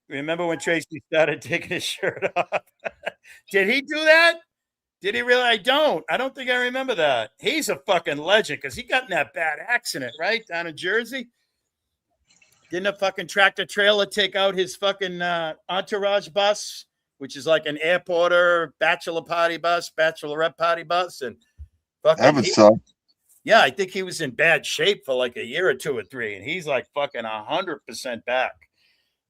Remember when Tracy started taking his shirt off? Did he do that? Did he really? I don't think I remember that. He's a fucking legend because he got in that bad accident, right? Down in Jersey. Didn't a fucking tractor trailer take out his fucking entourage bus, which is like an airport or bachelor party bus, bachelorette party bus? And fucking, that would suck. Yeah, I think he was in bad shape for like a year or 2 or 3, and he's like fucking 100% back.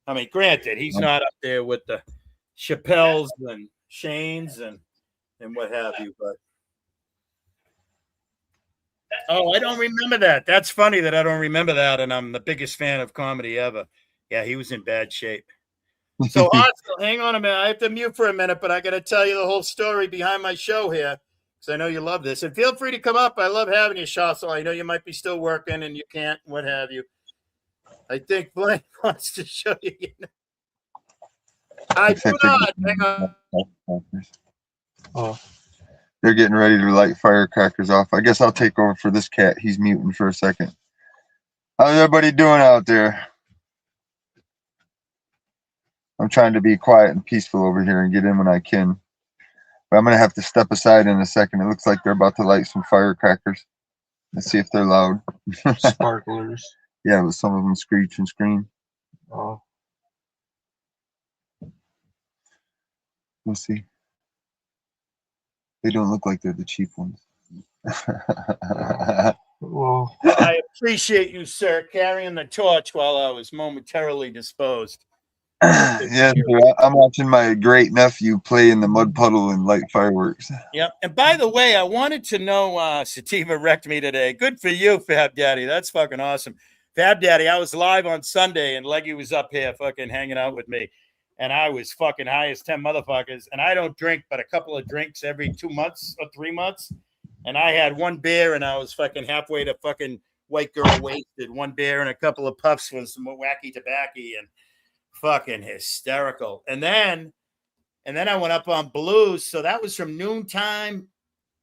I mean, granted, he's not up there with the Chappelles and Shanes and what have you, but I don't remember that. That's funny that I don't remember that, and I'm the biggest fan of comedy ever. Yeah, he was in bad shape. So, Hassel, hang on a minute. I have to mute for a minute, but I got to tell you the whole story behind my show here, because I know you love this. And feel free to come up. I love having you, Hassel. I know you might be still working and you can't, what have you. I think Blaine wants to show you. I do not. Hang on. Oh, they're getting ready to light firecrackers off. I guess I'll take over for this cat. He's muting for a second. How's everybody doing out there? I'm trying to be quiet and peaceful over here and get in when I can. But I'm going to have to step aside in a second. It looks like they're about to light some firecrackers. Let's see if they're loud. Sparklers. Yeah, but some of them screech and scream. Oh. Let's see. They don't look like they're the cheap ones. Well, I appreciate you, sir, carrying the torch while I was momentarily disposed. Yeah, I'm watching my great nephew play in the mud puddle and light fireworks. Yep. And by the way, I wanted to know, Sativa wrecked me today. Good for you, Fab Daddy. That's fucking awesome. Fab Daddy, I was live on Sunday and Leggy was up here fucking hanging out with me. And I was fucking high as 10 motherfuckers. And I don't drink but a couple of drinks every 2 months or 3 months. And I had 1 beer and I was fucking halfway to fucking white girl wasted. 1 beer and a couple of puffs with some wacky tobacco and fucking hysterical. And then I went up on blues. So that was from noontime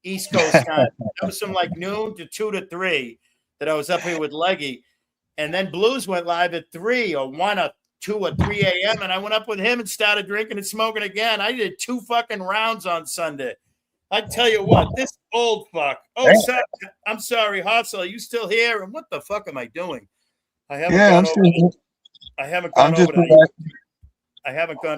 East Coast time. That was from like noon to 2 to 3 that I was up here with Leggy. And then blues went live at 3 or 1 or 2 or 3 a.m. And I went up with him and started drinking and smoking again. I did 2 fucking rounds on Sunday. I tell you what, this old fuck. Oh, I'm sorry, Hassel, are you still here? And what the fuck am I doing? I haven't gone to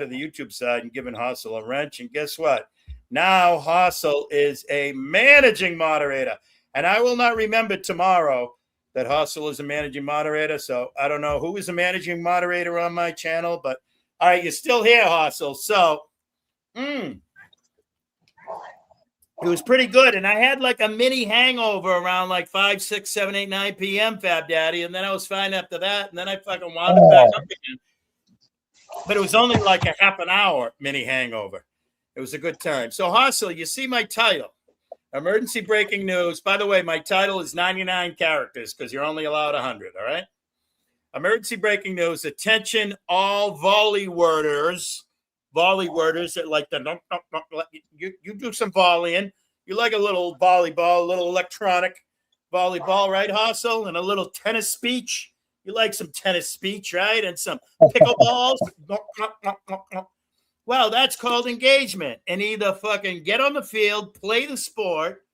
the YouTube side and given Hassel a wrench. And guess what? Now Hassel is a managing moderator. And I will not remember tomorrow that Hassel is a managing moderator. So I don't know who is a managing moderator on my channel, but all right, you're still here, Hassel. So it was pretty good. And I had like a mini hangover around like 5, 6, 7, 8, 9 p.m., Fab Daddy. And then I was fine after that. And then I fucking wound it back up again. But it was only like a half an hour mini hangover. It was a good time. So Hassel, you see my title. Emergency breaking news. By the way, my title is 99 characters because you're only allowed 100, all right? Emergency breaking news. Attention, all VolleyWorders. VolleyWorders that like the you do some volleying. You like a little volleyball, a little electronic volleyball, right, Hassel? And a little TenniSpeach. You like some TenniSpeach, right? And some PickleBawls. Well, that's called engagement. And either fucking get on the field, play the sport,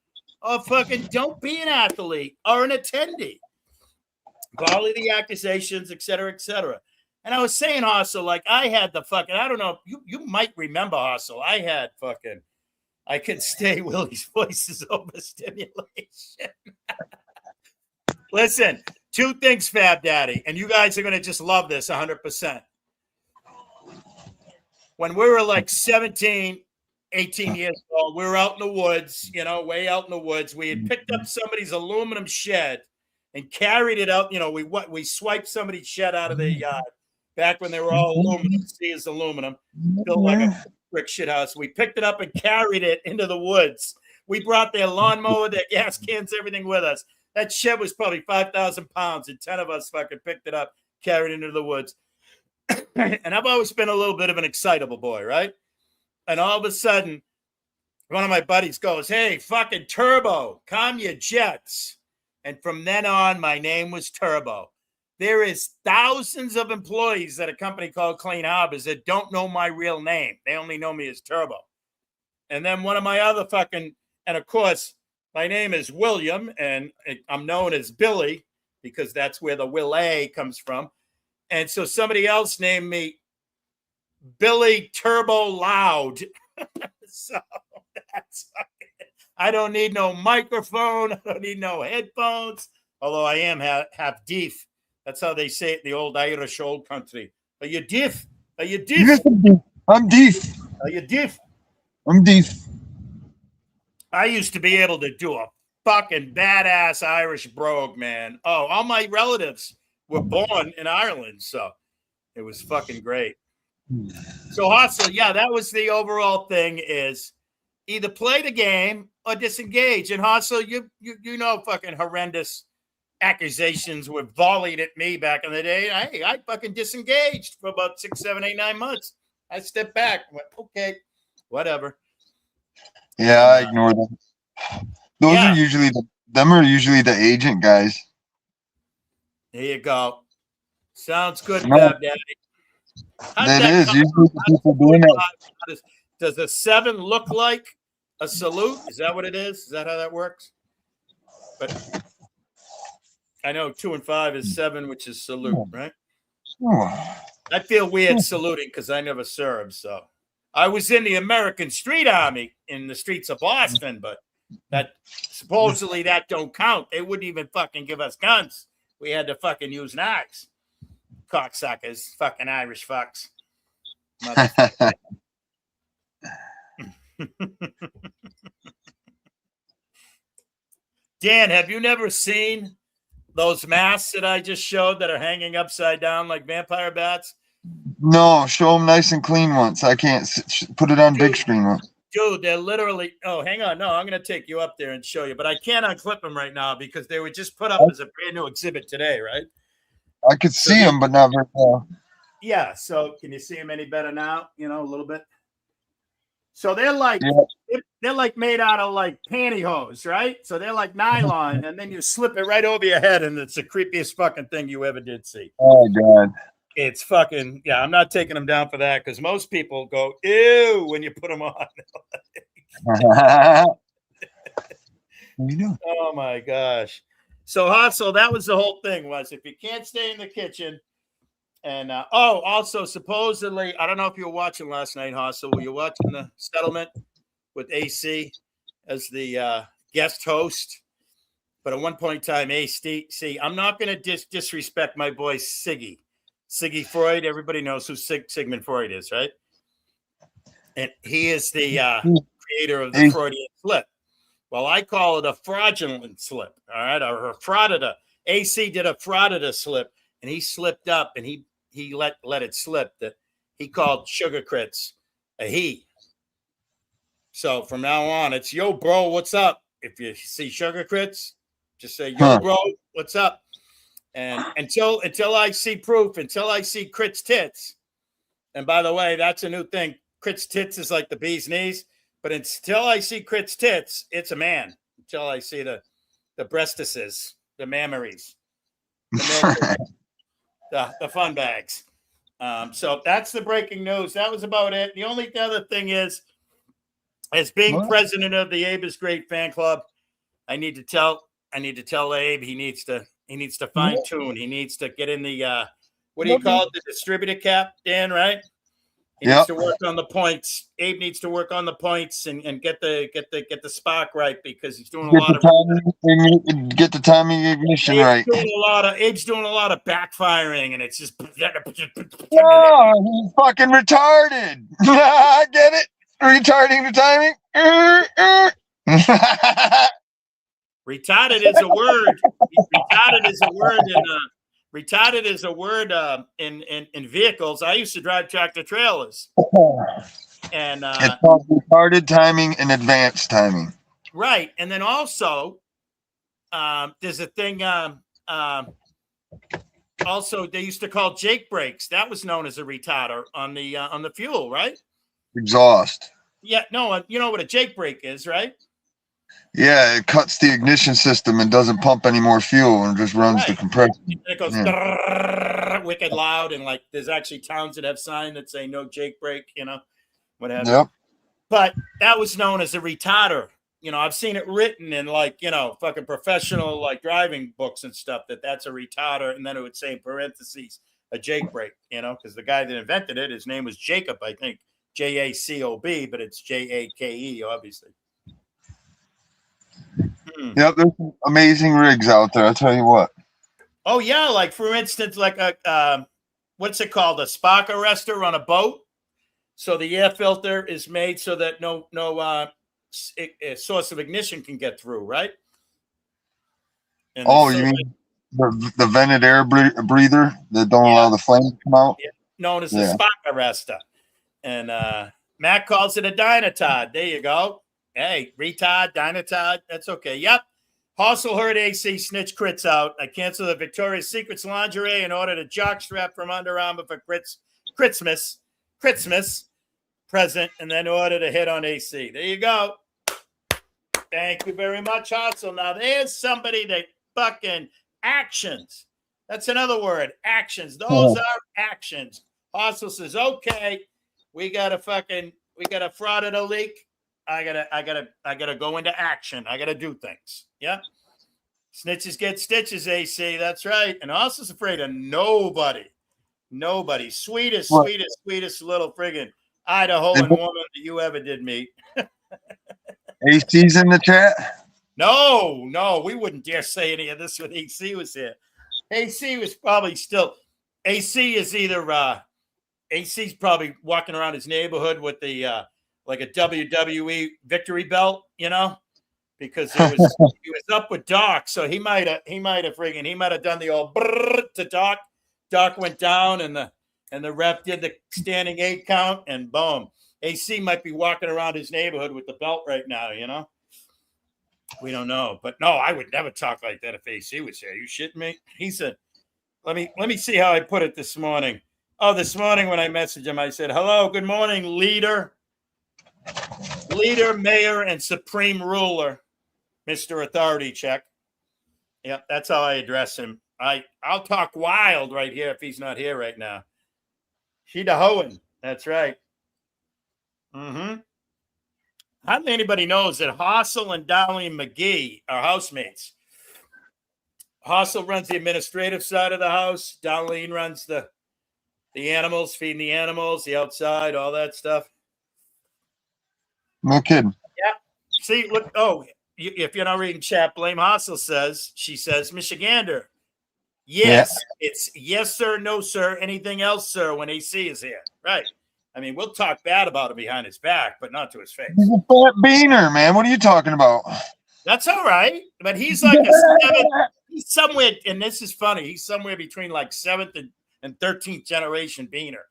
or fucking don't be an athlete or an attendee. Volley the accusations, et cetera, et cetera. And I was saying, Hassel, like I had the fucking, I don't know, you might remember, Hassel. I I can stay Willie's voice is overstimulation. Listen, two things, Fab Daddy, and you guys are going to just love this 100%. When we were like 17, 18 years old, we were out in the woods, you know, way out in the woods. We had picked up somebody's aluminum shed and carried it out. You know, we swiped somebody's shed out of their yard back when they were all aluminum, Sears aluminum, built like a brick shit house. We picked it up and carried it into the woods. We brought their lawnmower, their gas cans, everything with us. That shed was probably 5,000 pounds, and 10 of us fucking picked it up, carried it into the woods. And I've always been a little bit of an excitable boy, right? And all of a sudden, one of my buddies goes, "Hey, fucking Turbo, calm your jets." And from then on, my name was Turbo. There is thousands of employees at a company called Clean Harbors that don't know my real name. They only know me as Turbo. And then one of my other fucking, and of course, my name is William, and I'm known as Billy because that's where the VillAY comes from. And so somebody else named me Billy Turbo Loud. So that's I don't need no microphone. I don't need no headphones. Although I am half deaf. That's how they say it in the old Irish old country. Are you deaf? Are you deaf? Yes, I'm deaf. Are you deaf? I'm deaf. I used to be able to do a fucking badass Irish brogue, man. Oh, all my relatives were born in Ireland, so it was fucking great. So Hustle, yeah, that was the overall thing is either play the game or disengage. And Hustle, you know fucking horrendous accusations were volleyed at me back in the day. Hey, I fucking disengaged for about 6, 7, 8, 9 months. I stepped back and went, okay, whatever. Yeah, I ignore them. Those Yeah. are usually the agent guys. There you go. Sounds good, No. Fab Daddy. That is usually the people doing it. Does a 7 look like a salute? Is that what it is? Is that how that works? But I know 2 and 5 is 7, which is salute, right? Oh. I feel weird saluting because I never served. So I was in the American Street Army in the streets of Boston, but that supposedly that don't count. They wouldn't even fucking give us guns. We had to fucking use knives. Cocksuckers, fucking Irish fucks. Dan, have you never seen those masks that I just showed that are hanging upside down like vampire bats? No, show them nice and clean once. I can't put it on big screen once. Dude, they're literally. Oh, hang on. No, I'm going to take you up there and show you, but I can't unclip them right now because they were just put up as a brand new exhibit today, right? I could see them, but not very well. Yeah. So, can you see them any better now? You know, a little bit. So they're like they're like made out of like pantyhose, right? So they're like nylon, and then you slip it right over your head, and it's the creepiest fucking thing you ever did see. Oh God. It's fucking, yeah, I'm not taking them down for that because most people go, ew, when you put them on. Oh, my gosh. So, Hustle, that was the whole thing was if you can't stay in the kitchen and, also supposedly, I don't know if you were watching last night, Hustle. Were you watching the settlement with AC as the guest host? But at one point in time, AC, I'm not going to disrespect my boy Siggy Freud, everybody knows who Sigmund Freud is, right? And he is the creator of the Freudian slip. Well, I call it a fraudulent slip, all right? Or a fraudita. AC did a fraudita slip, and he slipped up, and he let it slip that he called Sugar Crits a he. So from now on, it's, yo, bro, what's up? If you see Sugar Crits, just say, yo, bro, what's up? And until I see proof, until I see Crit's tits, and by the way, that's a new thing. Crit's tits is like the bee's knees, but until I see Crit's tits, it's a man. Until I see the breastises, the mammaries, the fun bags. So that's the breaking news. That was about it. The only other thing is, as being president of the Abe is Great fan club, I need to tell Abe he needs to fine tune. He needs to get in the what do you call it? The distributor cap, Dan, right? He needs to work on the points. Abe needs to work on the points and get the spark right because he's doing a lot of get the timing ignition right. Abe's doing a lot of backfiring, and it's just No, he's fucking retarded. I get it. Retarding the timing. Retarded is a word. Retarded is a word in vehicles. I used to drive tractor trailers, and it's called retarded timing and advanced timing. Right, and then also there's a thing. Also, they used to call Jake brakes. That was known as a retarder on the fuel, right? Exhaust. Yeah, no, you know what a Jake brake is, right? Yeah, it cuts the ignition system and doesn't pump any more fuel and just runs the compressor. And it goes wicked loud, and like there's actually towns that have signs that say no Jake brake, whatever. Yep. But that was known as a retarder. I've seen it written in fucking professional driving books and stuff that's a retarder, and then it would say in parentheses a Jake brake, because the guy that invented it, his name was Jacob, I think, Jacob, but it's Jake, obviously. Yep, there's some amazing rigs out there. I'll tell you what. Oh yeah, like for instance, like a what's it called, a spark arrestor on a boat. So the air filter is made so that no source of ignition can get through, right? And you mean the vented air breather that don't allow the flame to come out? Yeah, known as the spark arrestor. And Matt calls it a dynatard. There you go. Hey, retard, dynatard. That's okay. Yep. Hostel heard AC snitch crits out. I canceled the Victoria's Secret's lingerie and ordered a jockstrap from Under Armour for Christmas present, and then ordered a hit on AC. There you go. Thank you very much, Hostel. Now there's somebody that fucking actions. That's another word. Actions. Those are actions. Hostel says, okay, we got a fraud at a leak. I gotta go into action. I gotta do things. Yeah. Snitches get stitches, AC. That's right. And Hostel's afraid of nobody. Nobody. Sweetest little friggin' Idahoan woman that you ever did meet. AC's in the chat? No, we wouldn't dare say any of this when AC was here. AC was probably still. AC is either AC's probably walking around his neighborhood with the like a WWE victory belt, because he was up with Doc, so he might have done the old brrr to Doc. Doc went down, and the ref did the standing 8 count, and boom. AC might be walking around his neighborhood with the belt right now, We don't know, but no, I would never talk like that if AC was here. Are you shitting me? He said, let me see how I put it this morning. Oh, this morning when I messaged him, I said, hello, good morning, leader, mayor, and supreme ruler, Mr. Authority Check. Yep, that's how I address him. I'll talk wild right here if he's not here right now. Shedahoan, that's right. Hardly anybody knows that Hostel and Darlene McGee are housemates. Hostel runs the administrative side of the house. Darlene runs the animals, feeding the animals, the outside, all that stuff. No kidding. Yeah. See, look. Oh, if you're not reading chat, blame Hostel says. She says, Michigander. Yes, It's yes, sir, no, sir. Anything else, sir, when AC is here. Right. I mean, we'll talk bad about him behind his back, but not to his face. He's a fat beaner, man. What are you talking about? That's all right. But he's like a 7th. He's somewhere, and this is funny. He's somewhere between like 7th and 13th generation beaner.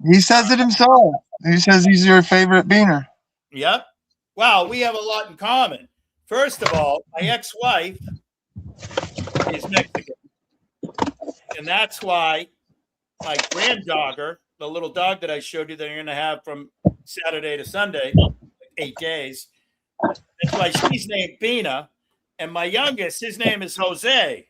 He says it himself. He says he's your favorite beaner. Yep. Wow, we have a lot in common. First of all, my ex-wife is Mexican. And that's why my granddogger, the little dog that I showed you that you're going to have from Saturday to Sunday, 8 days, that's why she's named Bina. And my youngest, his name is Jose.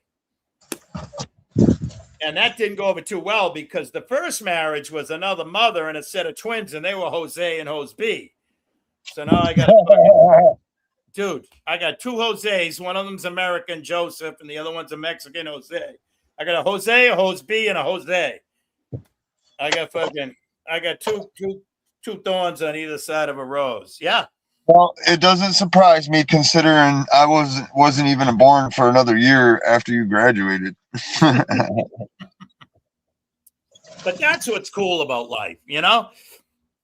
And that didn't go over too well because the first marriage was another mother and a set of twins, and they were Jose and Jose B. So now I got dude, I got 2 Jose's. One of them's American, Joseph, and the other one's a Mexican, Jose. I got a Jose, a Jose B, and a Jose. I got fucking I got two thorns on either side of a rose. Yeah. Well, it doesn't surprise me considering I wasn't even born for another year after you graduated. But that's what's cool about life, you know?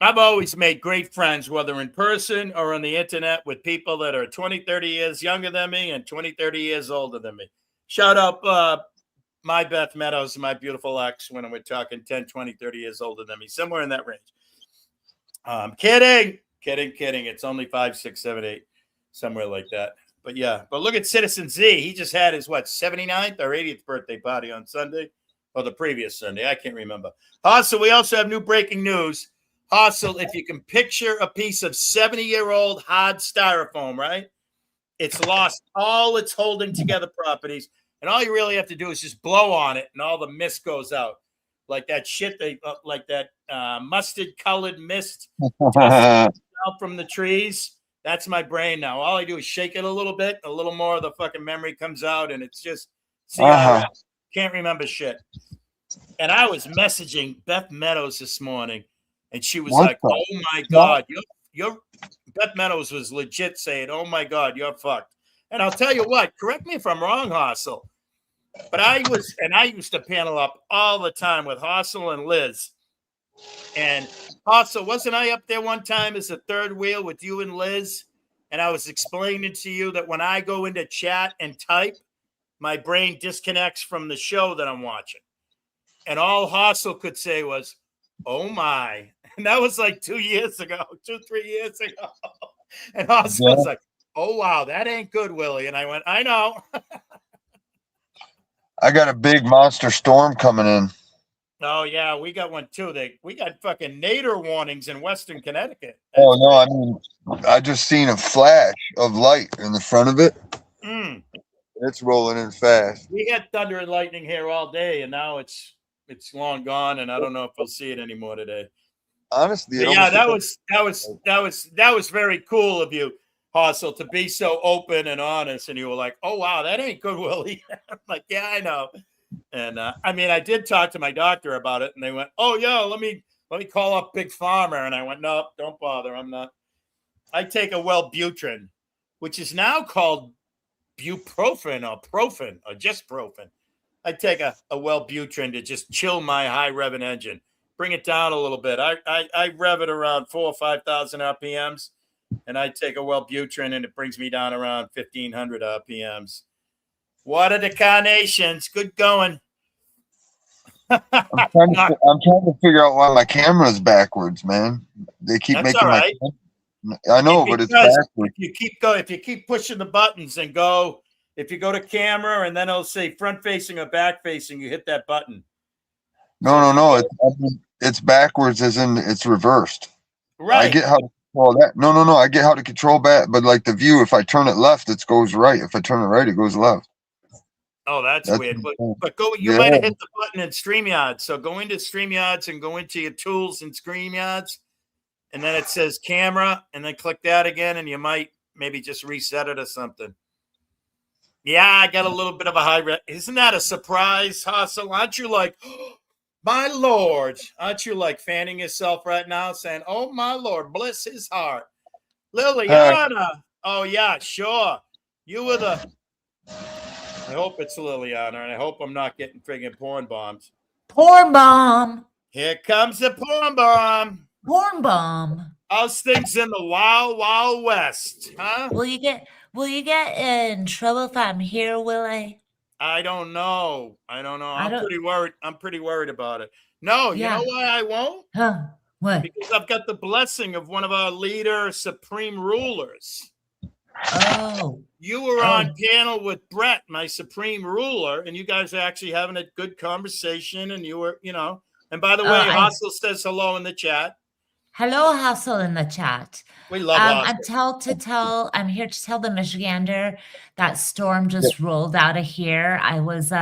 I've always made great friends, whether in person or on the internet, with people that are 20, 30 years younger than me and 20, 30 years older than me. Shout out my Beth Meadows, my beautiful ex, when we're talking 10, 20, 30 years older than me, somewhere in that range. Kidding. It's only 5, 6, 7, 8, somewhere like that. But yeah, but look at Citizen Z. He just had his, 79th or 80th birthday party on Sunday, or the previous Sunday. I can't remember. So we also have new breaking news. Hustle, if you can picture a piece of 70-year-old hard styrofoam, right? It's lost all its holding together properties. And all you really have to do is just blow on it and all the mist goes out. Like that shit, like that mustard colored mist out from the trees. That's my brain now. All I do is shake it a little bit. A little more of the fucking memory comes out. And it's just, can't remember shit. And I was messaging Beth Meadows this morning. And she was like, "Oh my God, you're Beth Meadows was legit saying, 'Oh my God, you're fucked.'" And I'll tell you what, correct me if I'm wrong, Hustle, but I used to panel up all the time with Hustle and Liz. And Hustle, wasn't I up there one time as a third wheel with you and Liz? And I was explaining to you that when I go into chat and type, my brain disconnects from the show that I'm watching. And all Hustle could say was, "Oh my." And that was like 2 years ago, 3 years ago. And Hustle was like, "Oh wow, that ain't good, Willie." And I went, "I know." I got a big monster storm coming in. Oh yeah, we got one too. We got fucking nadir warnings in Western Connecticut. Oh no, I mean, I just seen a flash of light in the front of it. It's rolling in fast. We had thunder and lightning here all day, and now it's long gone, and I don't know if we'll see it anymore today. Honestly, yeah, that was very cool of you, Hustle, to be so open and honest. And you were like, "Oh wow, that ain't good, Willie." I'm like, "Yeah, I know." And I mean, I did talk to my doctor about it, and they went, "Oh yeah, let me call up Big Pharma." And I went, "No, don't bother. I'm not. I take a Wellbutrin, which is now called buprofen or profen or just profen. I take a Wellbutrin to just chill my high revving engine, bring it down a little bit. I rev it around 4,000 or 5,000 RPMs, and I take a Wellbutrin and it brings me down around 1,500 RPMs. What are the carnations? Good going. I'm trying to figure out why my camera's backwards, man. They keep making right. I know, but it's backwards. If you keep pushing the buttons and go. If you go to camera and then it'll say front facing or back facing, you hit that button. No. It's backwards, as in it's reversed. Right. I get how to control that. No. I get how to control that, but like the view, if I turn it left, it goes right. If I turn it right, it goes left. Oh, that's weird. But go. You might have hit the button in StreamYards. So go into StreamYards and go into your tools in StreamYards, and then it says camera, and then click that again, and you might maybe just reset it or something. Yeah, I got a little bit of a high rep. Isn't that a surprise, Hustle? Aren't you like, "Oh, my Lord"? Aren't you like fanning yourself right now saying, "Oh, my Lord, bless his heart"? Liliana. Oh, yeah, sure. You were the. I hope it's Liliana, and I hope I'm not getting friggin' porn bombs. Porn bomb. Here comes the porn bomb. Porn bomb. How's things in the wild, wild west, huh? Will you get in trouble if I'm here, Willie? I don't know. I'm pretty worried about it. No, You know why I won't? Huh? What? Because I've got the blessing of one of our leader supreme rulers. Oh. You were on panel with Brett, my supreme ruler, and you guys are actually having a good conversation, and you were, and by the way, Hustle says hello in the chat. Hello, Hustle in the chat. We love Hustle. I'm here to tell the Michigander that storm just rolled out of here. I was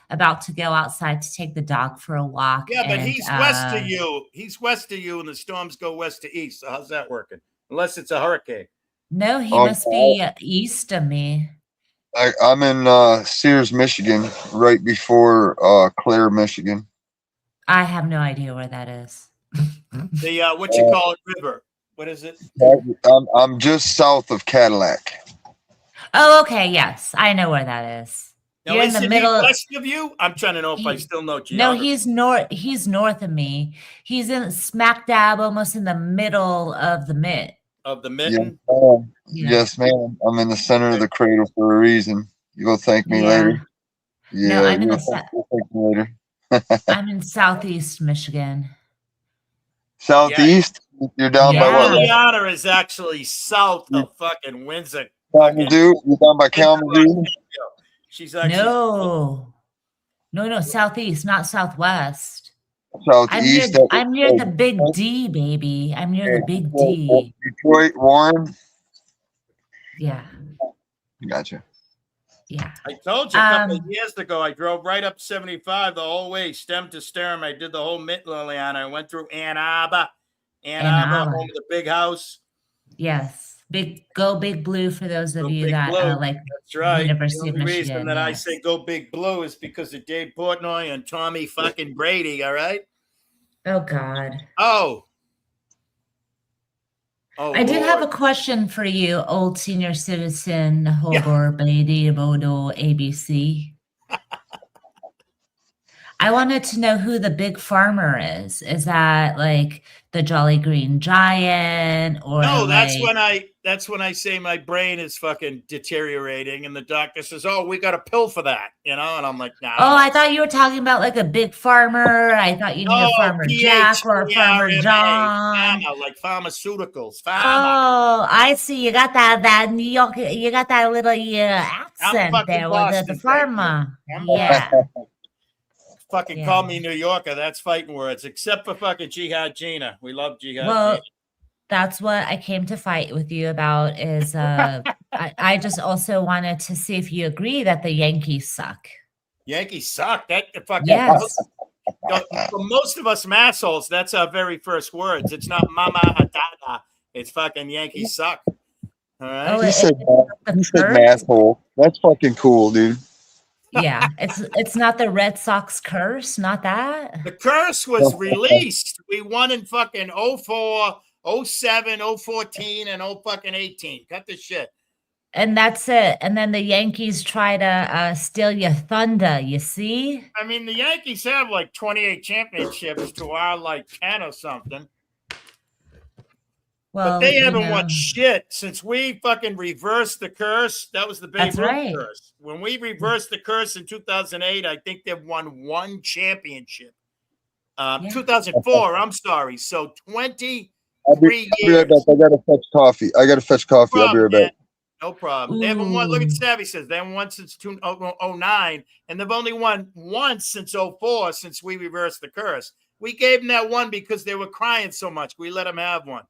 about to go outside to take the dog for a walk. Yeah, but he's west of you. He's west of you, and the storms go west to east. So how's that working? Unless it's a hurricane. No, he must be east of me. I'm in Sears, Michigan, right before Clare, Michigan. I have no idea where that is. The what you call it river? What is it? I'm just south of Cadillac. Oh, okay. Yes, I know where that is. Now, You're in the isn't middle. he west of you? I'm trying to know if I still know No, geography. he's north. He's north of me. He's in smack dab, almost in the middle of the mitt. Of the mitten. Yes, ma'am. I'm in the center of the cradle for a reason. You'll thank me later. No, I'm in you'll thank me later. I'm in southeast Michigan. Southeast? You're down by what? Liliana is actually south of fucking Windsor. Kalamazoo? You're down by Kalamazoo? She's actually No, southeast, not southwest. Southeast. I'm near the big D, baby. I'm near the big D. Detroit, Warren? Yeah. Gotcha. Yeah. I told you a couple of years ago, I drove right up 75 the whole way, stem to stern. I did the whole mitt, Liliana. I went through Ann Arbor, home of the big house. Yes. Go Big Blue for those of you that like that's right. University of The only Michigan. reason that I say go Big Blue is because of Dave Portnoy and Tommy fucking Brady, all right? Oh, God. Oh, I did have a question for you, old senior citizen, Hobor, Brady, Bodo, ABC. I wanted to know who the big farmer is. Is that like the Jolly Green Giant, or no? That's when I say my brain is fucking deteriorating, and the doctor says, "Oh, we got a pill for that," and I'm like, "Nah." Oh, I thought you were talking about like a big farmer. I thought you knew Farmer Jack or Farmer John. Pharma, like pharmaceuticals. Pharma. Oh, I see. You got that New York. You got that little accent there with the pharma. Yeah. Fucking call me New Yorker. That's fighting words, except for fucking Jihad Gina. We love Jihad Gina. That's what I came to fight with you about. Is I just also wanted to see if you agree that the Yankees suck. Yankees suck. That fucking yes. For most of us assholes, that's our very first words. It's not mama dada. It's fucking Yankees suck. All right. Oh, he said asshole. That's fucking cool, dude. Yeah, it's not the Red Sox curse, not that. The curse was released. We won in fucking 04, 07, 014, and 018. Cut the shit. And that's it. And then the Yankees try to steal your thunder, you see? I mean, the Yankees have like 28 championships to our like 10 or something. Well, but they haven't won shit since we fucking reversed the curse. That was the Babe Ruth curse. When we reversed the curse in 2008, I think they've won one championship. 2004, I'm sorry. So 23 years. I got to fetch coffee. I'll be right back. No problem. They haven't won. Look at Savvy says they haven't won since 2009, and they've only won once since 04, since we reversed the curse. We gave them that one because they were crying so much. We let them have one.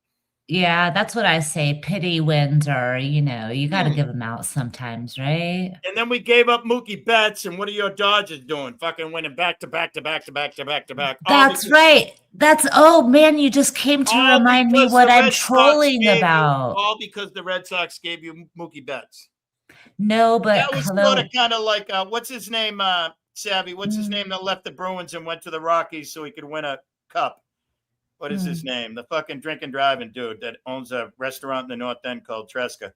Yeah, that's what I say. Pity wins, or you got to give them out sometimes, right? And then we gave up Mookie Betts, and what are your Dodgers doing? Fucking winning back to back. That's right. Oh man, you just came to remind me what I'm trolling about. All because the Red Sox gave you Mookie Betts. No, but that was sort of kind of like what's his name, Savvy? What's his name that left the Bruins and went to the Rockies so he could win a cup? What is his name? The fucking drinking driving dude that owns a restaurant in the North End called Tresca.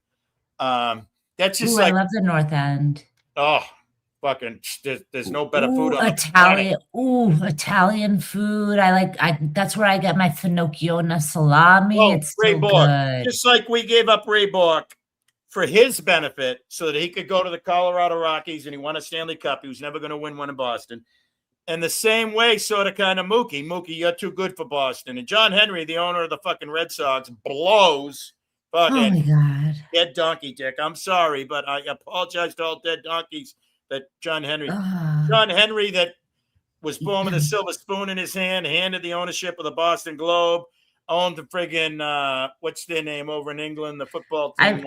That's just I love the North End. Oh, fucking! There's no better food on Italian. Italian food. That's where I get my finocchiona salami. Oh, it's Ray so Bork. good. Just like we gave up Ray Bork for his benefit, so that he could go to the Colorado Rockies and he won a Stanley Cup. He was never going to win one in Boston. And the same way, sort of kind of Mookie, you're too good for Boston. And John Henry, the owner of the fucking Red Sox, blows fucking oh my God. Dead donkey dick. I'm sorry, but I apologize to all dead donkeys that John Henry that was born with a silver spoon in his hand, handed the ownership of the Boston Globe, owned the friggin' what's their name over in England, the football team.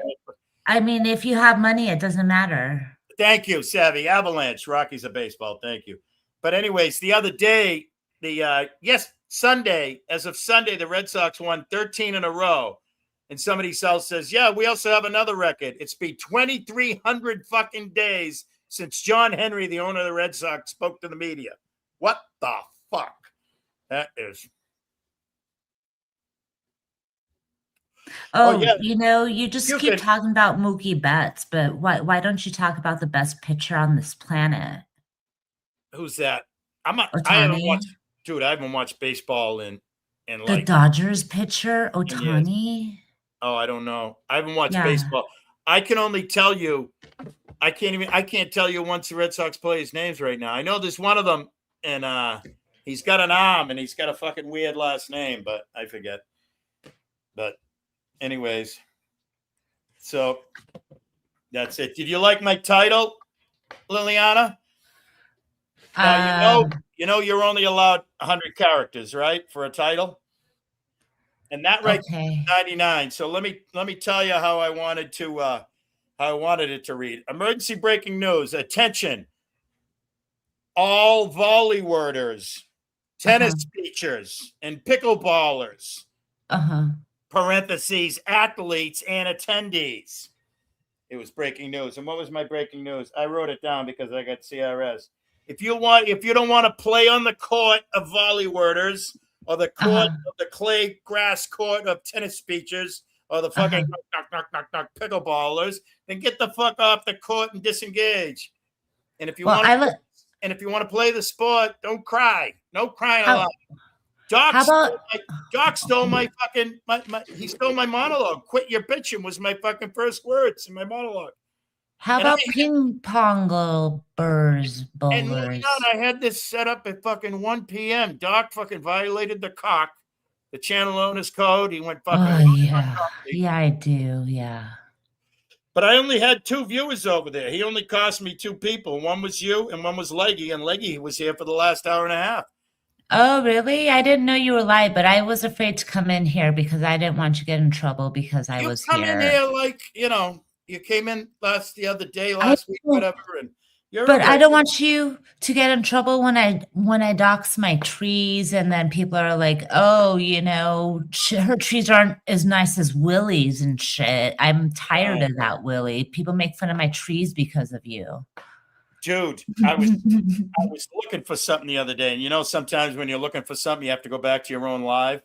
I mean, if you have money, it doesn't matter. Thank you, Savvy. Avalanche. Rockies of baseball. Thank you. But anyways, the other day, Sunday, as of Sunday, the Red Sox won 13 in a row. And somebody else says, yeah, we also have another record. It's been 2,300 fucking days since John Henry, the owner of the Red Sox, spoke to the media. What the fuck? That is Oh, yeah, you just you keep could. talking about Mookie Betts, but why don't you talk about the best pitcher on this planet? Who's that? I haven't Ohtani? watched, dude. I haven't watched baseball in The like Dodgers pitcher, 10 years. Ohtani? Oh, I don't know. I haven't watched Yeah. baseball. I can only tell you. I can't tell you once the Red Sox players' names right now. I know there's one of them, and he's got an arm and he's got a fucking weird last name, but I forget. But anyways, so that's it. Did you like my title, Liliana? Now you're only allowed 100 characters, right, for a title, and that right Okay. 99. So let me tell you how I wanted it to read. Emergency breaking news! Attention, all VolleyWorders, TenniSpeachers, and PickleBawlers. Parentheses, athletes and attendees. It was breaking news. And what was my breaking news? I wrote it down because I got CRS. If you don't want to play on the court of VolleyWorders or the court of the clay grass court of TenniSpeachers or the fucking knock PickleBallers, then get the fuck off the court and disengage. And if you want to play the sport, don't cry. No crying allowed. Doc stole my fucking he stole my monologue. Quit your bitching was my fucking first words in my monologue. How about ping pong bowlers? And I had this set up at fucking 1 p.m. Doc fucking violated the channel owner's code. He went fucking. Oh yeah, I do. Yeah. But I only had 2 viewers over there. He only cost me 2 people. One was you, and one was Leggy. And Leggy was here for the last hour and a half. Oh, really? I didn't know you were live, but I was afraid to come in here because I didn't want you to get in trouble because I was here. You come in here like, you came in the other day, last week, whatever, and but I don't want you to get in trouble when I dox my trees, and then people are like, oh, her trees aren't as nice as Willie's and shit. I'm tired of that, Willie. People make fun of my trees because of you. Dude, I was looking for something the other day, and sometimes when you're looking for something, you have to go back to your own live.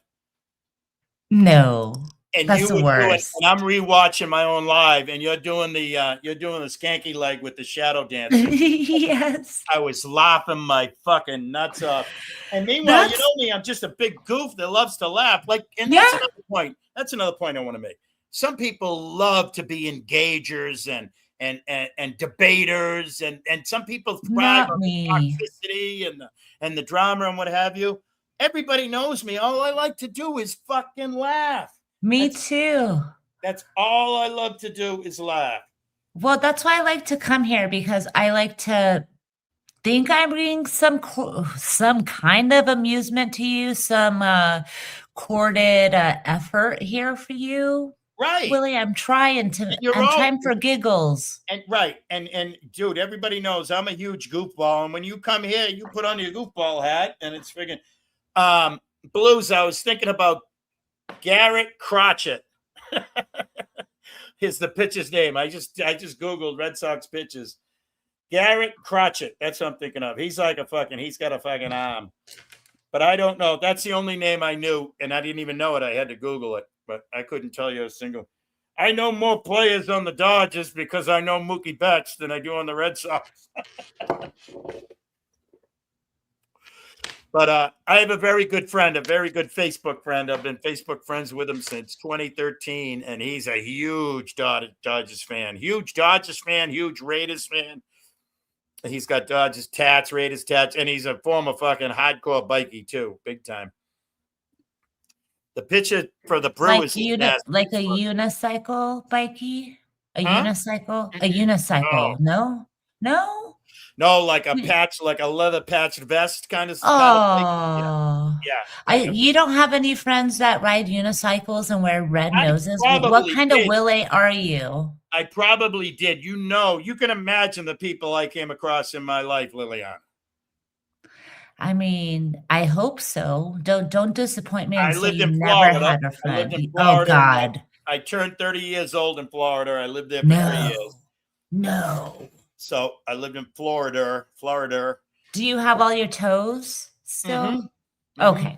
No, and that's the worst. And I'm rewatching my own live, and you're doing the skanky leg with the shadow dance. Yes, I was laughing my fucking nuts off. And meanwhile, you know me, I'm just a big goof that loves to laugh. That's another point. That's another point I want to make. Some people love to be engagers and debaters, and some people thrive on the toxicity and the drama and what have you. Everybody knows me. All I like to do is fucking laugh. Me too. That's all I love to do is laugh. Well, that's why I like to come here, because I like to think I'm bringing some kind of amusement to you, some courted effort here for you. Right. Willie, I'm trying for giggles. And dude, everybody knows I'm a huge goofball. And when you come here, you put on your goofball hat, and it's friggin' Blues. I was thinking about Garrett Crotchet. Is the pitcher's name. I just Googled Red Sox pitchers. Garrett Crotchet. That's what I'm thinking of. He's got a fucking arm. But I don't know. That's the only name I knew, and I didn't even know it. I had to Google it, but I couldn't tell you a single. I know more players on the Dodgers because I know Mookie Betts than I do on the Red Sox. But I have a very good friend, a very good Facebook friend. I've been Facebook friends with him since 2013, and he's a huge Dodgers fan. Huge Dodgers fan, huge Raiders fan. He's got Dodgers tats, Raiders tats, and he's a former fucking hardcore bikie too, big time. The pitcher for the Brewers, like a unicycle bikie, a unicycle. No. No, like a patch, like a leather patched vest kind of thing. Yeah. You don't have any friends that ride unicycles and wear red noses? What kind of Willie are you? I probably did. You can imagine the people I came across in my life, Liliana. I mean, I hope so. Don't disappoint me. I lived in Florida. Never had a friend. I lived in Florida. Oh God! I turned 30 years old in Florida. I lived there for 3 years. No. So I lived in Florida. Do you have all your toes still? Mm-hmm. Okay.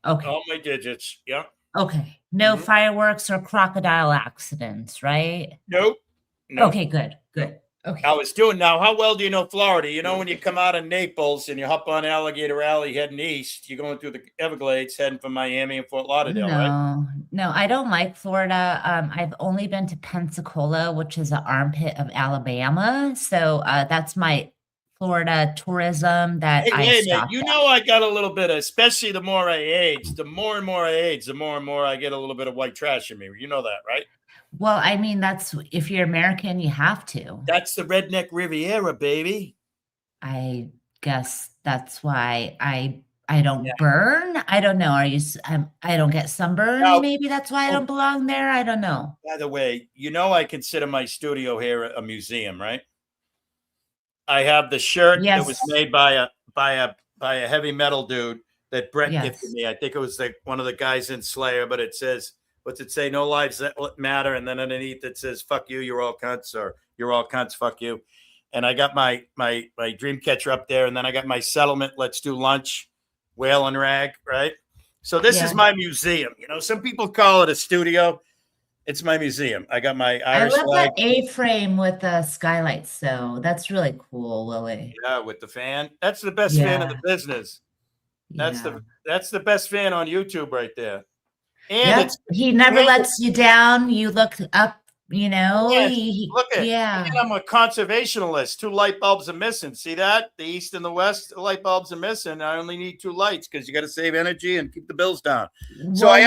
All my digits. Yep. Okay. No Mhm. fireworks or crocodile accidents, right? Nope. Nope. Okay, good. Good. Okay. I was doing now. How well do you know Florida? You know, when you come out of Naples and you hop on Alligator Alley heading east, you're going through the Everglades heading for Miami and Fort Lauderdale, right? No, I don't like Florida. I've only been to Pensacola, which is an armpit of Alabama. So that's my Florida tourism that Hey, I wait a minute. stopped You at. know, I got a little bit of, especially the more I age, the more and more I age, the more and more I get a little bit of white trash in me. You know that, right? Well, I mean, that's if you're American, you have to. That's the redneck Riviera, baby. I guess that's why I don't burn. I don't know. I don't get sunburn. Now, Maybe that's why I don't belong there. I don't know. by the way, you know I consider my studio here a museum, right? I have the shirt that was Yes. made by a heavy metal dude that Brett gifted Yes. me. I think it was like one of the guys in Slayer, but it says, what's it say? No lives that matter. And then underneath it says, fuck you, you're all cunts, or you're all cunts, fuck you. And I got my dream catcher up there, and then I got my settlement, let's do lunch, whale and rag, right? So this is Yeah. my museum. You know, some people call it a studio. It's my museum. I got my I Irish love flag. that A-frame with the skylights. So that's really cool, Willie. Yeah, with the fan. That's the best fan in the business. That's the best fan on YouTube right there. And he never lets you down. You look up, you know. look at and I'm a conservationalist. 2 light bulbs are missing. See that? The east and the west light bulbs are missing. I only need 2 lights because you got to save energy and keep the bills down. So I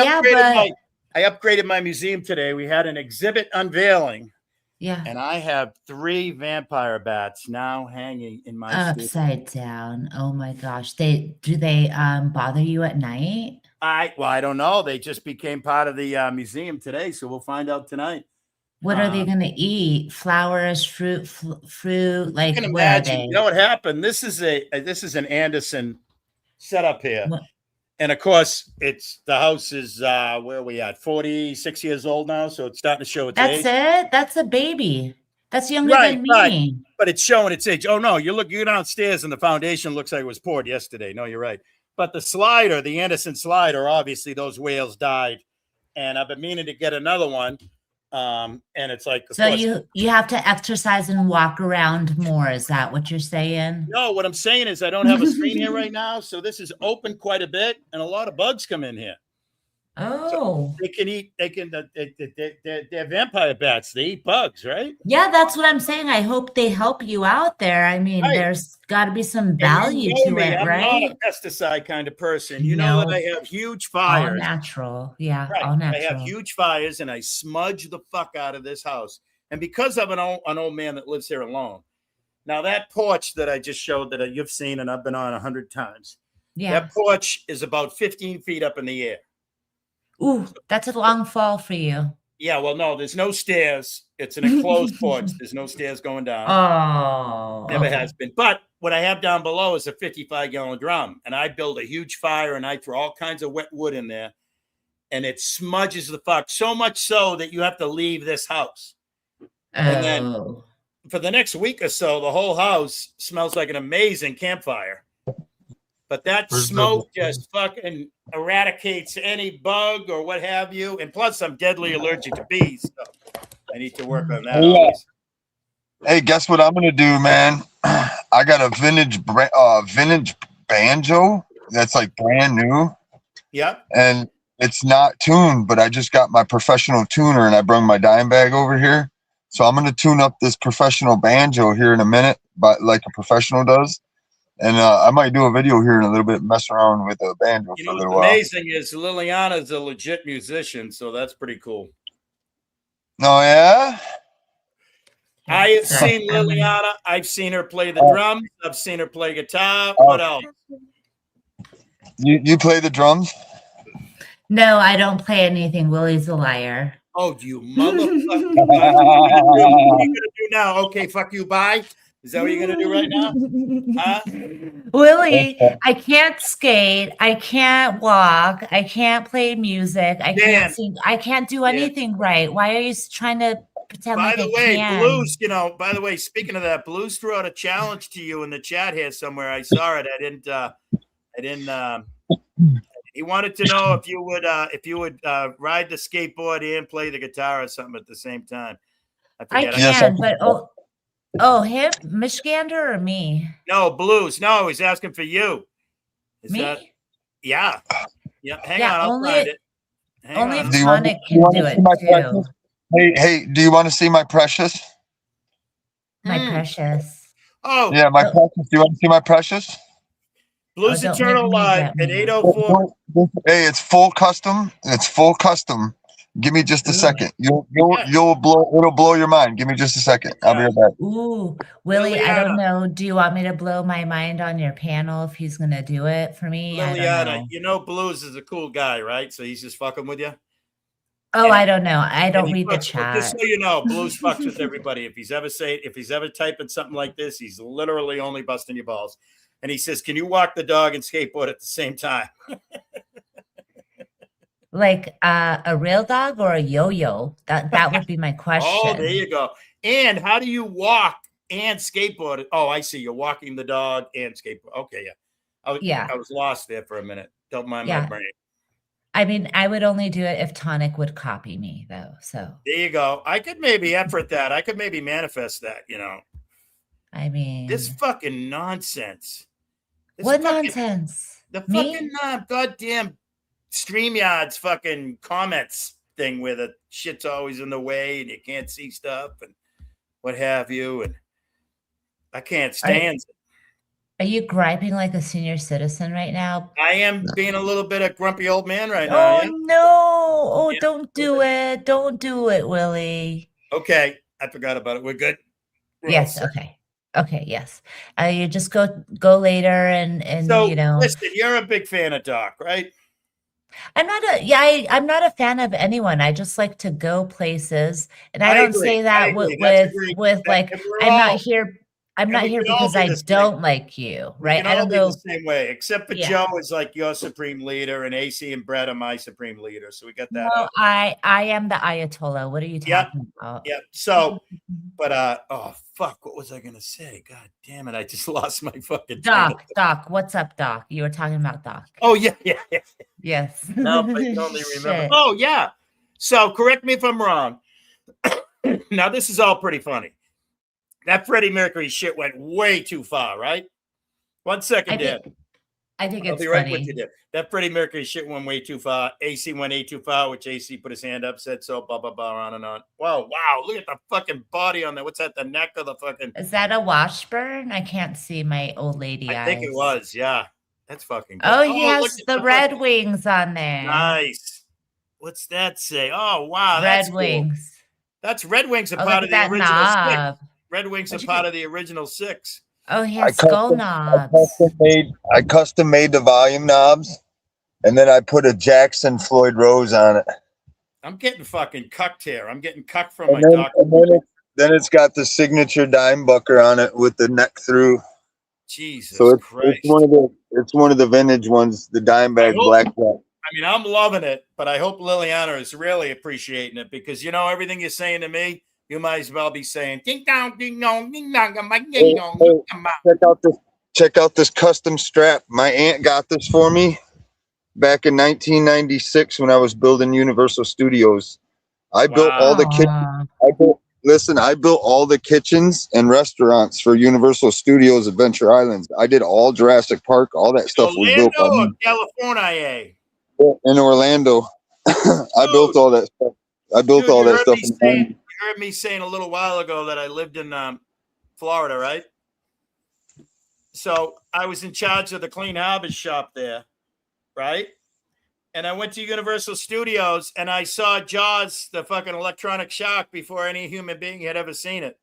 upgraded my museum today. We had an exhibit unveiling. Yeah. And I have 3 vampire bats now hanging in my upside down. Oh my gosh. Do they bother you at night? I don't know. They just became part of the museum today, so we'll find out tonight. What are they going to eat? Flowers, fruit, like You can what imagine. are they? You know what happened? This is an Anderson setup here. What? And of course, the house is where are we at? 46 years old now, so it's starting to show its age. That's it. That's a baby. That's younger than me. Right. But it's showing its age. Oh no, you go downstairs and the foundation looks like it was poured yesterday. No, you're right. But the slider, the Anderson slider, obviously those whales died, and I've been meaning to get another one. And it's like, so you have to exercise and walk around more. Is that what you're saying? No, what I'm saying is I don't have a screen here right now, so this is open quite a bit, and a lot of bugs come in here. Oh, so they can eat. They're vampire bats. They eat bugs, right? Yeah, that's what I'm saying. I hope they help you out there. I mean, there's got to be some value to it, I'm right? not a pesticide kind of person. You know that I have huge fires. All natural, yeah, right. all natural. I have huge fires, and I smudge the fuck out of this house. And because I'm an old man that lives here alone, now that porch that I just showed that you've seen and I've been on 100 times, that porch is about 15 feet up in the air. Ooh, that's a long fall for you. Yeah, well, no, there's no stairs. It's an enclosed porch. There's no stairs going down. Oh, never has been. But what I have down below is a 55-gallon drum, and I build a huge fire, and I throw all kinds of wet wood in there, and it smudges the fuck so much so that you have to leave this house. And then for the next week or so, the whole house smells like an amazing campfire. But that smoke just fucking eradicates any bug or what have you. And plus, I'm deadly allergic to bees. So I need to work on that. Yeah. Hey, guess what I'm gonna do, man? I got a vintage banjo that's like brand new. Yeah. And it's not tuned, but I just got my professional tuner and I brought my dime bag over here. So I'm gonna tune up this professional banjo here in a minute, but like a professional does. And I might do a video here in a little bit, mess around with a banjo for a little while. What's amazing is Liliana's a legit musician, so that's pretty cool. Oh, yeah? I have seen Liliana. I've seen her play the drums. I've seen her play guitar. What else? You play the drums? No, I don't play anything. Willie's a liar. Oh, you motherfucker. What are you going to do now? Okay, fuck you, bye. Is that what you're going to do right now? Huh? Willie, I can't skate. I can't walk. I can't play music. I can't sing. I can't do anything right. Why are you trying to pretend by like the I way, can? Blues, by the way, speaking of that, Blues threw out a challenge to you in the chat here somewhere. I saw it. I didn't He wanted to know if you would ride the skateboard and play the guitar or something at the same time. I I forget. Yes, I can, but him, Michigander or me? No, blues. No, he's asking for you. Is Me? that? Yeah. Yeah. Hang Yeah, on, I'll find it. Hang only on. if Do you want Tonic do you can want do to it see my too. precious? Hey, do you want to see my precious? My Mm. precious. Oh, Yeah, my precious. Do you want to see my precious? Blues don't make Eternal me Live get at mad. 8:04. Hey, it's full custom. It's full custom. Give me just a Ooh. second. You'll Okay. it'll blow your mind. Give me just a second. I'll be right back. Ooh, Willie, I don't Liliana. know. Do you want me to blow my mind on your panel if he's gonna do it for me? I don't Liliana, know. you know Blues is a cool guy, right? So he's just fucking with you. Oh, And I don't know. I and don't he read the fucks, well, just chat. so you know, Blues fucks with everybody. If he's ever typing something like this, he's literally only busting your balls. And he says, "Can you walk the dog and skateboard at the same time?" Like a real dog or a yo-yo? That would be my Oh, there question. you go. And how do you walk and skateboard? Oh, I see. You're walking the dog and skateboard. Okay, yeah. Yeah, I was lost there for a minute. Don't mind my yeah. brain. I mean, I would only do it if Tonic would copy me, though. So, There you go. I could maybe effort that. I could maybe manifest that, you know. I This mean, fucking nonsense. This what fucking nonsense? the Me? fucking goddamn StreamYard's fucking comments thing where the shit's always in the way and you can't see stuff and what have you. And I can't stand it. Are you griping like a senior citizen right now? I am being a little bit of grumpy old man right now. Oh Yeah. no! Oh, Yeah. don't do it! Don't do it, Willie. Okay. I forgot about it. We're good. We're all Yes. set. Okay. Yes. You just go later and So you know. listen, you're a big fan of Doc, right? I'm not a fan of anyone. I just like to go places, and I I don't agree. say I that agree. That's a great. with That, like and we're I'm not all, here. I'm and not we here can all because be I the same. don't like you, We right? can I all don't be go. the same way, except for Yeah. Joe is like your supreme leader, and AC and Brett are my supreme leader. So we got that No, out. I am the Ayatollah. What are you Yep. talking about? Yep. So, but oh fuck, what was I gonna say? God damn it, I just lost my fucking train of thought. Doc, what's up, Doc? You were talking about Doc. Oh yeah. Yes. No, I can only remember. Shit. Oh yeah. So correct me if I'm wrong. Now this is all pretty funny. That Freddie Mercury shit went way too far, right? 1 second, Dan. I think I'll it's be right funny. with you, Dan. That Freddie Mercury shit went way too far. AC went way too far, which AC put his hand up, said so, blah, blah, blah, on and on. Wow. Look at the fucking body on there. What's that? The neck of the fucking. Is that a Washburn? I can't see my old lady eyes. I think it was, yeah. That's fucking good. Oh, he look has at the Red Wings on there. Nice. What's that say? Oh, wow. Red That's cool. Wings. That's Red Wings, a Oh, part look of at the that original six. knob. Red Wings, a What'd you part get? of the original six. Oh, he has skull knobs. I custom made the volume knobs, and then I put a Jackson Floyd Rose on it. I'm getting fucking cucked here. I'm getting cucked from my And doctor. then it's got the signature dime bucker on it with the neck through. Jesus So Christ. it's one of the vintage ones, the dime bag blackjack. I mean, I'm loving it, but I hope Liliana is really appreciating it because you know everything you're saying to me, you might as well be saying ding dong, ding dong, ding dong, ding dong. Check out this custom strap. My aunt got this for me back in 1996 when I was building Universal Studios. I built all the kitchens. I built all the kitchens and restaurants for Universal Studios Adventure Islands. I did all Jurassic Park, all that stuff was built by me. California. In Orlando. I built all that stuff. I built all that stuff. You heard me saying a little while ago that I lived in Florida, right? So I was in charge of the Clean Harbors shop there, right? And I went to Universal Studios and I saw Jaws, the fucking electronic shark, before any human being had ever seen it.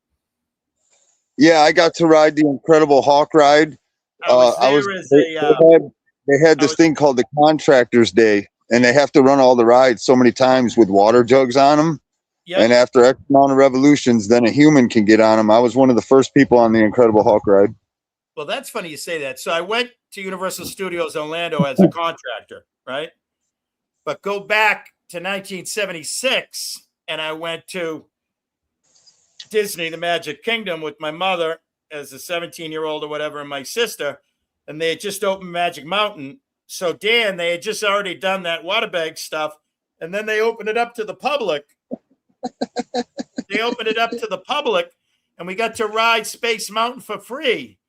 Yeah, I got to ride the Incredible Hawk ride. They had this thing called the Contractors Day, and they have to run all the rides so many times with water jugs on them. Yep. And after X amount of revolutions, then a human can get on them. I was one of the first people on the Incredible Hawk ride. Well, that's funny you say that. So I went to Universal Studios Orlando as a contractor, right? But go back to 1976, and I went to Disney, the Magic Kingdom, with my mother as a 17-year-old or whatever, and my sister, and they had just opened Magic Mountain, So Dan, they had just already done that water bag stuff, and then they opened it up to the public. They opened it up to the public, and we got to ride Space Mountain for free.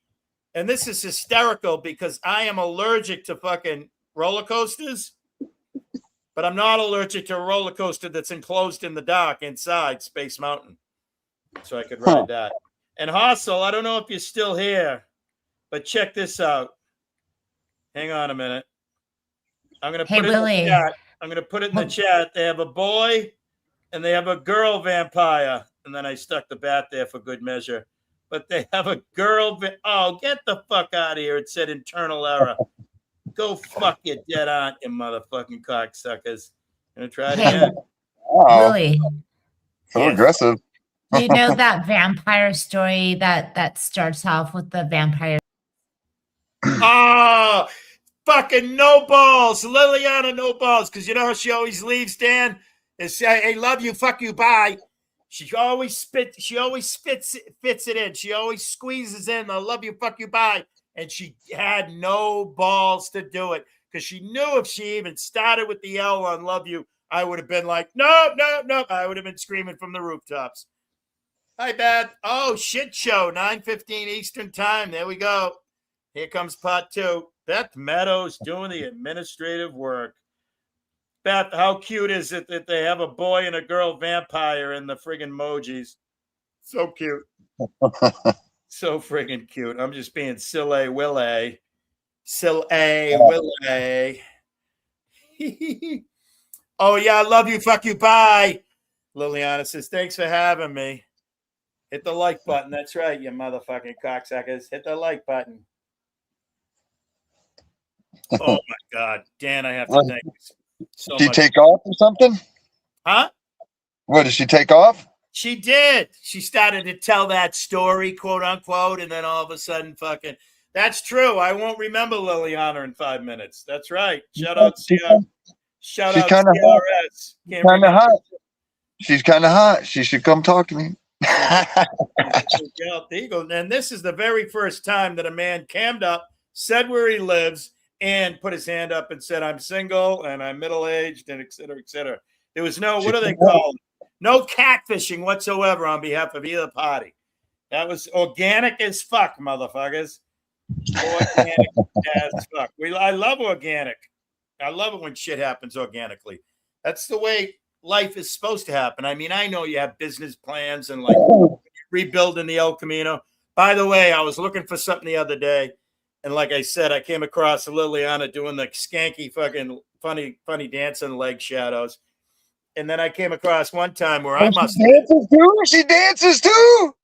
And this is hysterical because I am allergic to fucking roller coasters, but I'm not allergic to a roller coaster that's enclosed in the dock inside Space Mountain. So I could ride that. And Hostel, I don't know if you're still here, but check this out. Hang on a minute. I'm going to put it in the chat. I'm going to put it in the chat. They have a boy and they have a girl vampire. And then I stuck the bat there for good measure. But they have a girl. Oh, get the fuck out of here. It said internal error. Go fuck your dead aunt, you motherfucking cocksuckers. Gonna try it again. Willie. So aggressive. Do you know that vampire story that starts off with the vampire? Oh, fucking no balls. Liliana, no balls. Because you know how she always leaves, Dan? And say, hey, love you, fuck you, bye. She always fits it in. She always squeezes in the love you, fuck you, bye. And she had no balls to do it. Because she knew if she even started with the L on love you, I would have been like, no. I would have been screaming from the rooftops. Hi, Beth. Oh, shit show, 9:15 Eastern time. There we go. Here comes part 2. Beth Meadows doing the administrative work. Beth, how cute is it that they have a boy and a girl vampire in the friggin' emojis? So cute. So friggin' cute. I'm just being silly, Willie. Silly, Willie. Oh, yeah, I love you. Fuck you. Bye. Liliana says, thanks for having me. Hit the like button. That's right, you motherfucking cocksuckers. Hit the like button. Oh, my God. Dan, I have to thank you so much. Did she take off or something? Huh? What, did she take off? She did. She started to tell that story, quote unquote, and then all of a sudden fucking, that's true. I won't remember Liliana in 5 minutes. That's right. Shout out CRS. She's kind of hot. She's kind of hot. She should come talk to me. And this is the very first time that a man cammed up, said where he lives, and put his hand up and said, I'm single and I'm middle-aged and et cetera, et cetera. There was no, what do they call it? No catfishing whatsoever on behalf of either party. That was organic as fuck, motherfuckers. Organic as fuck. I love organic. I love it when shit happens organically. That's the way life is supposed to happen. I mean, I know you have business plans and like rebuilding the El Camino. By the way, I was looking for something the other day. And like I said, I came across Liliana doing the skanky fucking funny dancing leg shadows. And then I came across one time where I must dances too. She dances too.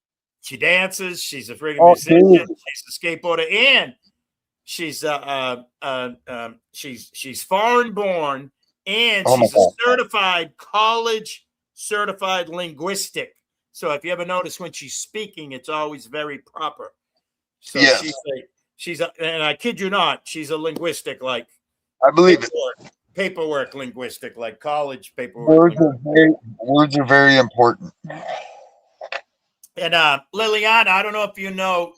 She dances. She's a friggin' musician. She's a skateboarder, and she's she's foreign born, and she's a certified linguistic. So if you ever notice when she's speaking, it's always very proper. So yes. And I kid you not, she's a linguistic, like I believe paperwork linguistic, like college paperwork. Words are very important. And Liliana, I don't know if you know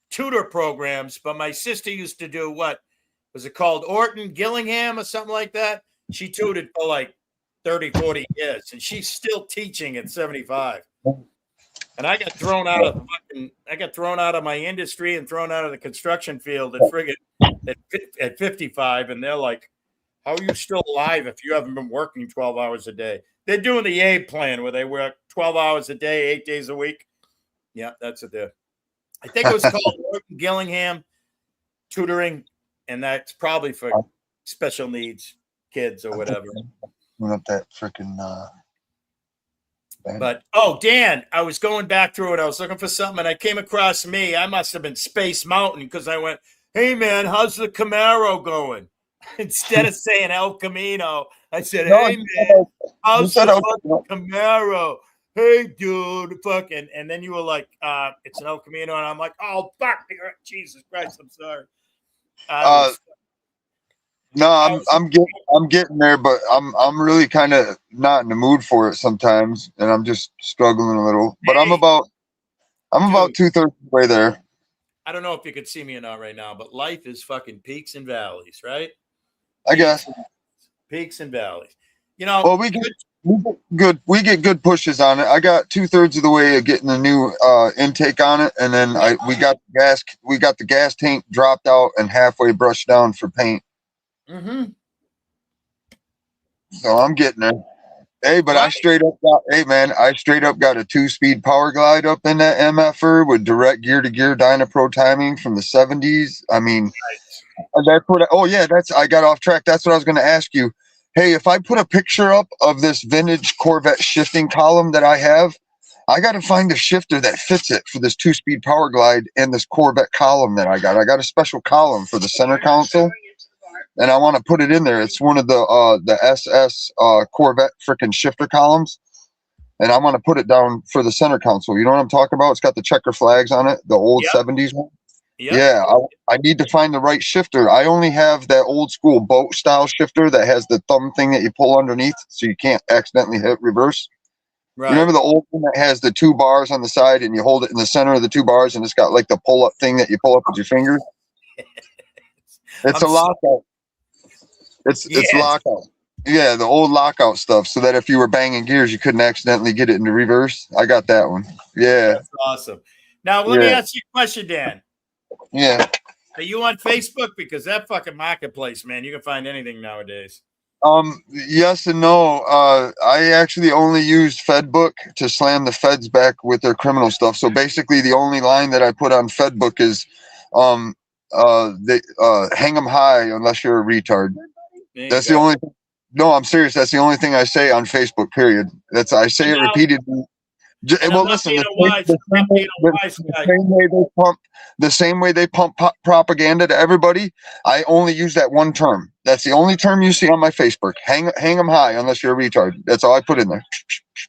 tutor programs, but my sister used to do what was it called? Orton Gillingham or something like that. She tutored for like 30, 40 years, and she's still teaching at 75. And I got thrown out of my industry and thrown out of the construction field at 55. And they're like, how are you still alive if you haven't been working 12 hours a day? They're doing the A plan where they work 12 hours a day, 8 days a week. Yeah, that's it there. I think it was called Orton Gillingham tutoring. And that's probably for special needs kids or whatever. Not that freaking But Dan, I was going back through it. I was looking for something, and I came across me. I must have been Space Mountain because I went, "Hey man, how's the Camaro going?" Instead of saying El Camino, I said, "Hey man, how's the Camaro?" Hey dude, fucking. And then you were like, "It's an El Camino," and I'm like, "Oh fuck, Jesus Christ, I'm sorry." No, I'm getting there, but I'm really kind of not in the mood for it sometimes, and I'm just struggling a little. But I'm about 2/3 of the way there. I don't know if you could see me or not right now, but life is fucking peaks and valleys, right? I guess. Peaks and valleys. You know, Well, we get good pushes on it. I got 2/3 of the way of getting the new intake on it, and then we got the gas tank dropped out and halfway brushed down for paint. Mm-hmm. So I'm getting there. Hey, but I straight up got a 2-speed power glide up in that MFR with direct gear to gear Dynapro timing from the 70s. I mean, that's what. I got off track. That's what I was going to ask you. Hey, if I put a picture up of this vintage Corvette shifting column that I have, I got to find a shifter that fits it for this 2-speed power glide and this Corvette column that I got. I got a special column for the center console, and I want to put it in there. It's one of the SS Corvette freaking shifter columns, and I want to put it down for the center console. You know what I'm talking about? It's got the checker flags on it, the old 70s one. Yep. Yeah, I need to find the right shifter. I only have that old school boat style shifter that has the thumb thing that you pull underneath so you can't accidentally hit reverse. Right. You remember the old one that has the 2 bars on the side and you hold it in the center of the 2 bars and it's got like the pull up thing that you pull up with your fingers? It's a lockout. It's lockout. Yeah, the old lockout stuff so that if you were banging gears, you couldn't accidentally get it into reverse. I got that one. Yeah. That's awesome. Now, let me ask you a question, Dan. Yeah. Are you on Facebook? Because that fucking marketplace, man, you can find anything nowadays. Yes and no. I actually only used Fedbook to slam the feds back with their criminal stuff. So basically the only line that I put on Fedbook is they hang them high unless you're a retard. That's the only no, I'm serious. That's the only thing I say on Facebook, period. I say it repeatedly. Well, listen, the same way they pump propaganda to everybody, I only use that one term. That's the only term you see on my Facebook. Hang them high unless you're a retard. That's all I put in there.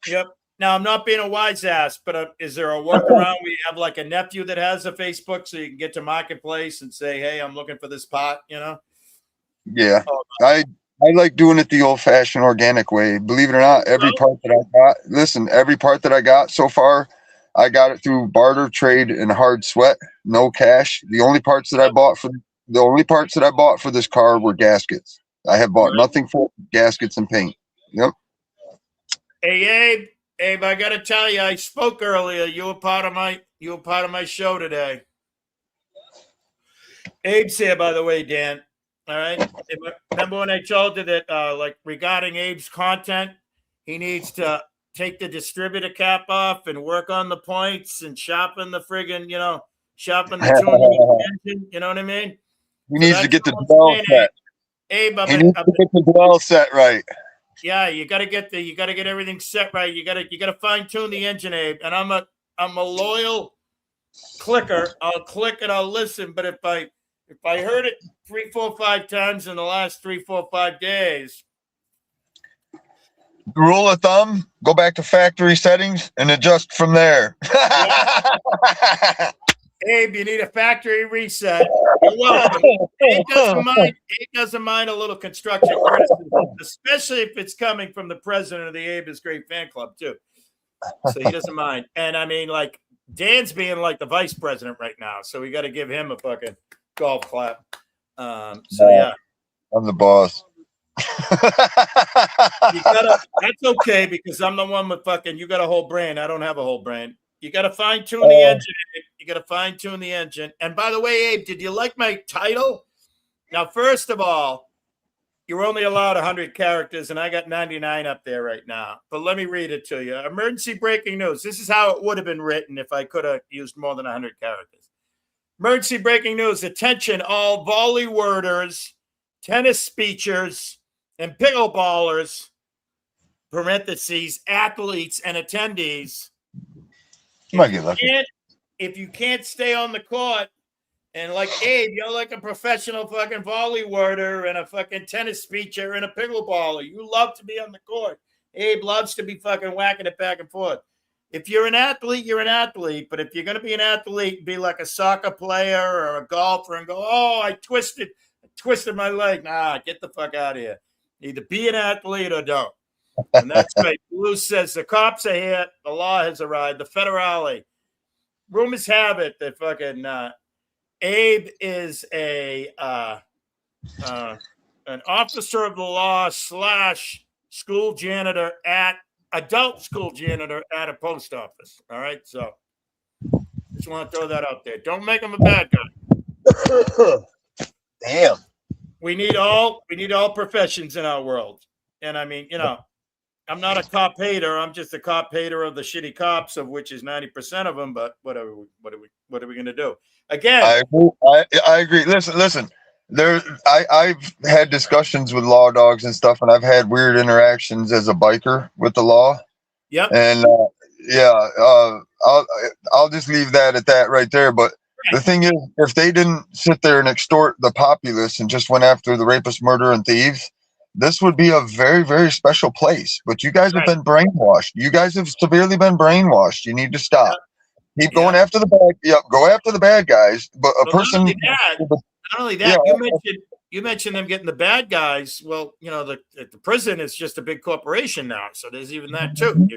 Yep. Now, I'm not being a wise ass, but is there a workaround where you have like a nephew that has a Facebook so you can get to Marketplace and say, hey, I'm looking for this pot, you know? Yeah. I like doing it the old-fashioned organic way. Believe it or not, every part that I got so far, I got it through barter, trade, and hard sweat. No cash. The only parts that I bought for this car were gaskets. I have bought nothing for gaskets and paint. Yep. Hey, Abe, I gotta tell you, I spoke earlier. You were part of my show today. Abe's here, by the way, Dan. All right. Remember when I told you that, like, regarding Abe's content, he needs to take the distributor cap off and work on the points and sharpen the friggin', sharpen the tuning engine. You know what I mean? He needs to get the dwell set. Abe, he needs to get the dwell set right. Yeah, you gotta get everything set right. You gotta fine tune the engine, Abe. And I'm a loyal clicker. I'll click and I'll listen, but if I heard it 3, 4, 5 times in the last 3, 4, 5 days. The rule of thumb, go back to factory settings and adjust from there. Abe, you need a factory reset. You're welcome. Abe doesn't mind a little construction criticism, especially if it's coming from the president of the Abe is Great fan club, too. So he doesn't mind. And I mean, like, Dan's being like the vice president right now, so we got to give him a fucking golf clap. Yeah, I'm the boss. That's okay because I'm the one with fucking. You got a whole brain. I don't have a whole brain. You got to fine tune the engine. You got to fine tune the engine. And by the way, Abe, did you like my title? Now, first of all, you're only allowed 100 characters, and I got 99 up there right now. But let me read it to you. Emergency breaking news. This is how it would have been written if I could have used more than 100 characters. Emergency breaking news. Attention, all VolleyWorders, TenniSpeachers, and PickleBawlers, parentheses, athletes and attendees. If you can't stay on the court, and like Abe, you're like a professional fucking VolleyWorder and a fucking TenniSpeacher and a PickleBaller. You love to be on the court. Abe loves to be fucking whacking it back and forth. If you're an athlete, you're an athlete. But if you're going to be an athlete, be like a soccer player or a golfer and go, oh, I twisted my leg. Nah, get the fuck out of here. Either be an athlete or don't. And that's right. Blue says the cops are here. The law has arrived. The federale. Rumors have it that fucking Abe is an officer of the law / school janitor adult school janitor at a post office. All right, so just want to throw that out there. Don't make him a bad guy. Damn. We need all professions in our world, and I mean, I'm not a cop hater. I'm just a cop hater of the shitty cops, of which is 90% of them. But whatever. What are we going to do? Again, I agree. Listen. I've had discussions with law dogs and stuff, and I've had weird interactions as a biker with the law. Yep. And I'll just leave that at that right there. But the thing is, if they didn't sit there and extort the populace and just went after the rapists, murder, and thieves, this would be a very, very special place. But you guys have been brainwashed. You guys have severely been brainwashed. You need to stop. Keep going after the bad. Yep, go after the bad guys. But person. Not only that, you mentioned them getting the bad guys. Well, the prison is just a big corporation now, so there's even that too.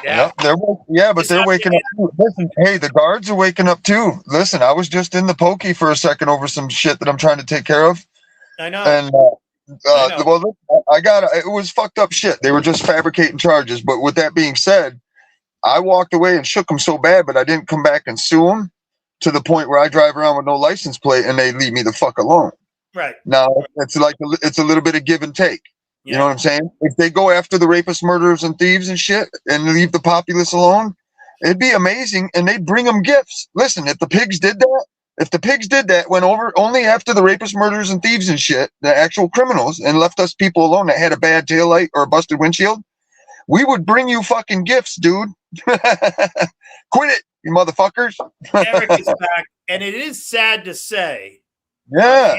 Yeah, they're waking up too. Listen, hey, the guards are waking up too. Listen, I was just in the pokey for a second over some shit that I'm trying to take care of. I know. And well, it was fucked up shit. They were just fabricating charges. But with that being said, I walked away and shook them so bad, but I didn't come back and sue them. To the point where I drive around with no license plate and they leave me the fuck alone. Right. Now it's like it's a little bit of give and take. You know what I'm saying? If they go after the rapists, murderers, and thieves and shit and leave the populace alone, it'd be amazing. And they'd bring them gifts. Listen, if the pigs did that, went over only after the rapists, murderers, and thieves and shit, the actual criminals, and left us people alone that had a bad taillight or a busted windshield, we would bring you fucking gifts, dude. Quit it, you motherfuckers. Eric is back, and it is sad to say. Yeah.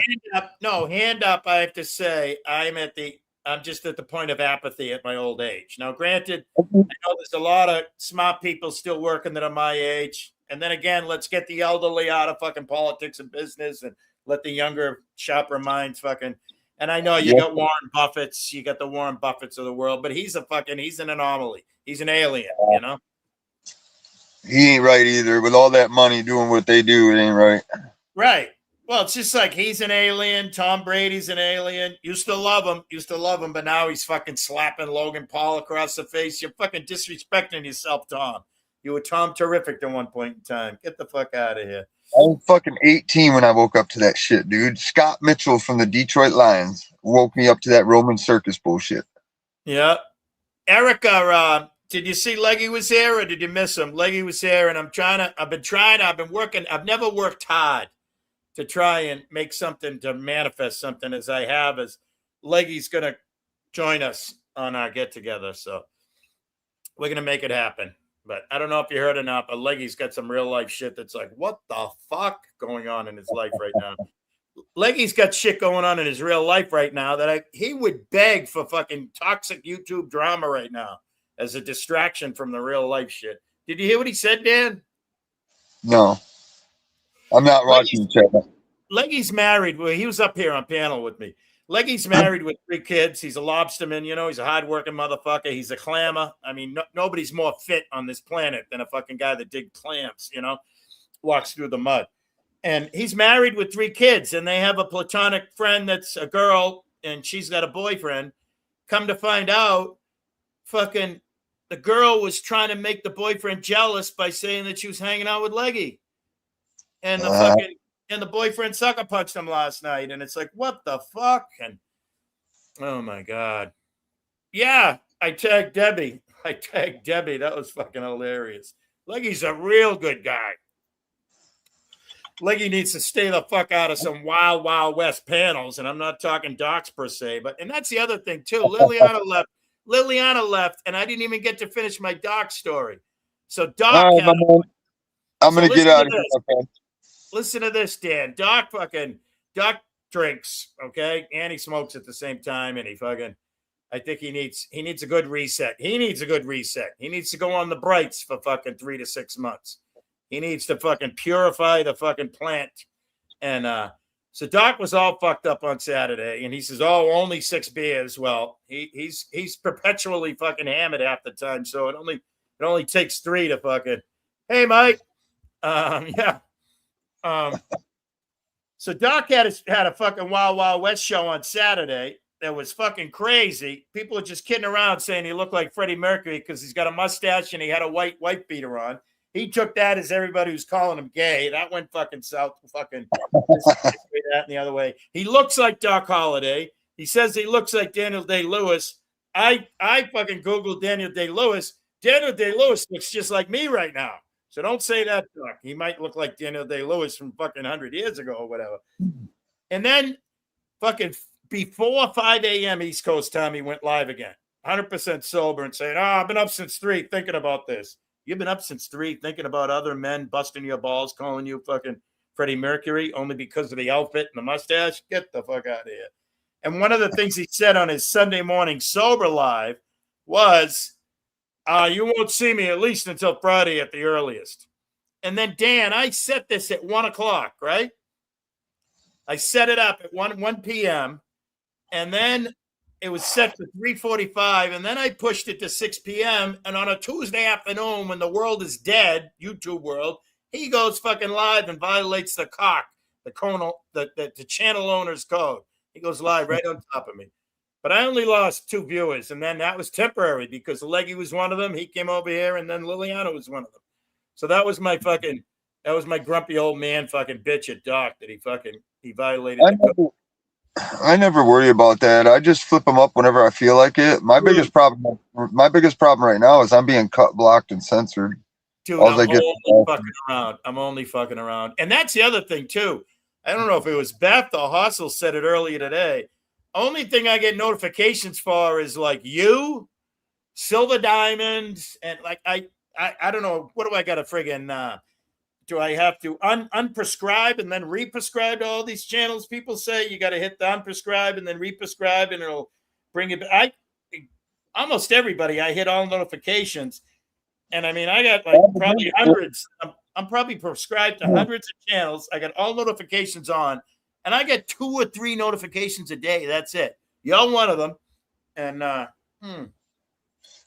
Hand up. I have to say, I'm just at the point of apathy at my old age. Now, granted, I know there's a lot of smart people still working that are my age. And then again, let's get the elderly out of fucking politics and business and let the younger, sharper minds fucking. And I know you got Warren Buffett's, you got the Warren Buffett's of the world, but he's an anomaly. He's an alien, He ain't right either. With all that money doing what they do, it ain't right. Right. Well, it's just like he's an alien. Tom Brady's an alien. Used to love him, but now he's fucking slapping Logan Paul across the face. You're fucking disrespecting yourself, Tom. You were Tom Terrific at one point in time. Get the fuck out of here. I was fucking 18 when I woke up to that shit, dude. Scott Mitchell from the Detroit Lions woke me up to that Roman circus bullshit. Yeah. Erica, did you see Leggy was here or did you miss him? Leggy was here, and I've been working. I've never worked hard to try and make something, to manifest something as I have, as Leggy's going to join us on our get together. So we're going to make it happen. But I don't know if you heard or not, but Leggy's got some real life shit that's like, what the fuck going on in his life right now? Leggy's got shit going on in his real life right now that he would beg for fucking toxic YouTube drama right now as a distraction from the real life shit. Did you hear what he said, Dan? No. I'm not watching the channel. Leggy's married. Well, he was up here on panel with me. Leggy's married with 3 kids. He's a lobsterman, he's a hardworking motherfucker. He's a clammer. I mean, nobody's more fit on this planet than a fucking guy that digs clams, walks through the mud. And he's married with 3 kids, and they have a platonic friend that's a girl, and she's got a boyfriend. Come to find out, fucking the girl was trying to make the boyfriend jealous by saying that she was hanging out with Leggy. And the boyfriend sucker punched him last night. And it's like, what the fuck? And oh my God. Yeah, I tagged Debbie. That was fucking hilarious. Leggy's a real good guy. Leggy needs to stay the fuck out of some wild, wild west panels. And I'm not talking docs per se, and that's the other thing too. Liliana left, and I didn't even get to finish my doc story. So Doc, I'm going to get out of here. Okay. Listen to this, Dan. Doc drinks, okay, and he smokes at the same time, and I think he needs a good reset. He needs to go on the brights for fucking 3 to 6 months. He needs to fucking purify the fucking plant. And so Doc was all fucked up on Saturday, and he says, "Oh, only 6 beers." Well, he's perpetually fucking hammered half the time, so it only takes 3 to fucking. Hey, Mike. Yeah. So Doc had a fucking Wild Wild West show on Saturday that was fucking crazy. People were just kidding around saying he looked like Freddie Mercury because he's got a mustache and he had a white beater on. He took that as everybody was calling him gay. That went fucking south. Fucking that and the other way. He looks like Doc Holliday. He says he looks like Daniel Day-Lewis. I fucking Googled Daniel Day-Lewis. Daniel Day-Lewis looks just like me right now. So don't say that, Doc. He might look like Daniel Day-Lewis from fucking 100 years ago or whatever. And then fucking before 5 a.m. East Coast time, he went live again. 100% sober and saying, I've been up since 3 thinking about this. You've been up since 3 thinking about other men busting your balls, calling you fucking Freddie Mercury only because of the outfit and the mustache? Get the fuck out of here. And one of the things he said on his Sunday morning sober live was, you won't see me at least until Friday at the earliest. And then, Dan, I set this at 1 o'clock, right? I set it up at 1 p.m. And then it was set for 3:45. And then I pushed it to 6 p.m. And on a Tuesday afternoon when the world is dead, YouTube world, he goes fucking live and violates the channel owner's code. He goes live right on top of me. But I only lost 2 viewers, and then that was temporary because Leggy was one of them. He came over here, and then Liliana was one of them. So that was my grumpy old man fucking bitch at Doc that he violated. I never worry about that. I just flip them up whenever I feel like it. My biggest problem right now is I'm being cut, blocked, and censored. Dude, I'm only fucking around. And that's the other thing, too. I don't know if it was Beth or Hossel said it earlier today. Only thing I get notifications for is like you, Silver Diamonds, and like I don't know, what do I got to friggin' do I have to unprescribe and then represcribe to all these channels? People say you got to hit the unprescribe and then represcribe and it'll bring it back. Almost everybody, I hit all notifications. And I mean, I got like probably hundreds. I'm probably prescribed to hundreds of channels. I got all notifications on. And I get 2 or 3 notifications a day. That's it. You're one of them. And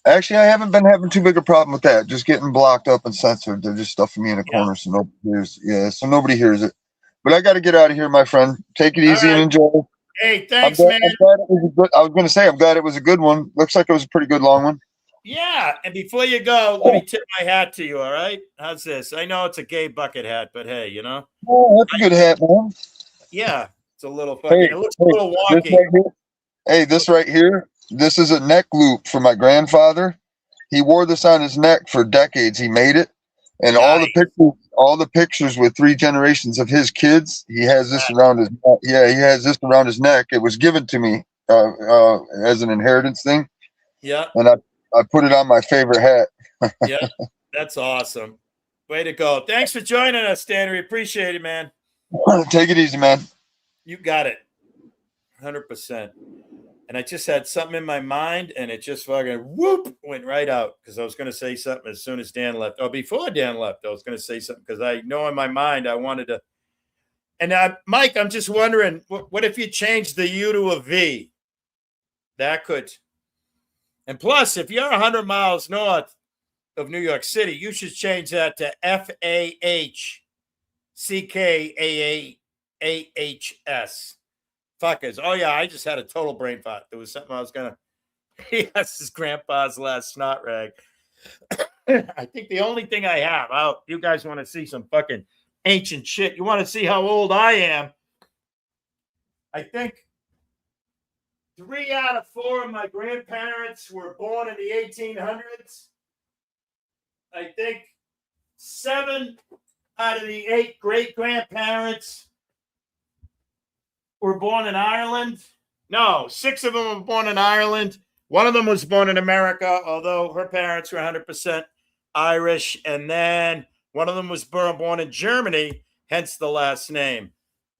actually, I haven't been having too big a problem with that. Just getting blocked up and censored. They're just stuffing me in a corner, so nobody hears. Yeah, so nobody hears it. But I got to get out of here, my friend. Take it easy and enjoy. Hey, thanks, man. I was going to say, I'm glad it was a good one. Looks like it was a pretty good long one. Yeah, and before you go, let me tip my hat to you. All right, how's this? I know it's a gay bucket hat, but hey, you know. Oh, that's a good hat, man. Yeah, it's a little fucking. It looks a little wonky. This right here. This is a neck loop for my grandfather. He wore this on his neck for decades. He made it, and nice. all the pictures with 3 generations of his kids. He has this around his. Yeah, he has this around his neck. It was given to me as an inheritance thing. Yeah, and I put it on my favorite hat. Yeah, that's awesome. Way to go. Thanks for joining us, Dan. We appreciate it, man. Take it easy, man. You got it. 100%. And I just had something in my mind, and it just fucking went right out because I was going to say something as soon as Dan left. Or before Dan left, I was going to say something because I know in my mind I wanted to. And Mike, I'm just wondering, what if you change the U to a V? That could. And plus, if you're 100 miles north of New York City, you should change that to FAHCKAAHS. Fuckers. Oh, yeah, I just had a total brain fart. There was something I was going to. Yes, his grandpa's last snot rag. I think the only thing I have. You guys want to see some fucking ancient shit. You want to see how old I am. I think 3 out of 4 of my grandparents were born in the 1800s. I think 7 out of the 8 great-grandparents were born in Ireland. No, 6 of them were born in Ireland. One of them was born in America, although her parents were 100% Irish. And then one of them was born in Germany, hence the last name.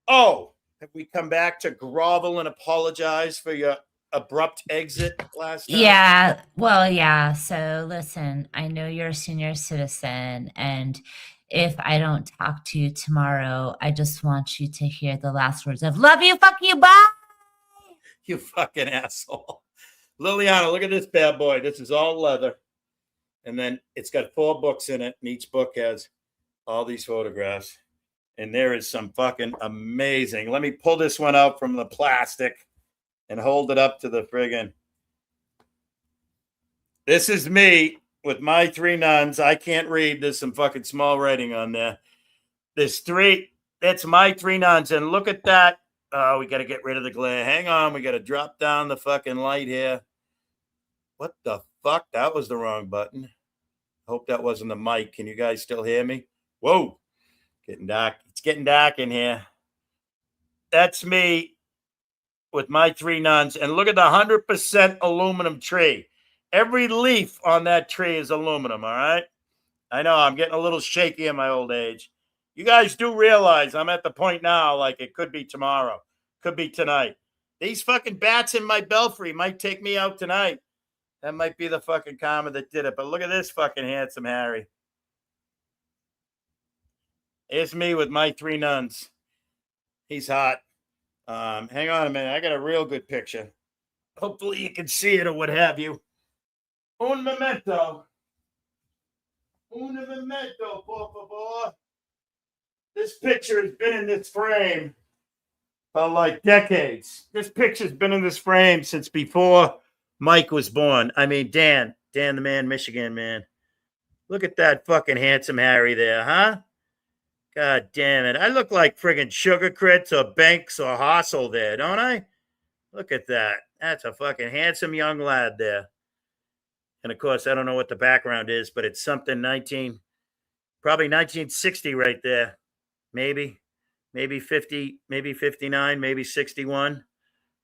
Oh, have we come back to grovel and apologize for your abrupt exit last time? Yeah, well, yeah. So listen, I know you're a senior citizen, and if I don't talk to you tomorrow, I just want you to hear the last words of love you, fuck you, bye. You fucking asshole. Liliana, look at this bad boy. This is all leather. And then it's got 4 books in it, and each book has all these photographs. And there is some fucking amazing. Let me pull this one out from the plastic and hold it up to the friggin'. This is me with my 3 nuns. I can't read. There's some fucking small writing on there. There's 3. That's my 3 nuns. And look at that. Oh, we got to get rid of the glare. Hang on. We got to drop down the fucking light here. What the fuck? That was the wrong button. Hope that wasn't the mic. Can you guys still hear me? Whoa. Getting dark. It's getting dark in here. That's me with my 3 nuns. And look at the 100% aluminum tree. Every leaf on that tree is aluminum, all right? I know I'm getting a little shaky in my old age. You guys do realize I'm at the point now, like it could be tomorrow, could be tonight. These fucking bats in my belfry might take me out tonight. That might be the fucking karma that did it. But look at this fucking handsome Harry. It's me with my 3 nuns. He's hot. Hang on a minute. I got a real good picture. Hopefully you can see it or what have you. Un momento. Un momento, por favor. This picture has been in this frame for like decades. This picture's been in this frame since before Mike was born. I mean, Dan the man, Michigan man. Look at that fucking handsome Harry there, huh? God damn it. I look like friggin' Sugar Crits or Banks or Hossel there, don't I? Look at that. That's a fucking handsome young lad there. And of course, I don't know what the background is, but it's something probably 1960 right there. Maybe 50, maybe 59, maybe 61.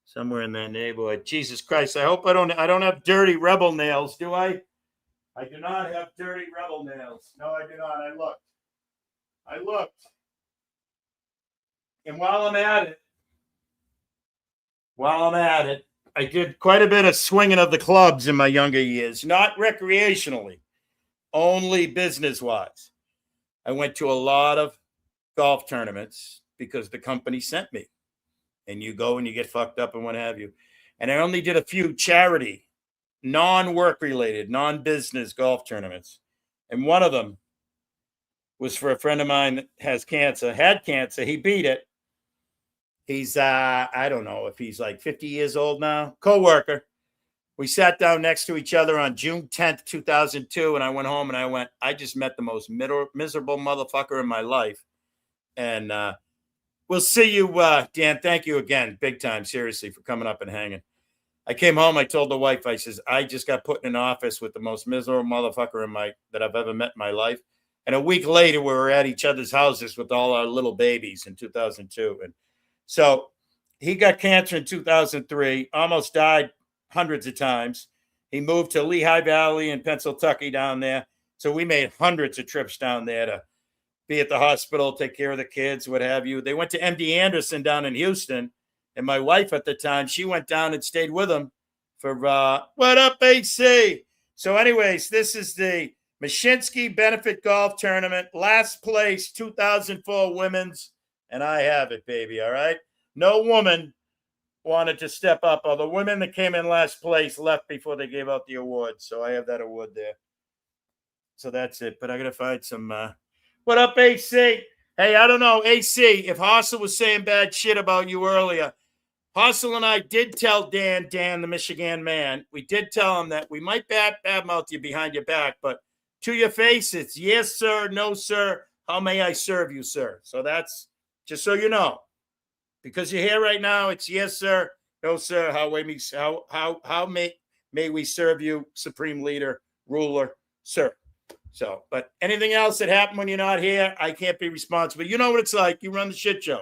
Somewhere in that neighborhood. Jesus Christ. I hope I don't have dirty rebel nails, do I? I do not have dirty rebel nails. No, I do not. I looked. And while I'm at it, I did quite a bit of swinging of the clubs in my younger years, not recreationally, only business-wise. I went to a lot of golf tournaments because the company sent me. And you go and you get fucked up and what have you. And I only did a few charity, non-work related, non-business golf tournaments. And one of them was for a friend of mine that had cancer. He beat it. He's, I don't know if he's like 50 years old now, co-worker. We sat down next to each other on June 10th, 2002. And I went home and I just met the most miserable motherfucker in my life. And we'll see you, Dan. Thank you again. Big time. Seriously, for coming up and hanging. I came home. I told the wife, I says, I just got put in an office with the most miserable motherfucker that I've ever met in my life. And a week later, we were at each other's houses with all our little babies in 2002. And so he got cancer in 2003, almost died hundreds of times. He moved to Lehigh Valley in Pennsylvania down there. So we made hundreds of trips down there to be at the hospital, take care of the kids, what have you. They went to MD Anderson down in Houston. And my wife at the time, she went down and stayed with him for, what up, AC? So anyways, this is the Mashinsky Benefit Golf Tournament, last place, 2004 women's, and I have it, baby, all right? No woman wanted to step up. All the women that came in last place left before they gave out the award, so I have that award there. So that's it, but I got to find some, what up, AC? Hey, I don't know, AC, if Hossel was saying bad shit about you earlier, Hossel and I did tell Dan, the Michigan man, we did tell him that we might badmouth you behind your back, but to your face, it's yes, sir, no, sir. How may I serve you, sir? So that's just so you know, because you're here right now. It's yes, sir, no, sir. How may we serve you, Supreme Leader, Ruler, sir? So, but anything else that happened when you're not here, I can't be responsible. You know what it's like. You run the shit show.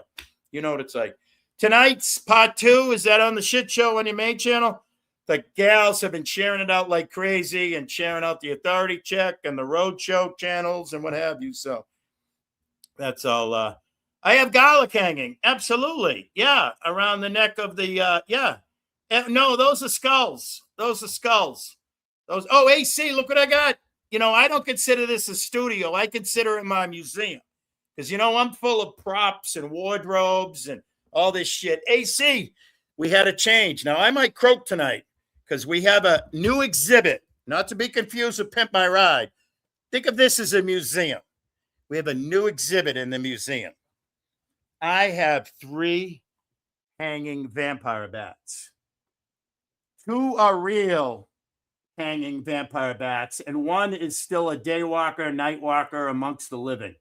You know what it's like. Tonight's part 2, is that on the shit show on your main channel? The gals have been sharing it out like crazy and sharing out the Authority Check and the Road Show channels and what have you. So that's all. I have garlic hanging. Absolutely. Yeah. Around the neck of the, yeah. No, those are skulls. Those are skulls. Oh, AC, look what I got. You know, I don't consider this a studio. I consider it my museum because, you know, I'm full of props and wardrobes and all this shit. AC, we had a change. Now, I might croak tonight because we have a new exhibit, not to be confused with Pimp My Ride. Think of this as a museum. We have a new exhibit in the museum. I have 3 hanging vampire bats. 2 are real hanging vampire bats, and 1 is still a day walker, night walker amongst the living.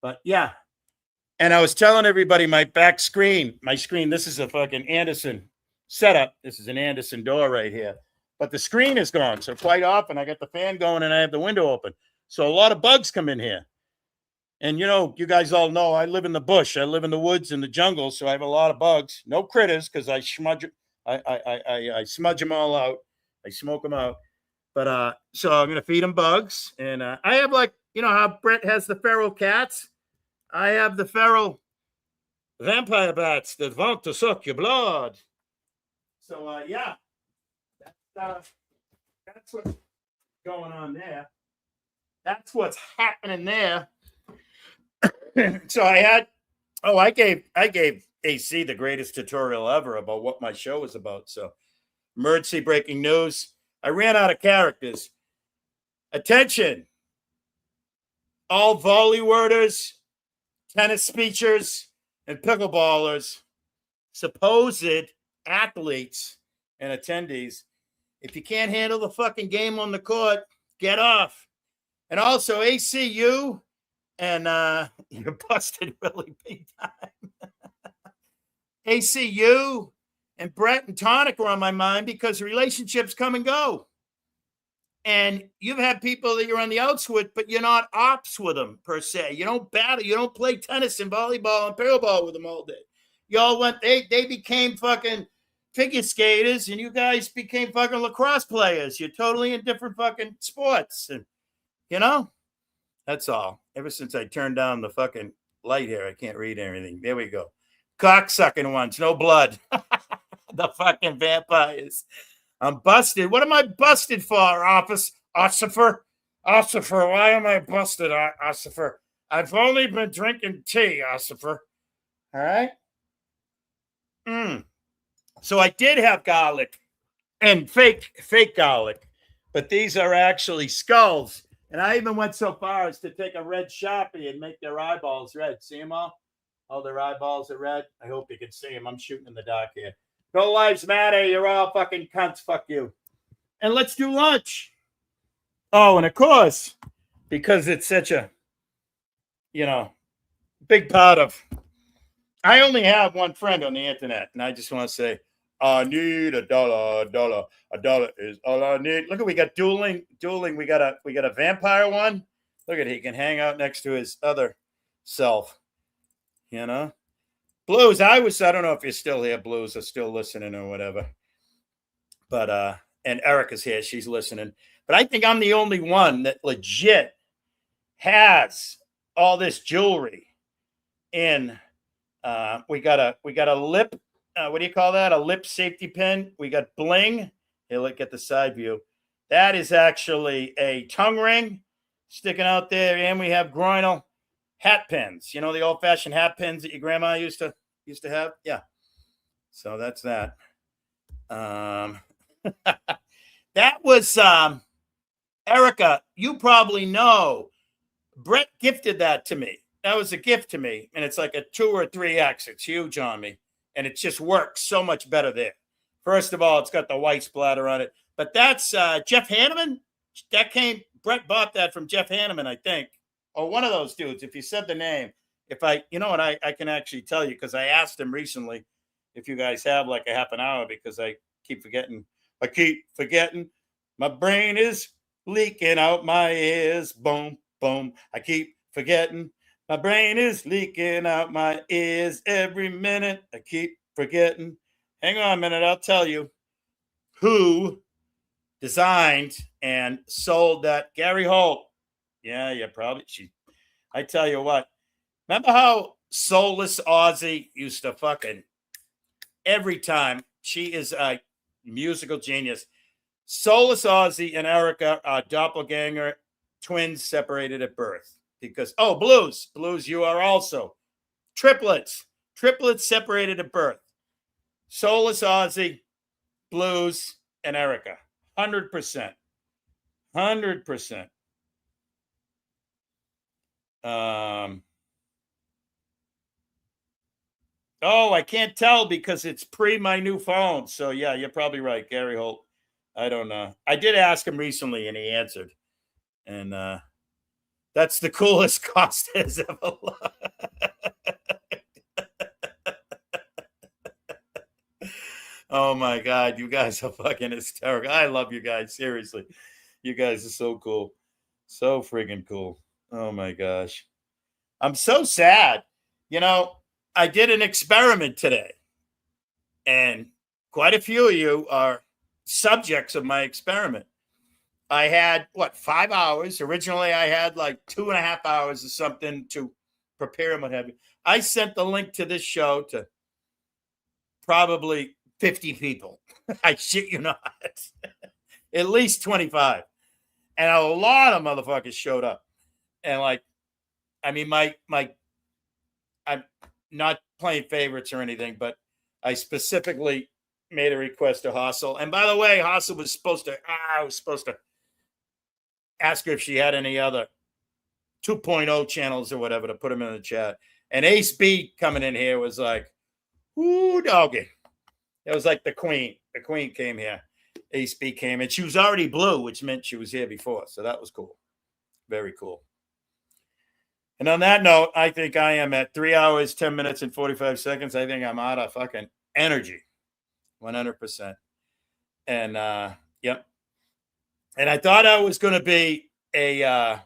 But yeah. And I was telling everybody my screen, this is a fucking Anderson setup. This is an Anderson door right here. But the screen is gone. So quite often I got the fan going and I have the window open. So a lot of bugs come in here. And you know, you guys all know I live in the bush. I live in the woods and the jungle. So I have a lot of bugs. No critters because I smudge them all out. I smoke them out. But so I'm gonna feed them bugs. And I have, like, you know how Brett has the feral cats? I have the feral vampire bats that want to suck your blood. So yeah, that's what's going on there. That's what's happening there. So I gave AC the greatest tutorial ever about what my show is about. So emergency breaking news. I ran out of characters. Attention, all VolleyWorders, TenniSpeachers, and PickleBallers, supposed athletes and attendees. If you can't handle the fucking game on the court, get off. And also ACU, and you're busted really big time. ACU and Brett and Tonic are on my mind because relationships come and go. And you've had people that you're on the outs with, but you're not ops with them per se. You don't battle. You don't play tennis and volleyball and pickleball with them all day. You all went, they became fucking figure skaters, and you guys became fucking lacrosse players. You're totally in different fucking sports. And, you know, that's all. Ever since I turned down the fucking light here, I can't read anything. There we go. Cocksucking ones, no blood. The fucking vampires. I'm busted. What am I busted for, Ossifer? Ossifer, why am I busted, Ossifer? I've only been drinking tea, Ossifer. All right? So I did have garlic and fake garlic, but these are actually skulls. And I even went so far as to take a red Sharpie and make their eyeballs red. See them all? All their eyeballs are red. I hope you can see them. I'm shooting in the dark here. No lives matter. You're all fucking cunts. Fuck you. And let's do lunch. Oh, and of course, because it's such a, big part of, I only have one friend on the internet, and I just want to say, I need $1. $1 is all I need. Look, we got dueling. We got a vampire one. Look at, he can hang out next to his other self. Blues, I don't know if you're still here, Blues, or still listening or whatever. But and Erica's here, she's listening. But I think I'm the only one that legit has all this jewelry in. We got a lip. What do you call that? A lip safety pin. We got bling. Here, look at the side view. That is actually a tongue ring sticking out there, and we have groinal hat pins. You know, the old-fashioned hat pins that your grandma used to have. Yeah. So that's that. That was Erica. You probably know. Brett gifted that to me. That was a gift to me, and it's like a 2 or 3X. It's huge on me, and it just works so much better there. First of all, it's got the white splatter on it, but that's Jeff Hanneman. Brett bought that from Jeff Hanneman, I think, or one of those dudes. If you said the name, I can actually tell you because I asked him recently if you guys have like a half an hour because I keep forgetting. My brain is leaking out my ears. Boom, boom. I keep forgetting. My brain is leaking out my ears every minute. I keep forgetting. Hang on a minute. I'll tell you who designed and sold that. Gary Holt. Yeah, probably. I tell you what. Remember how Soulless Aussie used to fucking every time? She is a musical genius. Soulless Aussie and Erica are doppelganger twins separated at birth. Because, Blues, you are also triplets separated at birth. Soulless Aussie, Blues, and Erica. 100%. 100%. Oh, I can't tell because it's pre my new phone. So yeah, you're probably right, Gary Holt. I don't know. I did ask him recently, and he answered. And that's the coolest cost has ever loved. Oh my God, you guys are fucking hysterical. I love you guys. Seriously. You guys are so cool. So friggin' cool. Oh my gosh. I'm so sad. You know, I did an experiment today, and quite a few of you are subjects of my experiment. I had 5 hours. Originally, I had like 2.5 hours or something to prepare and what have you. I sent the link to this show to probably 50 people. I shit you not. At least 25. And a lot of motherfuckers showed up. And like, I mean, I'm not playing favorites or anything, but I specifically made a request to Hossel. And by the way, Hossel was supposed to, I was supposed to ask her if she had any other 2.0 channels or whatever to put them in the chat. And Ace B coming in here was like, ooh, doggy. It was like the queen. The queen came here. Ace B came, and she was already blue, which meant she was here before. So that was cool. Very cool. And on that note, I think I am at 3 hours, 10 minutes, and 45 seconds. I think I'm out of fucking energy. 100%. And, yep. And I thought I was going to be a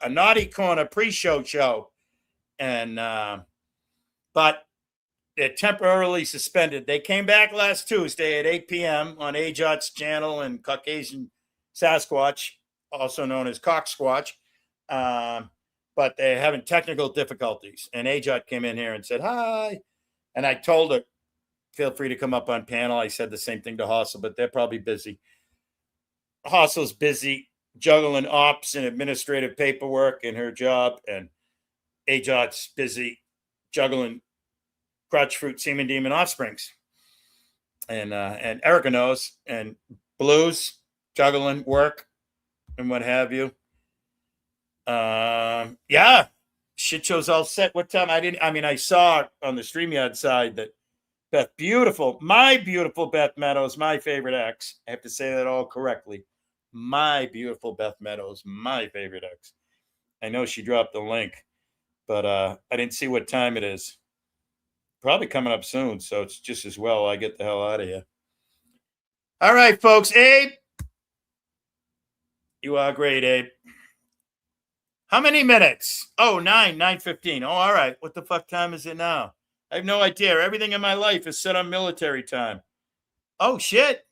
Naughty Corner pre-show show. And, but they're temporarily suspended. They came back last Tuesday at 8 p.m. on AJOT's channel and Caucasian Sasquatch, also known as Cock Squatch. But they're having technical difficulties. And AJOT came in here and said, hi. And I told her, feel free to come up on panel. I said the same thing to Hossel, but they're probably busy. Hossel's busy juggling ops and administrative paperwork in her job. And AJOT's busy juggling crotch fruit, semen demon offsprings. And Erica knows. And Blues, juggling work and what have you. Yeah. Shit show's all set. What time? I saw on the StreamYard side that my beautiful Beth Meadows, my favorite ex. I have to say that all correctly. My beautiful Beth Meadows, my favorite ex. I know she dropped the link, but I didn't see what time it is. Probably coming up soon, so it's just as well I get the hell out of here. All right, folks. Abe, you are great, Abe. How many minutes? Oh, 9:15. Oh, all right. What the fuck time is it now? I have no idea. Everything in my life is set on military time. Oh, shit.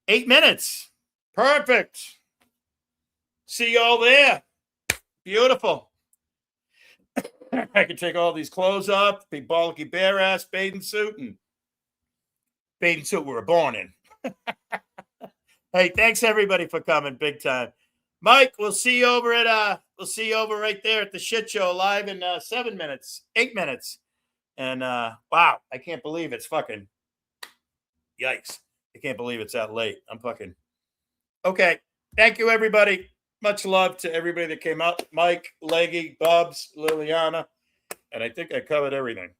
8 minutes. Perfect. See y'all there. Beautiful. I can take all these clothes off, big bollocky bare ass bathing suit and bathing suit we were born in. Hey, thanks everybody for coming. Big time. Mike, we'll see you over right there at the shit show live in 8 minutes. And wow, I can't believe it's fucking yikes. I can't believe it's that late. I'm fucking okay. Thank you, everybody. Much love to everybody that came out. Mike, Leggy, Bubs, Liliana. And I think I covered everything.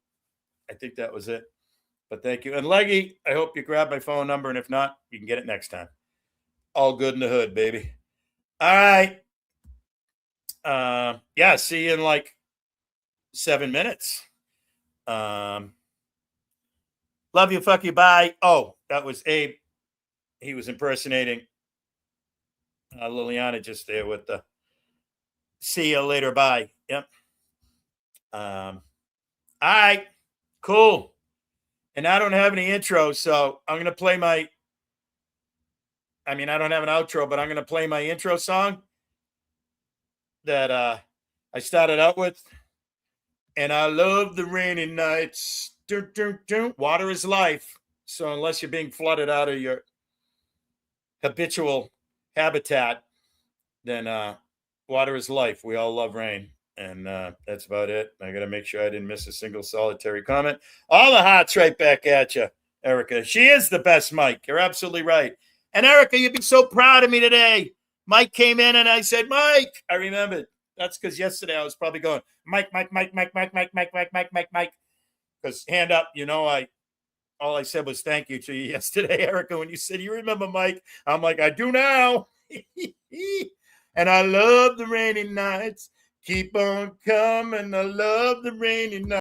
I think that was it. But thank you. And Leggy, I hope you grab my phone number. And if not, you can get it next time. All good in the hood, baby. All right. Yeah, see you in like 7 minutes. Love you, fuck you, bye. Oh, that was Abe. He was impersonating Liliana just there with the see you later, bye. Yep. All right, cool. And I don't have any intro, so I'm gonna play I don't have an outro, but I'm going to play my intro song that I started out with. And I love the rainy nights. Dun, dun, dun. Water is life. So unless you're being flooded out of your habitual habitat, then water is life. We all love rain. And that's about it. I got to make sure I didn't miss a single solitary comment. All the hearts right back at you, Erica. She is the best, Mike. You're absolutely right. And Erica, you'd be so proud of me today. Mike came in and I said, Mike, I remembered. That's because yesterday I was probably going, Mike. Because hand up, all I said was thank you to you yesterday, Erica, when you said, you remember Mike? I'm like, I do now. And I love the rainy nights. Keep on coming. I love the rainy nights.